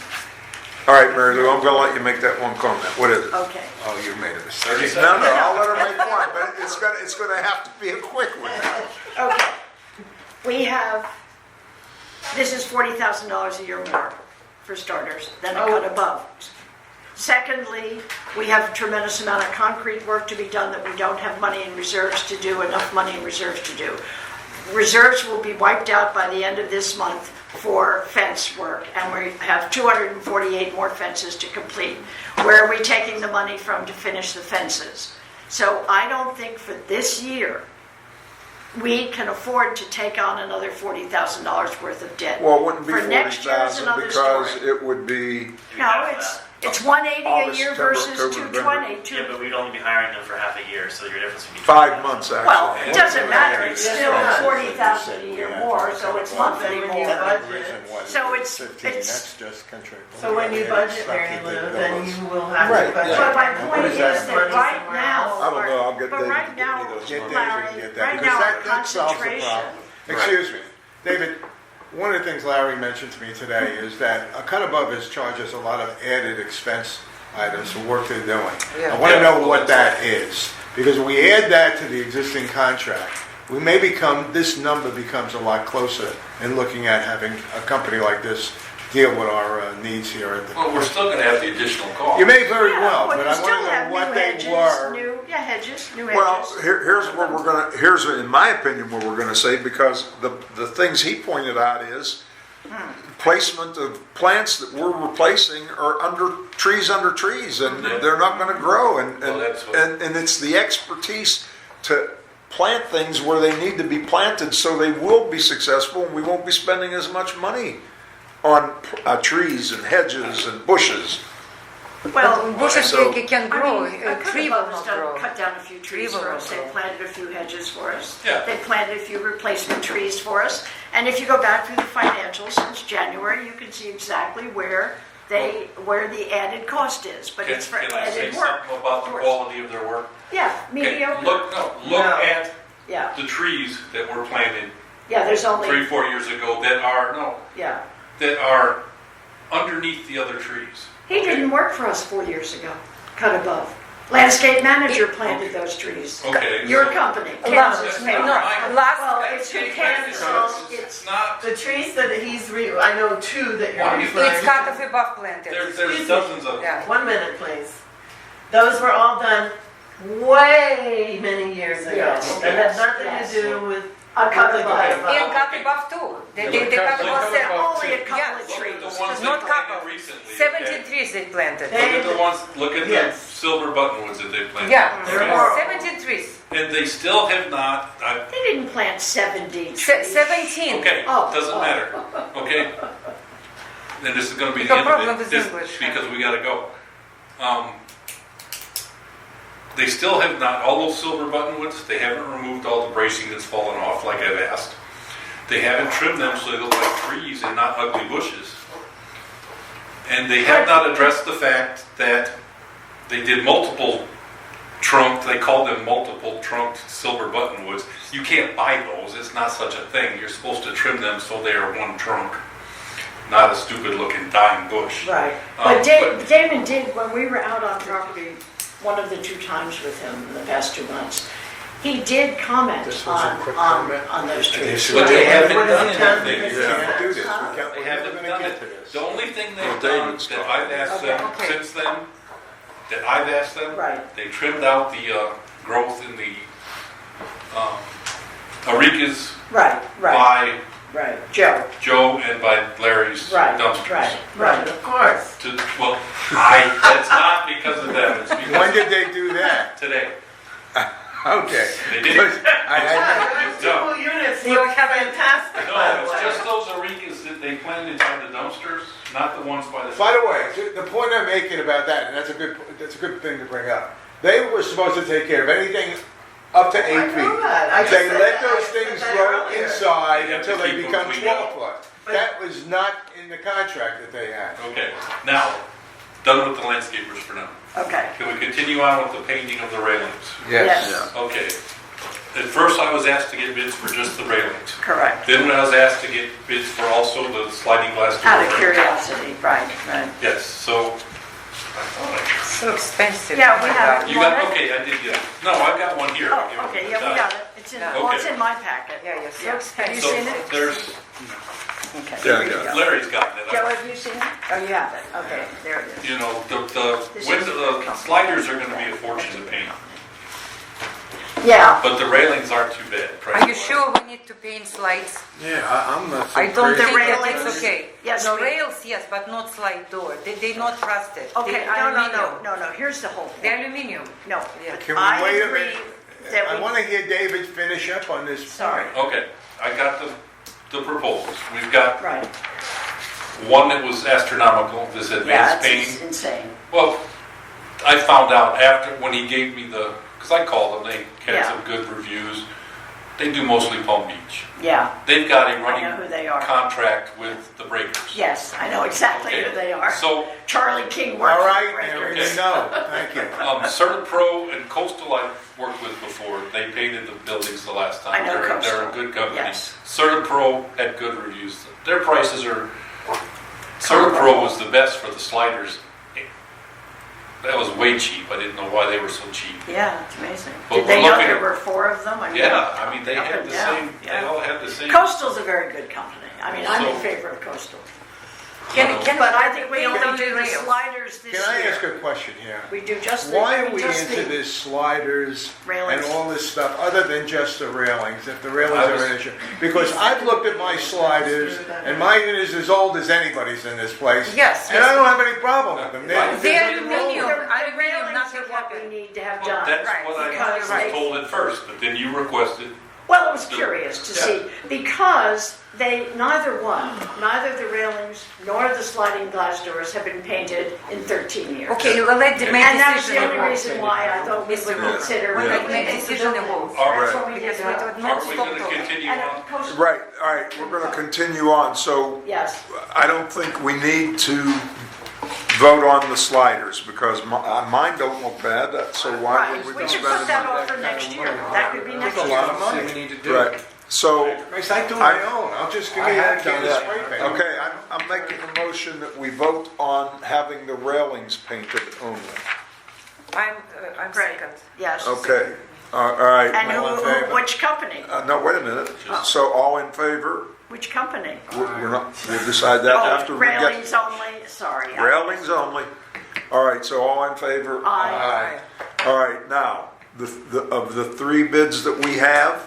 Speaker 1: All right, Mary Lou, I'm gonna let you make that one comment. What is it?
Speaker 2: Okay.
Speaker 5: Oh, you made a mistake.
Speaker 1: No, I'll let her make one, but it's gonna have to be a quick one.
Speaker 2: Okay. This is $40,000 a year more, for starters, than a cut above. Secondly, we have a tremendous amount of concrete work to be done that we don't have money in reserves to do, enough money in reserves to do. Reserves will be wiped out by the end of this month for fence work, and we have 248 more fences to complete. Where are we taking the money from to finish the fences? So I don't think for this year, we can afford to take on another $40,000 worth of debt.
Speaker 1: Well, it wouldn't be
Speaker 2: For next year is
Speaker 1: 40,000
Speaker 2: another
Speaker 1: because
Speaker 2: story.
Speaker 1: it would be,
Speaker 2: No, it's 180 a
Speaker 1: August,
Speaker 2: year
Speaker 1: September,
Speaker 2: versus
Speaker 1: October,
Speaker 2: 220.
Speaker 9: Yeah, but we'd only be hiring them for half a year, so your difference would be
Speaker 1: 5 months, actually.
Speaker 2: Well, it doesn't matter, it's still 40,000 a year more, so it's monthly
Speaker 7: When you
Speaker 2: more.
Speaker 7: budget,
Speaker 2: So it's,
Speaker 5: That's just contract.
Speaker 7: so when you budget, Mary Lou, then you will have
Speaker 1: Right,
Speaker 7: to budget.
Speaker 2: but my point
Speaker 5: What
Speaker 2: is
Speaker 5: is that?
Speaker 2: that right now,
Speaker 1: I don't know, I'll get
Speaker 2: but
Speaker 1: David
Speaker 2: right
Speaker 1: to get me
Speaker 2: now,
Speaker 1: those
Speaker 5: Get
Speaker 1: numbers.
Speaker 5: David
Speaker 2: Larry,
Speaker 5: to get that,
Speaker 2: right
Speaker 5: because
Speaker 2: now, our
Speaker 5: that solves the
Speaker 2: concentration.
Speaker 5: problem. Excuse me, David, one of the things Larry mentioned to me today is that a cut above is charges a lot of added expense items for work they're doing. I want to know what that is, because when we add that to the existing contract, we may this number becomes a lot closer in looking at having a company like this deal with our needs here at the.
Speaker 4: Well, we're still gonna have the additional cost.
Speaker 5: You may very
Speaker 2: Yeah,
Speaker 5: well,
Speaker 2: well,
Speaker 5: but
Speaker 2: you
Speaker 5: I
Speaker 2: still
Speaker 5: want to
Speaker 2: have
Speaker 5: know what
Speaker 2: new
Speaker 5: they
Speaker 2: hedges,
Speaker 5: were.
Speaker 2: new
Speaker 1: Well,
Speaker 2: hedges.
Speaker 1: here's in my opinion what we're gonna say, because the things he pointed out is placement of plants that we're replacing are trees under trees, and
Speaker 4: Yeah.
Speaker 1: they're not gonna grow, and
Speaker 4: Well, that's what-
Speaker 1: and it's the expertise to plant things where they need to be planted so they will be successful, and we won't be spending as much money on trees and hedges and bushes.
Speaker 2: Well,
Speaker 6: Bushes
Speaker 1: So-
Speaker 6: can grow, a tree will not grow.
Speaker 2: Cut down a few trees
Speaker 6: Tree will
Speaker 2: for
Speaker 6: not
Speaker 2: us, they
Speaker 6: grow.
Speaker 2: planted a few hedges for us.
Speaker 4: Yeah.
Speaker 2: They planted a few replacement trees for us. And if you go back through the financials since January, you can see exactly where the added cost is, but
Speaker 4: Can
Speaker 2: it's for
Speaker 4: can I say
Speaker 2: added work.
Speaker 4: something about the quality of their work?
Speaker 2: Yeah,
Speaker 4: Okay,
Speaker 2: mediocre,
Speaker 4: look
Speaker 7: No.
Speaker 4: at
Speaker 2: yeah,
Speaker 4: the trees that were planted
Speaker 2: yeah, there's only,
Speaker 4: 3-4 years ago
Speaker 2: yeah.
Speaker 4: that are underneath the other trees.
Speaker 2: He
Speaker 4: Okay?
Speaker 2: didn't work for us 4 years ago, cut above. Landscape manager planted those trees.
Speaker 4: Okay.
Speaker 2: Your
Speaker 4: so-
Speaker 2: company,
Speaker 6: Last,
Speaker 2: Kansas
Speaker 6: no,
Speaker 2: made.
Speaker 4: Right.
Speaker 6: last,
Speaker 2: Well, it's who Kansas, it's,
Speaker 4: It's not,
Speaker 7: The trees that I know two that you're
Speaker 4: Why do you
Speaker 7: referring
Speaker 6: it's
Speaker 7: to.
Speaker 6: cut off above planted.
Speaker 4: there's
Speaker 7: Excuse me.
Speaker 4: dozens of them.
Speaker 6: Yeah.
Speaker 7: 1 minute, please. Those were all done way many years ago.
Speaker 2: Yes,
Speaker 7: That
Speaker 2: yes,
Speaker 7: had nothing
Speaker 2: yes.
Speaker 7: to do with.
Speaker 2: a cut
Speaker 7: with the
Speaker 2: above.
Speaker 7: cut above.
Speaker 6: And cut above too. They cut
Speaker 4: They
Speaker 6: above
Speaker 4: cut
Speaker 6: seven.
Speaker 4: above
Speaker 2: Only a
Speaker 4: too.
Speaker 2: couple
Speaker 6: Yeah.
Speaker 2: of
Speaker 4: Look
Speaker 2: trees.
Speaker 4: at the ones
Speaker 6: Not
Speaker 4: they
Speaker 6: couple.
Speaker 4: planted recently.
Speaker 6: 17
Speaker 4: okay?
Speaker 6: trees they planted.
Speaker 4: Look at the ones, look at the
Speaker 7: Yes.
Speaker 4: silver buttonwoods that they planted.
Speaker 6: Yeah,
Speaker 7: They're horrible.
Speaker 6: 17 trees.
Speaker 4: And they still have not,
Speaker 2: They didn't plant 70
Speaker 6: Se-
Speaker 2: trees.
Speaker 6: 17.
Speaker 4: okay,
Speaker 2: Oh,
Speaker 4: doesn't
Speaker 2: oh.
Speaker 4: matter, okay? Then this is gonna be
Speaker 6: No
Speaker 4: the end
Speaker 6: problem
Speaker 4: of
Speaker 6: with
Speaker 4: it, this-
Speaker 6: English.
Speaker 4: because we gotta go. They still have not, all those silver buttonwoods, they haven't removed all the bracing that's fallen off like I've asked. They haven't trimmed them so they look like trees and not ugly bushes. And they have not addressed the fact that they did multiple they call them multiple trunked silver buttonwoods. You can't buy those, it's not such a thing. You're supposed to trim them so they are one trunk, not a stupid looking dying bush.
Speaker 2: Right.
Speaker 4: Um,
Speaker 2: But Damon did, when we were out on property, one of the 2 times with him in the past 2 months, He did comment
Speaker 8: This was a
Speaker 2: on,
Speaker 8: quick
Speaker 2: on,
Speaker 8: comment?
Speaker 2: on those trees.
Speaker 4: But they haven't
Speaker 7: What
Speaker 4: done
Speaker 7: is it done?
Speaker 4: anything.
Speaker 5: We can't do this. We can't,
Speaker 4: They
Speaker 5: we're never
Speaker 4: haven't
Speaker 5: gonna
Speaker 4: done
Speaker 5: get
Speaker 4: it.
Speaker 5: to this.
Speaker 4: The only thing
Speaker 1: Well,
Speaker 4: they've done
Speaker 1: David's
Speaker 4: that
Speaker 1: gone.
Speaker 4: I've asked them
Speaker 2: Okay.
Speaker 4: since then, that I've asked them,
Speaker 2: Right.
Speaker 4: they trimmed out the growth in the arekas
Speaker 2: Right, right,
Speaker 4: by
Speaker 2: right. Joe,
Speaker 4: Joe and by Larry's
Speaker 2: right,
Speaker 4: dumpsters.
Speaker 2: right,
Speaker 7: Right,
Speaker 2: right.
Speaker 7: of course.
Speaker 4: Well, that's not because of them, it's
Speaker 5: When
Speaker 4: because
Speaker 5: did they do that?
Speaker 4: today.
Speaker 5: Okay.
Speaker 4: They did.
Speaker 7: Yeah, those
Speaker 4: No.
Speaker 7: two units
Speaker 6: You
Speaker 7: look
Speaker 6: have it.
Speaker 7: fantastic, by
Speaker 4: No,
Speaker 7: the
Speaker 4: it's
Speaker 7: way.
Speaker 4: just those arekas that they planted by the dumpsters, not the ones by the.
Speaker 5: By the way, the point I'm making about that, and that's a good thing to bring up. They were supposed to take care of anything up to 8
Speaker 7: I
Speaker 5: feet.
Speaker 7: know that. I just
Speaker 5: They
Speaker 7: said
Speaker 5: let
Speaker 7: that.
Speaker 5: those
Speaker 7: I said
Speaker 5: things
Speaker 7: that
Speaker 5: grow
Speaker 7: earlier.
Speaker 5: inside
Speaker 4: They have
Speaker 5: until
Speaker 4: to
Speaker 5: they
Speaker 4: keep them
Speaker 5: become
Speaker 4: cleaned
Speaker 5: 12
Speaker 4: up.
Speaker 5: foot.
Speaker 7: But-
Speaker 5: That was not in the contract that they had.
Speaker 4: Okay, now, done with the landscapers for now.
Speaker 2: Okay.
Speaker 4: Can we continue on with the painting of the railings?
Speaker 2: Yes.
Speaker 4: Okay. At first, I was asked to get bids for just the railings.
Speaker 2: Correct.
Speaker 4: Then I was asked to get bids for also the sliding glass door.
Speaker 2: Out of
Speaker 4: railings.
Speaker 2: curiosity, right, right.
Speaker 4: Yes, so,
Speaker 6: So expensive.
Speaker 2: Yeah, we have-
Speaker 4: you got, okay, I did get it. No, I've got one here. I'll give
Speaker 2: Oh,
Speaker 4: it
Speaker 2: okay,
Speaker 4: to
Speaker 2: yeah, we
Speaker 4: Doug.
Speaker 2: got it. It's in,
Speaker 6: Yeah.
Speaker 2: well, it's
Speaker 4: Okay.
Speaker 2: in my packet.
Speaker 6: Yeah, yeah, so
Speaker 2: Yeah. Have you
Speaker 6: expensive.
Speaker 4: So
Speaker 2: seen it?
Speaker 4: there's,
Speaker 2: Okay.
Speaker 1: Yeah, I
Speaker 2: here you
Speaker 1: got
Speaker 2: go.
Speaker 4: Larry's gotten it.
Speaker 2: Joe, have you seen it? Oh, you have it. Okay, there it is.
Speaker 4: You know,
Speaker 2: This
Speaker 4: the
Speaker 2: is
Speaker 4: window,
Speaker 2: the
Speaker 4: the sliders are gonna be a fortune to paint,
Speaker 2: Yeah,
Speaker 4: but the railings aren't too bad.
Speaker 6: Are you
Speaker 4: price-wise.
Speaker 6: sure we need to paint slides?
Speaker 8: Yeah, I'm not so
Speaker 6: I don't
Speaker 8: crazy.
Speaker 6: think that
Speaker 2: railings?
Speaker 6: it's okay.
Speaker 2: Yes,
Speaker 6: No,
Speaker 2: we-
Speaker 6: rails, yes, but not slide door. They're not trusted.
Speaker 2: okay,
Speaker 6: They're
Speaker 2: no,
Speaker 6: aluminum.
Speaker 2: no, here's the whole
Speaker 6: They're
Speaker 2: thing.
Speaker 6: aluminum.
Speaker 2: No,
Speaker 6: Yeah.
Speaker 2: but
Speaker 5: Can we
Speaker 2: I
Speaker 5: wait a
Speaker 2: agree
Speaker 5: minute?
Speaker 2: that
Speaker 5: I
Speaker 2: we,
Speaker 5: want to hear David finish up on this.
Speaker 2: sorry,
Speaker 4: Okay, I got the proposals. We've got
Speaker 2: right.
Speaker 4: one that was astronomical, this
Speaker 2: Yeah,
Speaker 4: advanced
Speaker 2: it's
Speaker 4: painting.
Speaker 2: insane.
Speaker 4: Well, I found out after, when he gave me the, because I called them, they had
Speaker 2: Yeah.
Speaker 4: some good reviews. They do mostly Palm Beach.
Speaker 2: Yeah,
Speaker 4: They've got a
Speaker 2: I know
Speaker 4: running
Speaker 2: who they are.
Speaker 4: contract with the breakers.
Speaker 2: Yes, I know exactly
Speaker 4: Okay.
Speaker 2: who they are.
Speaker 4: So,
Speaker 2: Charlie King worked
Speaker 5: All
Speaker 2: for
Speaker 5: right,
Speaker 2: Breakers.
Speaker 5: Mary, you know. Thank you.
Speaker 4: CertaPro and Coastal I've worked with before. They painted the buildings the last time.
Speaker 2: I know
Speaker 4: They're a
Speaker 2: Coastal.
Speaker 4: good company.
Speaker 2: Yes.
Speaker 4: CertaPro had good reviews. Their prices are, CertaPro was the best for the sliders. That was way cheap. I didn't know why they were so cheap.
Speaker 2: Yeah, it's amazing.
Speaker 4: But
Speaker 2: Did they
Speaker 4: we're
Speaker 2: know
Speaker 4: looking
Speaker 2: there
Speaker 4: at-
Speaker 2: were 4 of them? I mean,
Speaker 4: Yeah, I mean, they
Speaker 2: up
Speaker 4: had
Speaker 2: and
Speaker 4: the
Speaker 2: down,
Speaker 4: same, they
Speaker 2: yeah.
Speaker 4: all had the same.
Speaker 2: Coastal's a very good company. I mean, I'm in
Speaker 4: So-
Speaker 2: favor of Coastal. But I think we
Speaker 6: paint
Speaker 2: only
Speaker 6: on
Speaker 2: do
Speaker 6: the
Speaker 2: the
Speaker 6: rails?
Speaker 2: sliders this
Speaker 5: Can I ask
Speaker 2: year.
Speaker 5: a question here?
Speaker 2: We do just the,
Speaker 5: Why are we
Speaker 2: just
Speaker 5: into
Speaker 2: the,
Speaker 5: this sliders and
Speaker 2: Railings.
Speaker 5: all this stuff, other than just the railings, if the railings
Speaker 4: I
Speaker 5: are
Speaker 4: was-
Speaker 5: an issue? Because I've looked at my sliders, and mine is as old as anybody's in this place.
Speaker 6: Yes,
Speaker 5: And I
Speaker 6: yes.
Speaker 5: don't have any problem with them.
Speaker 4: Right.
Speaker 6: They're
Speaker 5: There's nothing wrong with
Speaker 6: aluminum.
Speaker 5: them.
Speaker 2: the
Speaker 6: Aluminum,
Speaker 2: railings
Speaker 6: nothing
Speaker 2: are what we
Speaker 6: happened.
Speaker 2: need to have
Speaker 4: Well,
Speaker 2: done.
Speaker 4: that's
Speaker 6: Right,
Speaker 4: what I
Speaker 2: because
Speaker 4: was
Speaker 2: they-
Speaker 4: told at first, but then you requested.
Speaker 2: Well, I was curious to
Speaker 4: Yeah.
Speaker 2: see, because they, neither the railings nor the sliding glass doors have been painted in 13 years.
Speaker 6: Okay, well, let's make
Speaker 2: And that's
Speaker 6: decision
Speaker 2: the only
Speaker 6: about
Speaker 2: reason why I thought we would
Speaker 6: Mr. Walker.
Speaker 2: consider.
Speaker 6: We'll
Speaker 2: making
Speaker 6: make
Speaker 2: it
Speaker 6: decision
Speaker 2: the
Speaker 6: about-
Speaker 2: buildings.
Speaker 4: All
Speaker 2: That's
Speaker 4: right.
Speaker 2: what we did.
Speaker 6: Because we would
Speaker 4: Are
Speaker 6: not
Speaker 4: we
Speaker 6: stop
Speaker 4: gonna
Speaker 6: talking.
Speaker 4: continue
Speaker 2: And
Speaker 4: on?
Speaker 2: Coastal.
Speaker 1: Right, all right, we're going to continue on, so
Speaker 2: Yes,
Speaker 1: I don't think we need to vote on the sliders, because mine don't look bad, so why
Speaker 2: right,
Speaker 1: would we
Speaker 2: we
Speaker 1: be
Speaker 2: can put
Speaker 1: spending
Speaker 2: that
Speaker 1: money?
Speaker 2: off for next year. That could be next
Speaker 5: That's a
Speaker 2: year.
Speaker 5: lot of money.
Speaker 8: We need to do.
Speaker 1: Right, so,
Speaker 5: Because I do my own, I'll just give
Speaker 8: I
Speaker 5: you
Speaker 8: have
Speaker 5: that can
Speaker 8: done
Speaker 5: of
Speaker 8: that.
Speaker 5: spray paint.
Speaker 1: okay, I'm making a motion that we vote on having the railings painted only.
Speaker 6: I'm
Speaker 2: Great.
Speaker 6: second.
Speaker 2: Yes.
Speaker 1: Okay, all right.
Speaker 2: And
Speaker 5: All in favor?
Speaker 2: which company?
Speaker 1: No, wait a minute, so all in favor?
Speaker 2: Which company?
Speaker 1: We're not, we'll decide that after
Speaker 2: Oh,
Speaker 1: we get.
Speaker 2: railings only, sorry.
Speaker 1: Railings only. All right, so all in favor?
Speaker 2: Aye.
Speaker 1: All right, now, of the 3 bids that we have,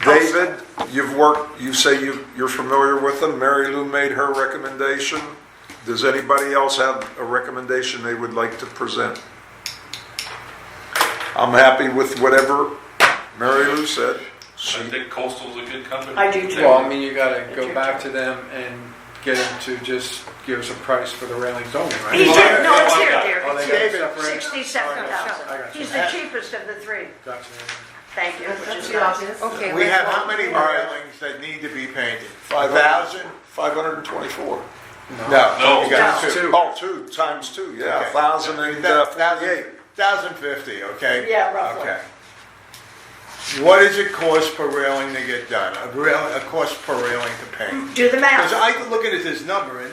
Speaker 1: David, you say you're familiar with them. Mary Lou made her recommendation. Does anybody else have a recommendation they would like to present? I'm happy with whatever Mary Lou said.
Speaker 4: I think Coastal's a good company.
Speaker 2: I do too.
Speaker 8: Well, I mean, you gotta
Speaker 2: I
Speaker 8: go
Speaker 2: do
Speaker 8: back
Speaker 2: too.
Speaker 8: to them and get them to just give us a price for the railings only,
Speaker 2: He
Speaker 8: right?
Speaker 2: did, no, it's
Speaker 4: Oh,
Speaker 2: here,
Speaker 4: yeah.
Speaker 2: dear.
Speaker 8: Oh,
Speaker 2: It's
Speaker 8: they
Speaker 2: here.
Speaker 8: got it separate?
Speaker 2: 67,000.
Speaker 8: I got you.
Speaker 2: He's the cheapest of the 3.
Speaker 8: Gotcha.
Speaker 2: Thank you, which
Speaker 7: That's
Speaker 2: is
Speaker 7: the
Speaker 2: nice.
Speaker 7: obvious.
Speaker 6: Okay.
Speaker 5: We
Speaker 6: let's
Speaker 5: have
Speaker 6: vote.
Speaker 5: how many
Speaker 1: All right.
Speaker 5: railings that need to be painted? 1,000?
Speaker 1: 524.
Speaker 4: No.
Speaker 5: You got
Speaker 8: No.
Speaker 5: two.
Speaker 1: Oh, 2 times 2, yeah,
Speaker 5: Okay.
Speaker 1: 1,048.
Speaker 5: 1,050, okay?
Speaker 2: Yeah, roughly.
Speaker 5: Okay. What does it cost per railing to get done? A cost per railing to paint?
Speaker 2: Do the
Speaker 5: Because
Speaker 2: math.
Speaker 5: I look at it as number, and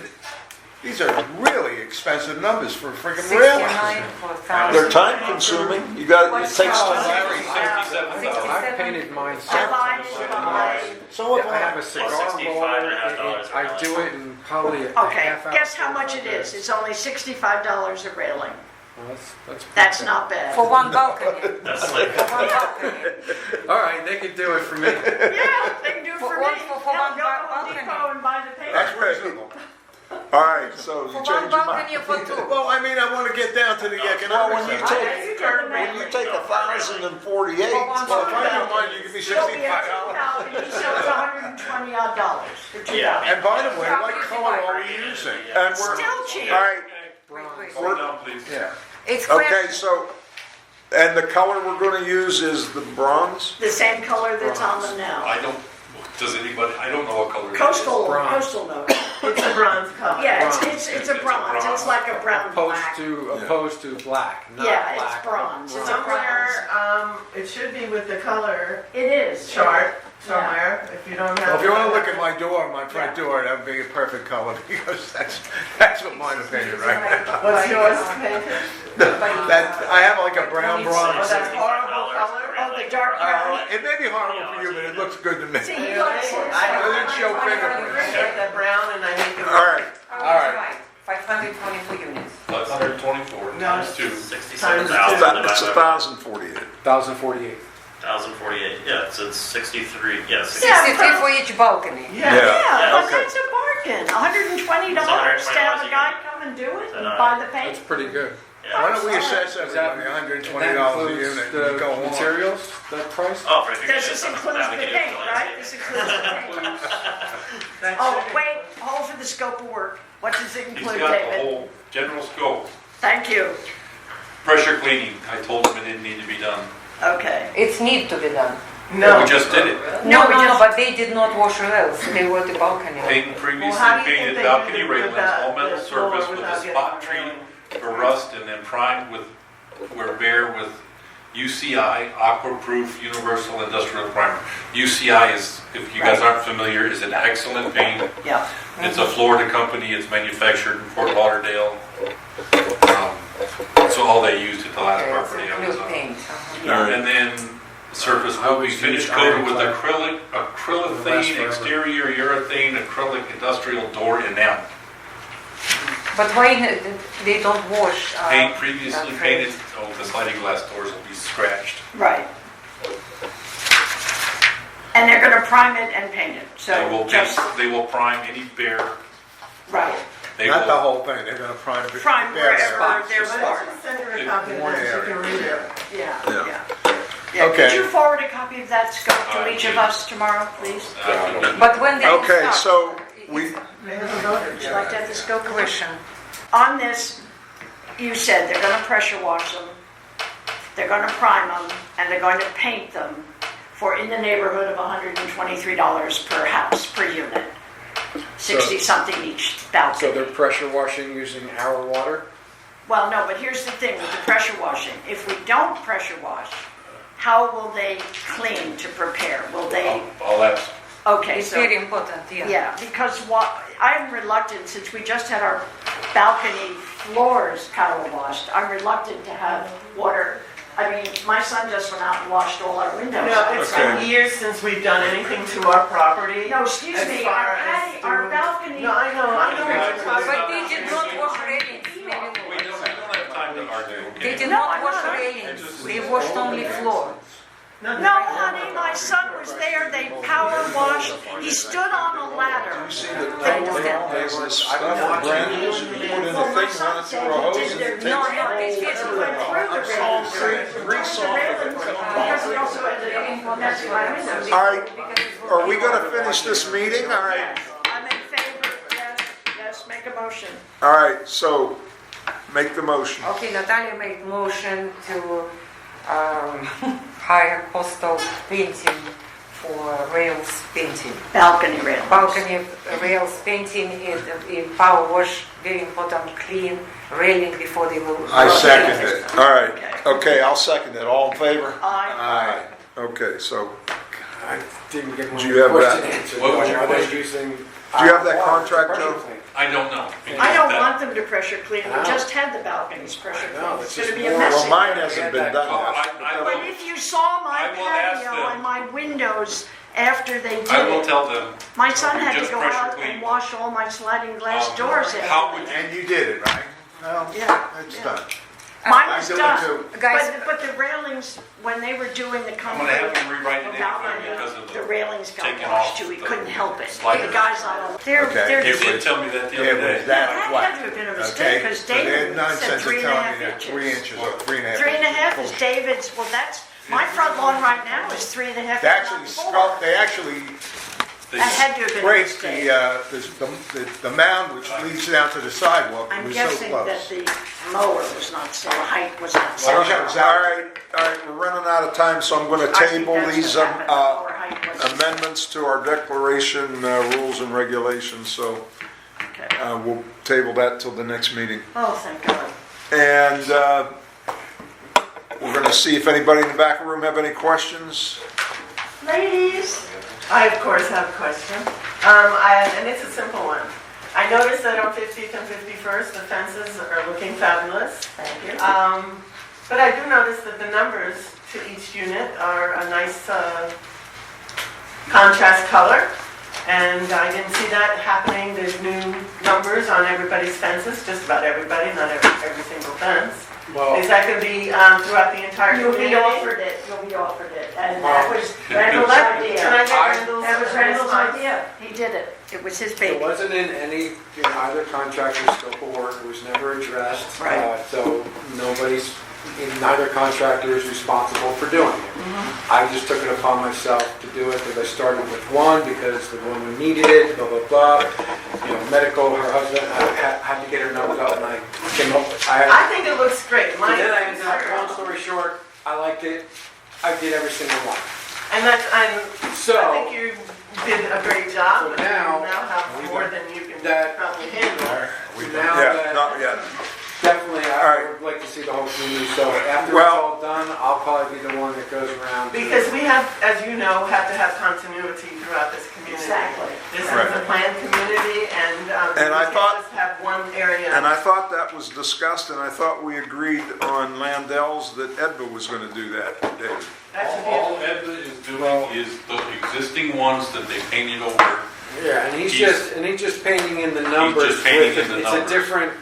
Speaker 5: These are really expensive numbers for freaking railings.
Speaker 6: 69 for
Speaker 1: They're
Speaker 6: 1,000.
Speaker 1: time consuming, it takes time.
Speaker 3: I've painted mine.
Speaker 2: Divided by,
Speaker 5: So if
Speaker 3: I have a
Speaker 5: I,
Speaker 3: cigar
Speaker 9: $65
Speaker 3: roller,
Speaker 9: $1.50 per
Speaker 3: I do it in probably a
Speaker 2: okay,
Speaker 3: half hour.
Speaker 2: guess how much it
Speaker 3: 45
Speaker 2: is?
Speaker 3: minutes.
Speaker 2: It's only $65 a railing.
Speaker 3: Well, pretty
Speaker 2: That's
Speaker 3: good.
Speaker 2: not bad.
Speaker 6: For one balcony.
Speaker 9: That's like,
Speaker 6: For one balcony.
Speaker 3: All right, they can do it for me.
Speaker 2: Yeah, they can do it
Speaker 6: For
Speaker 2: for
Speaker 6: one-
Speaker 2: me.
Speaker 6: for
Speaker 2: Hell,
Speaker 6: one
Speaker 2: go to Home
Speaker 6: balcony.
Speaker 2: Depot and buy the paint.
Speaker 5: that's reasonable.
Speaker 1: All right, so
Speaker 6: For
Speaker 1: you
Speaker 6: one
Speaker 1: change your mind.
Speaker 6: balcony or for two?
Speaker 5: Well, I mean, I want to get down to the
Speaker 1: Well,
Speaker 5: economics.
Speaker 1: when you
Speaker 5: of it.
Speaker 1: take, when you take 1,048,
Speaker 6: For one
Speaker 5: Well, if I don't mind, you give me
Speaker 2: It'll be a
Speaker 5: $65.
Speaker 2: $2,000, so it's $120 odd dollars for $2,000.
Speaker 9: Yeah.
Speaker 5: And by the way, what color are we using?
Speaker 1: and we're,
Speaker 2: Still cheap.
Speaker 1: all right,
Speaker 4: Slow down, please.
Speaker 5: Yeah.
Speaker 6: It's
Speaker 1: okay,
Speaker 6: clear.
Speaker 1: so, and the color we're gonna use is the bronze?
Speaker 2: The same color that's on them now.
Speaker 4: I don't know what color it is.
Speaker 2: Coastal note.
Speaker 7: It's a bronze color.
Speaker 2: Yeah,
Speaker 3: Bronze.
Speaker 2: it's a bronze. It's like a brown black.
Speaker 3: Opposed to black, not
Speaker 2: Yeah,
Speaker 3: black.
Speaker 2: it's bronze. It's a
Speaker 7: Somewhere,
Speaker 2: bronze.
Speaker 7: it should be with the color
Speaker 2: It is.
Speaker 7: chart somewhere, if you don't have.
Speaker 5: Well, if you want to look at my door, my front door, that would be a perfect color because that's what mine is painted right now.
Speaker 7: What's yours painted?
Speaker 5: That, I have like a brown
Speaker 7: Oh,
Speaker 5: bronze.
Speaker 7: that's horrible color?
Speaker 2: Oh, the dark brown.
Speaker 5: It may be horrible for you, but it looks good to me.
Speaker 2: See,
Speaker 5: All
Speaker 2: he
Speaker 7: Really?
Speaker 2: likes it.
Speaker 7: I
Speaker 5: Doesn't show
Speaker 7: I
Speaker 5: fingerprints.
Speaker 7: get that brown and I make it.
Speaker 1: right,
Speaker 6: Right. 522 units.
Speaker 4: That's 124
Speaker 7: No,
Speaker 4: times 2.
Speaker 9: 67,000
Speaker 1: it's
Speaker 9: divided
Speaker 1: 1,048.
Speaker 3: 1,048.
Speaker 9: 1,048. Yeah, so it's 63. Yeah, 63.
Speaker 2: Yeah.
Speaker 6: 63 for each balcony.
Speaker 7: Yeah.
Speaker 2: Yeah,
Speaker 1: okay.
Speaker 2: that's a bargain. $120
Speaker 9: It's
Speaker 2: to have a guy come and do it and buy the
Speaker 3: That's
Speaker 2: paint.
Speaker 3: pretty good.
Speaker 5: Why don't we assess
Speaker 3: Is that-
Speaker 5: everybody $120
Speaker 3: that
Speaker 5: a
Speaker 3: includes
Speaker 5: unit
Speaker 3: the
Speaker 5: and go on?
Speaker 3: materials, that price?
Speaker 9: Oh, right.
Speaker 2: Does this include the paint, right? This includes the paint.
Speaker 7: That
Speaker 2: Oh,
Speaker 7: should-
Speaker 2: wait, hold for the scope of work. What does it
Speaker 4: He's
Speaker 2: include,
Speaker 4: got the
Speaker 2: David?
Speaker 4: whole general scope.
Speaker 2: Thank you.
Speaker 4: Pressure cleaning, I told him it didn't need to be done.
Speaker 2: Okay.
Speaker 6: It's need to be done.
Speaker 7: No.
Speaker 4: We just did it.
Speaker 6: No,
Speaker 2: we
Speaker 6: no,
Speaker 2: just-
Speaker 6: but they did not wash rails. They were the balcony.
Speaker 4: Paint previously
Speaker 7: Well, how do you think
Speaker 4: painted
Speaker 7: they
Speaker 4: balcony
Speaker 7: did it
Speaker 4: railings,
Speaker 7: with that-
Speaker 4: all metal
Speaker 7: the floor
Speaker 4: surface with a
Speaker 7: without getting
Speaker 4: spot
Speaker 7: the
Speaker 4: treat
Speaker 7: railing?
Speaker 4: for rust and then primed with, where bare with UCI, Aqua Proof Universal Industrial Primer. UCI is, if you guys aren't familiar, is an excellent paint.
Speaker 2: Yeah.
Speaker 4: It's a Florida company, it's manufactured in Fort Lauderdale. So all they used at the last
Speaker 6: Okay, it's
Speaker 4: property I
Speaker 6: blue
Speaker 4: was on.
Speaker 6: paint.
Speaker 1: All right.
Speaker 4: And then surface
Speaker 3: I
Speaker 4: will be
Speaker 3: always
Speaker 4: finish
Speaker 3: use
Speaker 4: coated with
Speaker 3: ironclad.
Speaker 4: acrylic,
Speaker 3: Last
Speaker 4: acrylithane
Speaker 3: forever.
Speaker 4: exterior urethane acrylic industrial door enamel.
Speaker 6: But why they don't wash?
Speaker 4: Paint previously
Speaker 6: that
Speaker 4: painted,
Speaker 6: frame?
Speaker 4: the sliding glass doors will be scratched.
Speaker 2: Right. And they're gonna prime it and paint it, so just,
Speaker 4: They will prime any bare,
Speaker 2: right.
Speaker 4: they
Speaker 5: Not the
Speaker 4: will,
Speaker 5: whole thing, they're gonna prime it.
Speaker 2: Prime wherever they're
Speaker 7: But
Speaker 2: smart.
Speaker 7: I just send her a copy of
Speaker 5: One
Speaker 7: this, you
Speaker 5: area.
Speaker 7: can read it.
Speaker 2: Yeah,
Speaker 1: Yeah.
Speaker 2: yeah. Yeah,
Speaker 5: Okay.
Speaker 2: could you forward a copy of that scope to each of us tomorrow, please?
Speaker 6: But when they
Speaker 1: Okay,
Speaker 6: start,
Speaker 1: so we,
Speaker 7: They haven't voted
Speaker 2: Would you
Speaker 7: yet.
Speaker 2: like to have the scope of work?
Speaker 6: question.
Speaker 2: On this, you said they're gonna pressure wash them, they're gonna prime them, and they're going to paint them for in the neighborhood of $123 per house, per unit. 60-something each
Speaker 3: So
Speaker 2: balcony.
Speaker 3: they're pressure washing using our water?
Speaker 2: Well, no, but here's the thing with the pressure washing. If we don't pressure wash, how will they clean to prepare? Will they,
Speaker 4: all that's,
Speaker 2: okay,
Speaker 6: It's
Speaker 2: so.
Speaker 6: very important, yeah.
Speaker 2: Yeah, because I'm reluctant, since we just had our balcony floors power washed, I'm reluctant to have water. I mean, my son just went out and washed all our windows.
Speaker 7: No, it's been
Speaker 1: Okay.
Speaker 7: years since we've done anything to our property.
Speaker 2: No, excuse
Speaker 7: as
Speaker 2: me,
Speaker 7: far
Speaker 2: our
Speaker 7: as
Speaker 2: our
Speaker 7: doing-
Speaker 2: balcony.
Speaker 7: No, I know what you're talking
Speaker 6: But
Speaker 7: about.
Speaker 6: they did not wash railings.
Speaker 4: we don't have time to argue,
Speaker 6: They
Speaker 4: okay?
Speaker 6: did
Speaker 2: No,
Speaker 6: not
Speaker 2: I'm
Speaker 6: wash
Speaker 2: not.
Speaker 6: railings. They washed only floor.
Speaker 2: No, honey, my son was there, they power washed, he stood on a ladder.
Speaker 1: see the there's this stuff that brand new, you put in
Speaker 2: Well,
Speaker 1: a
Speaker 2: my
Speaker 1: thing,
Speaker 2: son
Speaker 1: run it
Speaker 2: said
Speaker 1: through a
Speaker 2: he
Speaker 1: hose,
Speaker 2: did
Speaker 1: and
Speaker 2: their,
Speaker 1: it
Speaker 2: no,
Speaker 1: takes
Speaker 2: no, they
Speaker 1: it
Speaker 2: just
Speaker 1: all
Speaker 2: went through the railings.
Speaker 1: grease off of it.
Speaker 2: Because he also ended up messing my windows.
Speaker 1: All right, are we gonna finish this meeting? All right,
Speaker 2: Yes, I'm in favor, yes, make a motion.
Speaker 1: all right, so make the motion.
Speaker 6: Okay, Natalia made motion to hire Postal Painting for rails painting.
Speaker 2: Balcony railings.
Speaker 6: Balcony rails painting in power wash, very important, clean railing before they will.
Speaker 5: I second it.
Speaker 1: All right, okay, I'll second it. All in favor?
Speaker 2: Aye.
Speaker 1: Aye. Okay, so
Speaker 8: I didn't get my
Speaker 1: Do you have
Speaker 8: question
Speaker 1: that?
Speaker 8: answered.
Speaker 4: What was your
Speaker 8: Are they
Speaker 4: question?
Speaker 8: using?
Speaker 1: Do you have that
Speaker 8: water
Speaker 1: contract,
Speaker 8: pressure
Speaker 1: Joe?
Speaker 8: clean?
Speaker 4: I don't know.
Speaker 2: I don't
Speaker 4: That-
Speaker 2: want them to pressure clean, we
Speaker 8: No.
Speaker 2: just had the balconies pressure
Speaker 8: No,
Speaker 2: cleaned,
Speaker 8: it's
Speaker 2: it's gonna
Speaker 8: just
Speaker 2: be a
Speaker 8: more-
Speaker 2: mess.
Speaker 1: Well,
Speaker 2: again.
Speaker 1: mine hasn't been done
Speaker 4: Oh,
Speaker 1: yet.
Speaker 4: I
Speaker 2: But
Speaker 4: will,
Speaker 2: if you saw my
Speaker 4: I will ask
Speaker 2: patio
Speaker 4: them.
Speaker 2: and my windows after they did
Speaker 4: I will
Speaker 2: it,
Speaker 4: tell them.
Speaker 2: my son
Speaker 4: we
Speaker 2: had to
Speaker 4: just
Speaker 2: go
Speaker 4: pressure
Speaker 2: out
Speaker 4: cleaned.
Speaker 2: and wash all my sliding glass doors
Speaker 4: How
Speaker 2: after.
Speaker 4: would you,
Speaker 5: And you did it, right? Well,
Speaker 2: Yeah,
Speaker 5: it's
Speaker 2: yeah.
Speaker 5: done.
Speaker 2: Mine
Speaker 5: I
Speaker 2: was
Speaker 5: do it
Speaker 2: done,
Speaker 5: too.
Speaker 6: Guys,
Speaker 2: but the railings, when they were doing the
Speaker 4: I'm
Speaker 2: concrete.
Speaker 4: gonna have them rewrite it
Speaker 2: about
Speaker 4: anyway because of
Speaker 2: the
Speaker 4: the,
Speaker 2: railings got
Speaker 4: taking
Speaker 2: washed
Speaker 4: off
Speaker 2: too, he
Speaker 4: the
Speaker 2: couldn't help it.
Speaker 4: sliders.
Speaker 2: The guys on, they're,
Speaker 5: Okay.
Speaker 2: they're.
Speaker 4: you did tell me that the
Speaker 5: It
Speaker 4: other
Speaker 5: was
Speaker 4: day.
Speaker 5: that
Speaker 2: That
Speaker 5: flat.
Speaker 2: had to have been a
Speaker 5: Okay,
Speaker 2: mistake, because
Speaker 5: so they had
Speaker 2: David said
Speaker 5: nonsense of
Speaker 2: 3.5
Speaker 5: telling me that
Speaker 2: inches.
Speaker 5: 3 inches or 3.5.
Speaker 2: 3.5 is David's, well, that's, my front lawn right now is 3.5.
Speaker 5: They actually sculpt, they actually
Speaker 4: They-
Speaker 2: That had to have been a
Speaker 5: scraped
Speaker 2: mistake.
Speaker 5: the mound which leads down to the sidewalk. It
Speaker 2: I'm
Speaker 5: was so
Speaker 2: guessing that
Speaker 5: close.
Speaker 2: the mower was not, so the height was not
Speaker 5: Well,
Speaker 2: set.
Speaker 5: I wish
Speaker 1: All right, we're running out of time, so I'm gonna
Speaker 2: I think
Speaker 1: table
Speaker 2: that's
Speaker 1: these
Speaker 2: what happened. The mower height wasn't-
Speaker 1: amendments to our declaration, rules and regulations, so
Speaker 2: Okay.
Speaker 1: we'll table that till the next meeting.
Speaker 2: Oh, thank God.
Speaker 1: And we're gonna see if anybody in the back room have any questions.
Speaker 2: Ladies,
Speaker 7: I, of course, have a question. And it's a simple one. I noticed that on 50th and 51st, the fences are looking fabulous.
Speaker 2: thank you.
Speaker 7: But I do notice that the numbers to each unit are a nice contrast color. And I didn't see that happening. There's new numbers on everybody's fences, just about everybody, not every single fence.
Speaker 8: Well,
Speaker 7: Is that going to be throughout the entire
Speaker 2: You'll
Speaker 7: community?
Speaker 2: be offered it, you'll be offered it, and that was Randall's
Speaker 7: Can I
Speaker 2: idea.
Speaker 7: get Randall's
Speaker 2: That was Randall's
Speaker 7: response?
Speaker 2: idea, he did it, it was his
Speaker 8: it
Speaker 2: baby.
Speaker 8: wasn't in either contractor's scope of work, it was never addressed.
Speaker 2: Right.
Speaker 8: So neither contractor is responsible for doing it. I just took it upon myself to do it, because I started with one, because the woman needed it, blah, blah, blah. Medical, her husband, I had to get her numbers up, and I came up,
Speaker 7: I think it looks great.
Speaker 8: and then I ended up, long story short, I liked it, I did every single one.
Speaker 7: And that's, I
Speaker 8: So,
Speaker 7: think you did a great job.
Speaker 8: So
Speaker 7: and you
Speaker 8: now-
Speaker 7: now have more than you can
Speaker 8: That-
Speaker 7: probably handle.
Speaker 8: now
Speaker 1: Yeah,
Speaker 8: that,
Speaker 1: not yet.
Speaker 8: definitely,
Speaker 1: All
Speaker 8: I
Speaker 1: right.
Speaker 8: would like to see the whole community, so after it's
Speaker 1: Well-
Speaker 8: all done, I'll probably be the one that goes around. to-
Speaker 7: Because we have, as you know, have to have continuity throughout this community.
Speaker 2: Exactly.
Speaker 7: This
Speaker 1: Right.
Speaker 7: is a planned community, and
Speaker 1: And
Speaker 7: we
Speaker 1: I
Speaker 7: can't
Speaker 1: thought-
Speaker 7: just have one area.
Speaker 1: And I thought that was discussed, and I thought we agreed on Landell's that Edva was gonna do that, David.
Speaker 7: That should be
Speaker 4: All Edna is doing is the existing ones that they painted over.
Speaker 8: Yeah, and he's just painting in the numbers.
Speaker 4: just painting
Speaker 8: with
Speaker 4: in
Speaker 8: it.
Speaker 4: the
Speaker 8: It's
Speaker 4: numbers.
Speaker 8: a different,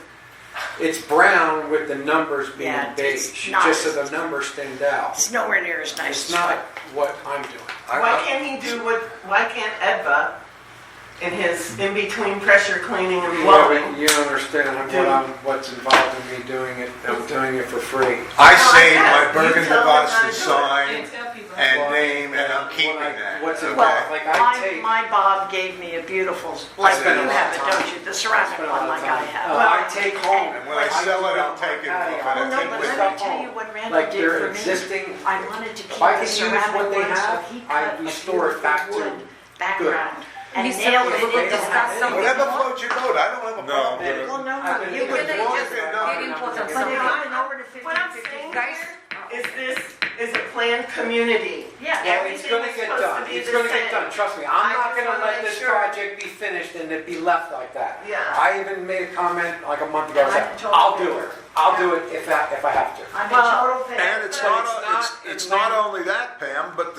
Speaker 8: it's brown with the numbers being
Speaker 2: Yeah, it's
Speaker 8: beige,
Speaker 2: not-
Speaker 8: just so the numbers stand out.
Speaker 2: It's nowhere near as nice
Speaker 8: It's
Speaker 2: as
Speaker 8: not
Speaker 2: what.
Speaker 8: what I'm doing.
Speaker 7: Why can't he do why can't Edva, in his in-between pressure cleaning and blowing?
Speaker 8: You don't understand what's involved in me doing it. I'm doing it for free.
Speaker 5: I
Speaker 7: No,
Speaker 5: saved
Speaker 7: I
Speaker 5: my
Speaker 7: get it.
Speaker 5: Bergen
Speaker 7: You tell them how to
Speaker 5: DeVos
Speaker 7: do it.
Speaker 5: sign and
Speaker 8: Well,
Speaker 5: name, and I'm keeping that.
Speaker 8: What's
Speaker 5: okay?
Speaker 8: involved? Like I take.
Speaker 2: My Bob gave me a beautiful, like
Speaker 8: spent
Speaker 2: you
Speaker 8: a lot
Speaker 2: have
Speaker 8: of
Speaker 2: it,
Speaker 8: time.
Speaker 2: don't you? The ceramic
Speaker 8: spend a lot
Speaker 2: one
Speaker 8: of
Speaker 2: like I
Speaker 8: time.
Speaker 2: have.
Speaker 8: I take home.
Speaker 5: And when I sell it, I'll take it off, and
Speaker 2: Well,
Speaker 5: I
Speaker 2: no,
Speaker 5: take
Speaker 2: but
Speaker 5: it
Speaker 2: let
Speaker 5: with
Speaker 2: me tell you what Randall
Speaker 8: Like
Speaker 2: did
Speaker 8: their
Speaker 2: for me.
Speaker 8: existing,
Speaker 2: I wanted to keep
Speaker 8: if I
Speaker 2: the
Speaker 8: can use
Speaker 2: ceramic
Speaker 8: what they
Speaker 2: one, so
Speaker 8: have,
Speaker 2: he
Speaker 8: I
Speaker 2: cut a
Speaker 8: restore it back to
Speaker 2: wood background and
Speaker 6: Mr.
Speaker 2: nailed
Speaker 6: Wood,
Speaker 2: it
Speaker 6: we
Speaker 2: into the
Speaker 6: discussed
Speaker 2: house.
Speaker 6: something.
Speaker 5: Whatever floats your boat, I don't have a
Speaker 1: No.
Speaker 5: problem with it.
Speaker 2: Well, no,
Speaker 8: I've
Speaker 2: no,
Speaker 8: been
Speaker 2: you
Speaker 8: thinking
Speaker 2: would
Speaker 8: of
Speaker 2: want
Speaker 8: it.
Speaker 2: it.
Speaker 6: Very important
Speaker 2: But if
Speaker 6: something.
Speaker 2: I'm over to 50,
Speaker 7: What I'm
Speaker 2: 50,
Speaker 7: saying
Speaker 6: Guys,
Speaker 7: is this is a planned community.
Speaker 2: Yeah,
Speaker 8: Yeah, it's
Speaker 7: Everything
Speaker 8: gonna
Speaker 7: is
Speaker 8: get
Speaker 7: supposed to
Speaker 8: done.
Speaker 7: be
Speaker 8: It's
Speaker 7: the
Speaker 8: gonna get
Speaker 7: same.
Speaker 8: done. Trust me.
Speaker 7: I
Speaker 8: I'm not
Speaker 7: just
Speaker 8: gonna
Speaker 7: wanna
Speaker 8: let
Speaker 7: make
Speaker 8: this
Speaker 7: sure.
Speaker 8: project be finished and it be left like that.
Speaker 7: Yeah.
Speaker 8: I even made a comment like a month ago. I
Speaker 2: And
Speaker 8: said,
Speaker 2: I'm told
Speaker 8: I'll
Speaker 2: you.
Speaker 8: do it. I'll do it if I have to.
Speaker 2: I'm in
Speaker 7: Well,
Speaker 2: total favor.
Speaker 1: And it's
Speaker 8: But
Speaker 1: not,
Speaker 8: it's not
Speaker 1: it's
Speaker 8: in
Speaker 1: not
Speaker 8: land-
Speaker 1: only that, Pam, but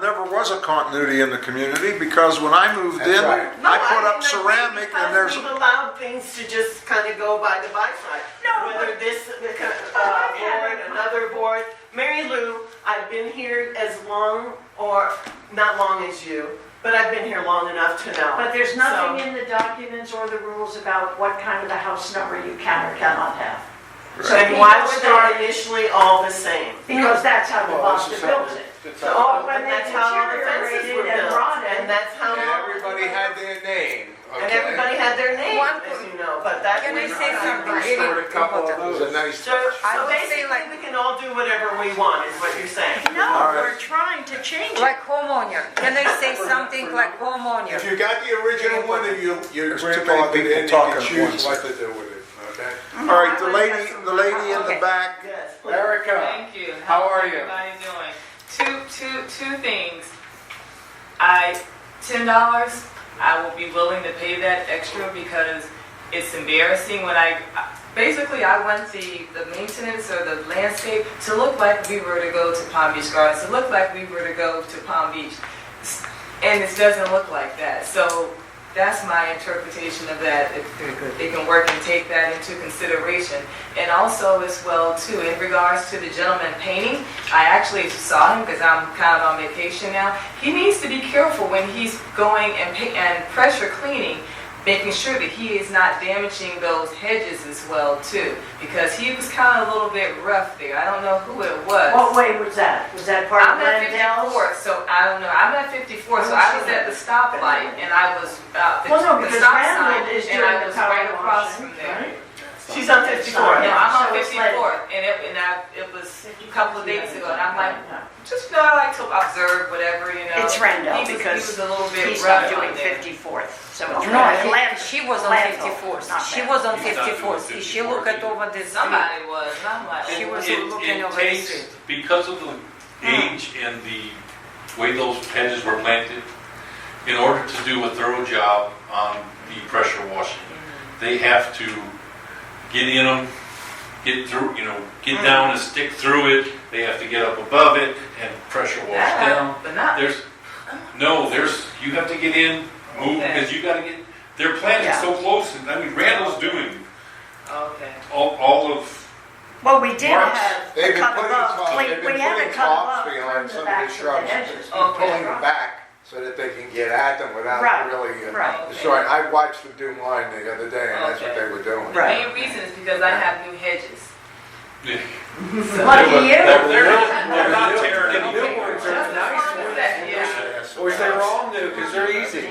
Speaker 1: never was a continuity in the community, because when I moved
Speaker 8: That's
Speaker 1: in,
Speaker 8: right.
Speaker 7: No,
Speaker 1: I put
Speaker 7: mean,
Speaker 1: up
Speaker 7: agree,
Speaker 1: ceramic,
Speaker 7: because
Speaker 1: and there's,
Speaker 7: we've allowed things to just kind of go by the by-side.
Speaker 2: No,
Speaker 7: Whether this board, another board. Mary Lou, I've been here as long, or not long as you, but I've been here long enough to know.
Speaker 2: But there's nothing
Speaker 7: So-
Speaker 2: in the documents or the rules about what kind of a house number you can or cannot have. So
Speaker 7: Then why
Speaker 2: people
Speaker 7: were
Speaker 2: start-
Speaker 7: they initially all the same?
Speaker 2: Because that's how the
Speaker 8: Well, that's
Speaker 2: Boston
Speaker 8: just
Speaker 2: built
Speaker 8: how-
Speaker 2: it.
Speaker 8: that's
Speaker 7: So,
Speaker 8: how-
Speaker 2: when
Speaker 7: and
Speaker 2: they
Speaker 7: that's how all the fences
Speaker 2: deteriorated
Speaker 7: were
Speaker 2: and
Speaker 7: built,
Speaker 2: rotted,
Speaker 7: and that's how.
Speaker 5: And everybody had their name,
Speaker 7: And
Speaker 5: okay?
Speaker 7: everybody had their name,
Speaker 6: One-
Speaker 7: as you know, but that
Speaker 6: Can I
Speaker 7: was.
Speaker 6: say something
Speaker 8: Restored a
Speaker 6: really
Speaker 8: couple of
Speaker 6: important?
Speaker 5: It was a
Speaker 8: those.
Speaker 5: nice
Speaker 7: So,
Speaker 5: touch.
Speaker 6: I
Speaker 7: so
Speaker 6: would say
Speaker 7: basically,
Speaker 6: like-
Speaker 7: we can all do whatever we want, is what you're saying.
Speaker 2: No,
Speaker 1: All right.
Speaker 2: we're trying to change it.
Speaker 6: Like homeowner. Can I say something like homeowner?
Speaker 5: If you got the original one and you're
Speaker 1: There's too many
Speaker 5: grandfathered
Speaker 1: people
Speaker 5: in, you
Speaker 1: talking
Speaker 5: can
Speaker 1: at
Speaker 5: choose
Speaker 1: once.
Speaker 5: what to do with it, okay?
Speaker 1: all right, the lady in the
Speaker 6: Okay.
Speaker 1: back,
Speaker 7: Yes, please.
Speaker 8: Erica,
Speaker 11: Thank you.
Speaker 8: how are
Speaker 11: How's
Speaker 8: you?
Speaker 11: everybody doing? Two things. $10, I will be willing to pay that extra because it's embarrassing when basically I want the maintenance or the landscape to look like we were to go to Palm Beach Gardens, to look like we were to go to Palm Beach. And it doesn't look like that. So that's my interpretation of that. They can work and take that into consideration. And also as well too, in regards to the gentleman painting, I actually saw him because I'm kind of on vacation now. He needs to be careful when he's going and pressure cleaning, making sure that he is not damaging those hedges as well too, because he was kind of a little bit rough there. I don't know who it was.
Speaker 2: What way was that? Was that part of
Speaker 11: I'm at
Speaker 2: Glendale's?
Speaker 11: 54, so I don't know. I'm at 54, so I was at the stoplight and I was the
Speaker 2: Well, no, because
Speaker 11: stop
Speaker 2: Randall
Speaker 11: sign,
Speaker 2: is
Speaker 11: and
Speaker 2: doing
Speaker 11: I
Speaker 2: the
Speaker 11: was
Speaker 2: power
Speaker 11: right across
Speaker 2: washing,
Speaker 11: from there.
Speaker 2: right?
Speaker 7: She's on 54.
Speaker 11: No, I'm on
Speaker 2: So it's like-
Speaker 11: 54, and it was a couple of days ago, and I'm like, just I like to observe whatever, you know.
Speaker 2: It's Randall
Speaker 11: He
Speaker 2: because
Speaker 11: was a little bit
Speaker 2: he's
Speaker 11: rough
Speaker 2: not doing
Speaker 11: on there.
Speaker 2: 54th, so it's
Speaker 6: No,
Speaker 2: Randall.
Speaker 6: she was on
Speaker 2: Landfill,
Speaker 6: 54th.
Speaker 2: not
Speaker 6: She
Speaker 2: bad.
Speaker 6: was on
Speaker 4: He's not doing
Speaker 6: 54th. She
Speaker 4: 54th
Speaker 6: looked
Speaker 4: either.
Speaker 6: over the street.
Speaker 11: Somebody was, and I'm like,
Speaker 6: She was
Speaker 4: It
Speaker 6: looking over the
Speaker 4: takes,
Speaker 6: street.
Speaker 4: because of the age and the way those hedges were planted, in order to do a thorough job on the pressure washing, they have to get in them, get through, get down and stick through it. They have to get up above it and pressure wash
Speaker 11: that,
Speaker 4: down.
Speaker 11: but not.
Speaker 4: You have to get in, move,
Speaker 11: Okay.
Speaker 4: because you got to get, they're planted
Speaker 2: Yeah.
Speaker 4: so close. And I mean, Randall's doing
Speaker 11: Okay.
Speaker 4: all of,
Speaker 2: Well, we did
Speaker 4: Marks.
Speaker 2: have
Speaker 5: They've
Speaker 2: a
Speaker 5: been
Speaker 2: cut
Speaker 5: putting
Speaker 2: above,
Speaker 5: tops,
Speaker 2: we
Speaker 5: they've been
Speaker 2: had a
Speaker 5: putting
Speaker 2: cut
Speaker 5: tops
Speaker 2: above
Speaker 5: behind
Speaker 2: from
Speaker 5: some
Speaker 2: the
Speaker 5: of
Speaker 2: back
Speaker 5: the
Speaker 2: of the
Speaker 5: shrubs,
Speaker 2: hedges.
Speaker 5: and pulling them back so that they can get at them without
Speaker 2: Right,
Speaker 5: really
Speaker 2: right.
Speaker 5: destroying. I watched them do mine the other day, and that's what
Speaker 11: Okay.
Speaker 5: they were doing.
Speaker 11: The main reason is because I have new hedges.
Speaker 4: yeah.
Speaker 2: Lucky you.
Speaker 4: They're not tearing
Speaker 8: The new
Speaker 4: anything.
Speaker 8: ones are nice ones.
Speaker 11: Yeah.
Speaker 8: Which they're all new because they're easy.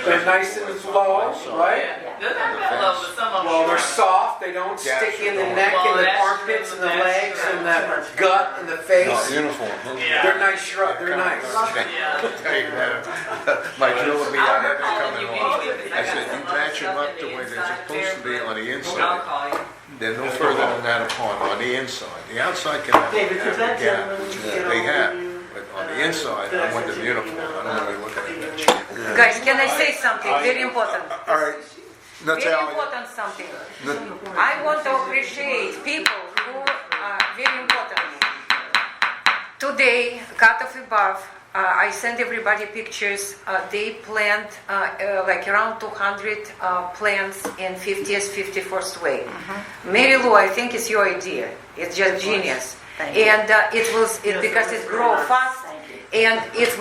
Speaker 8: They're nice and slow, right?
Speaker 11: They're not that low, but some of them
Speaker 8: Well, they're
Speaker 11: are.
Speaker 8: soft. They don't stick in the neck and the armpits and the legs and the gut and the face.
Speaker 5: Uniform.
Speaker 11: Yeah.
Speaker 8: They're nice shrubs. They're nice.
Speaker 11: Yeah.
Speaker 12: My drill would be
Speaker 11: I'll
Speaker 12: on every
Speaker 11: call
Speaker 12: coming
Speaker 11: you
Speaker 12: along.
Speaker 11: immediately.
Speaker 12: I said,
Speaker 11: got
Speaker 12: you
Speaker 11: some
Speaker 12: match them
Speaker 11: other
Speaker 12: up the way
Speaker 11: stuff
Speaker 12: they're supposed to be on the
Speaker 11: I'll
Speaker 12: inside.
Speaker 11: call you.
Speaker 12: They're no further than that upon, on the inside. The outside can have
Speaker 7: David, could
Speaker 12: a
Speaker 7: that
Speaker 12: gap,
Speaker 7: gentleman
Speaker 12: which
Speaker 7: get
Speaker 12: they
Speaker 7: over
Speaker 12: have.
Speaker 7: you?
Speaker 12: But on the inside, I want them uniform. I don't want to be looking at that shit.
Speaker 6: Guys, can I say something very important?
Speaker 1: All right,
Speaker 6: Very
Speaker 1: Natalia.
Speaker 6: important something. I want to appreciate people who are very important. Today, cut off above, I send everybody pictures. They plant like around 200 plants in 50th, 54th Way. Mary Lou, I think it's your idea. It's just genius.
Speaker 2: Thank you.
Speaker 6: And because it grows fast.
Speaker 2: Thank you.
Speaker 6: And its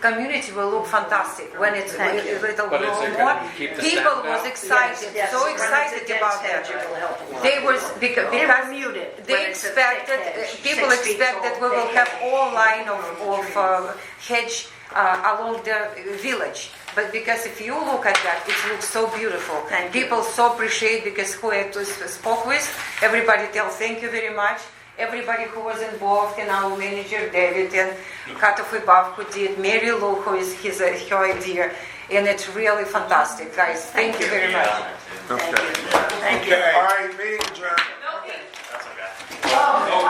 Speaker 6: community will look fantastic when it's
Speaker 2: Thank you.
Speaker 6: little
Speaker 8: But is
Speaker 6: grow
Speaker 8: it
Speaker 6: more.
Speaker 8: gonna keep the
Speaker 6: People
Speaker 8: sound
Speaker 6: was
Speaker 8: out?
Speaker 6: excited,
Speaker 2: Yes,
Speaker 6: so
Speaker 2: when it's a
Speaker 6: excited
Speaker 2: dense
Speaker 6: about
Speaker 2: hedge,
Speaker 6: that.
Speaker 2: it will help a lot.
Speaker 6: They was because
Speaker 2: It will mute it when
Speaker 6: they
Speaker 2: it's a thick
Speaker 6: expected
Speaker 2: hedge,
Speaker 6: people
Speaker 2: 6 feet
Speaker 6: expected
Speaker 2: tall,
Speaker 6: we will
Speaker 2: thick
Speaker 6: have
Speaker 2: hedge.
Speaker 6: all line of hedge along the village. But because if you look at that, it looks so beautiful.
Speaker 2: Thank you.
Speaker 6: People so appreciate because who I spoke with, everybody tell thank you very much. Everybody who was involved, and our manager David and Katof Above who did, Mary Lou who is her idea, and it's really fantastic, guys. Thank you very much.
Speaker 1: Okay.
Speaker 2: Thank you.
Speaker 1: All right, meeting adjourned.
Speaker 11: No,
Speaker 9: That's okay.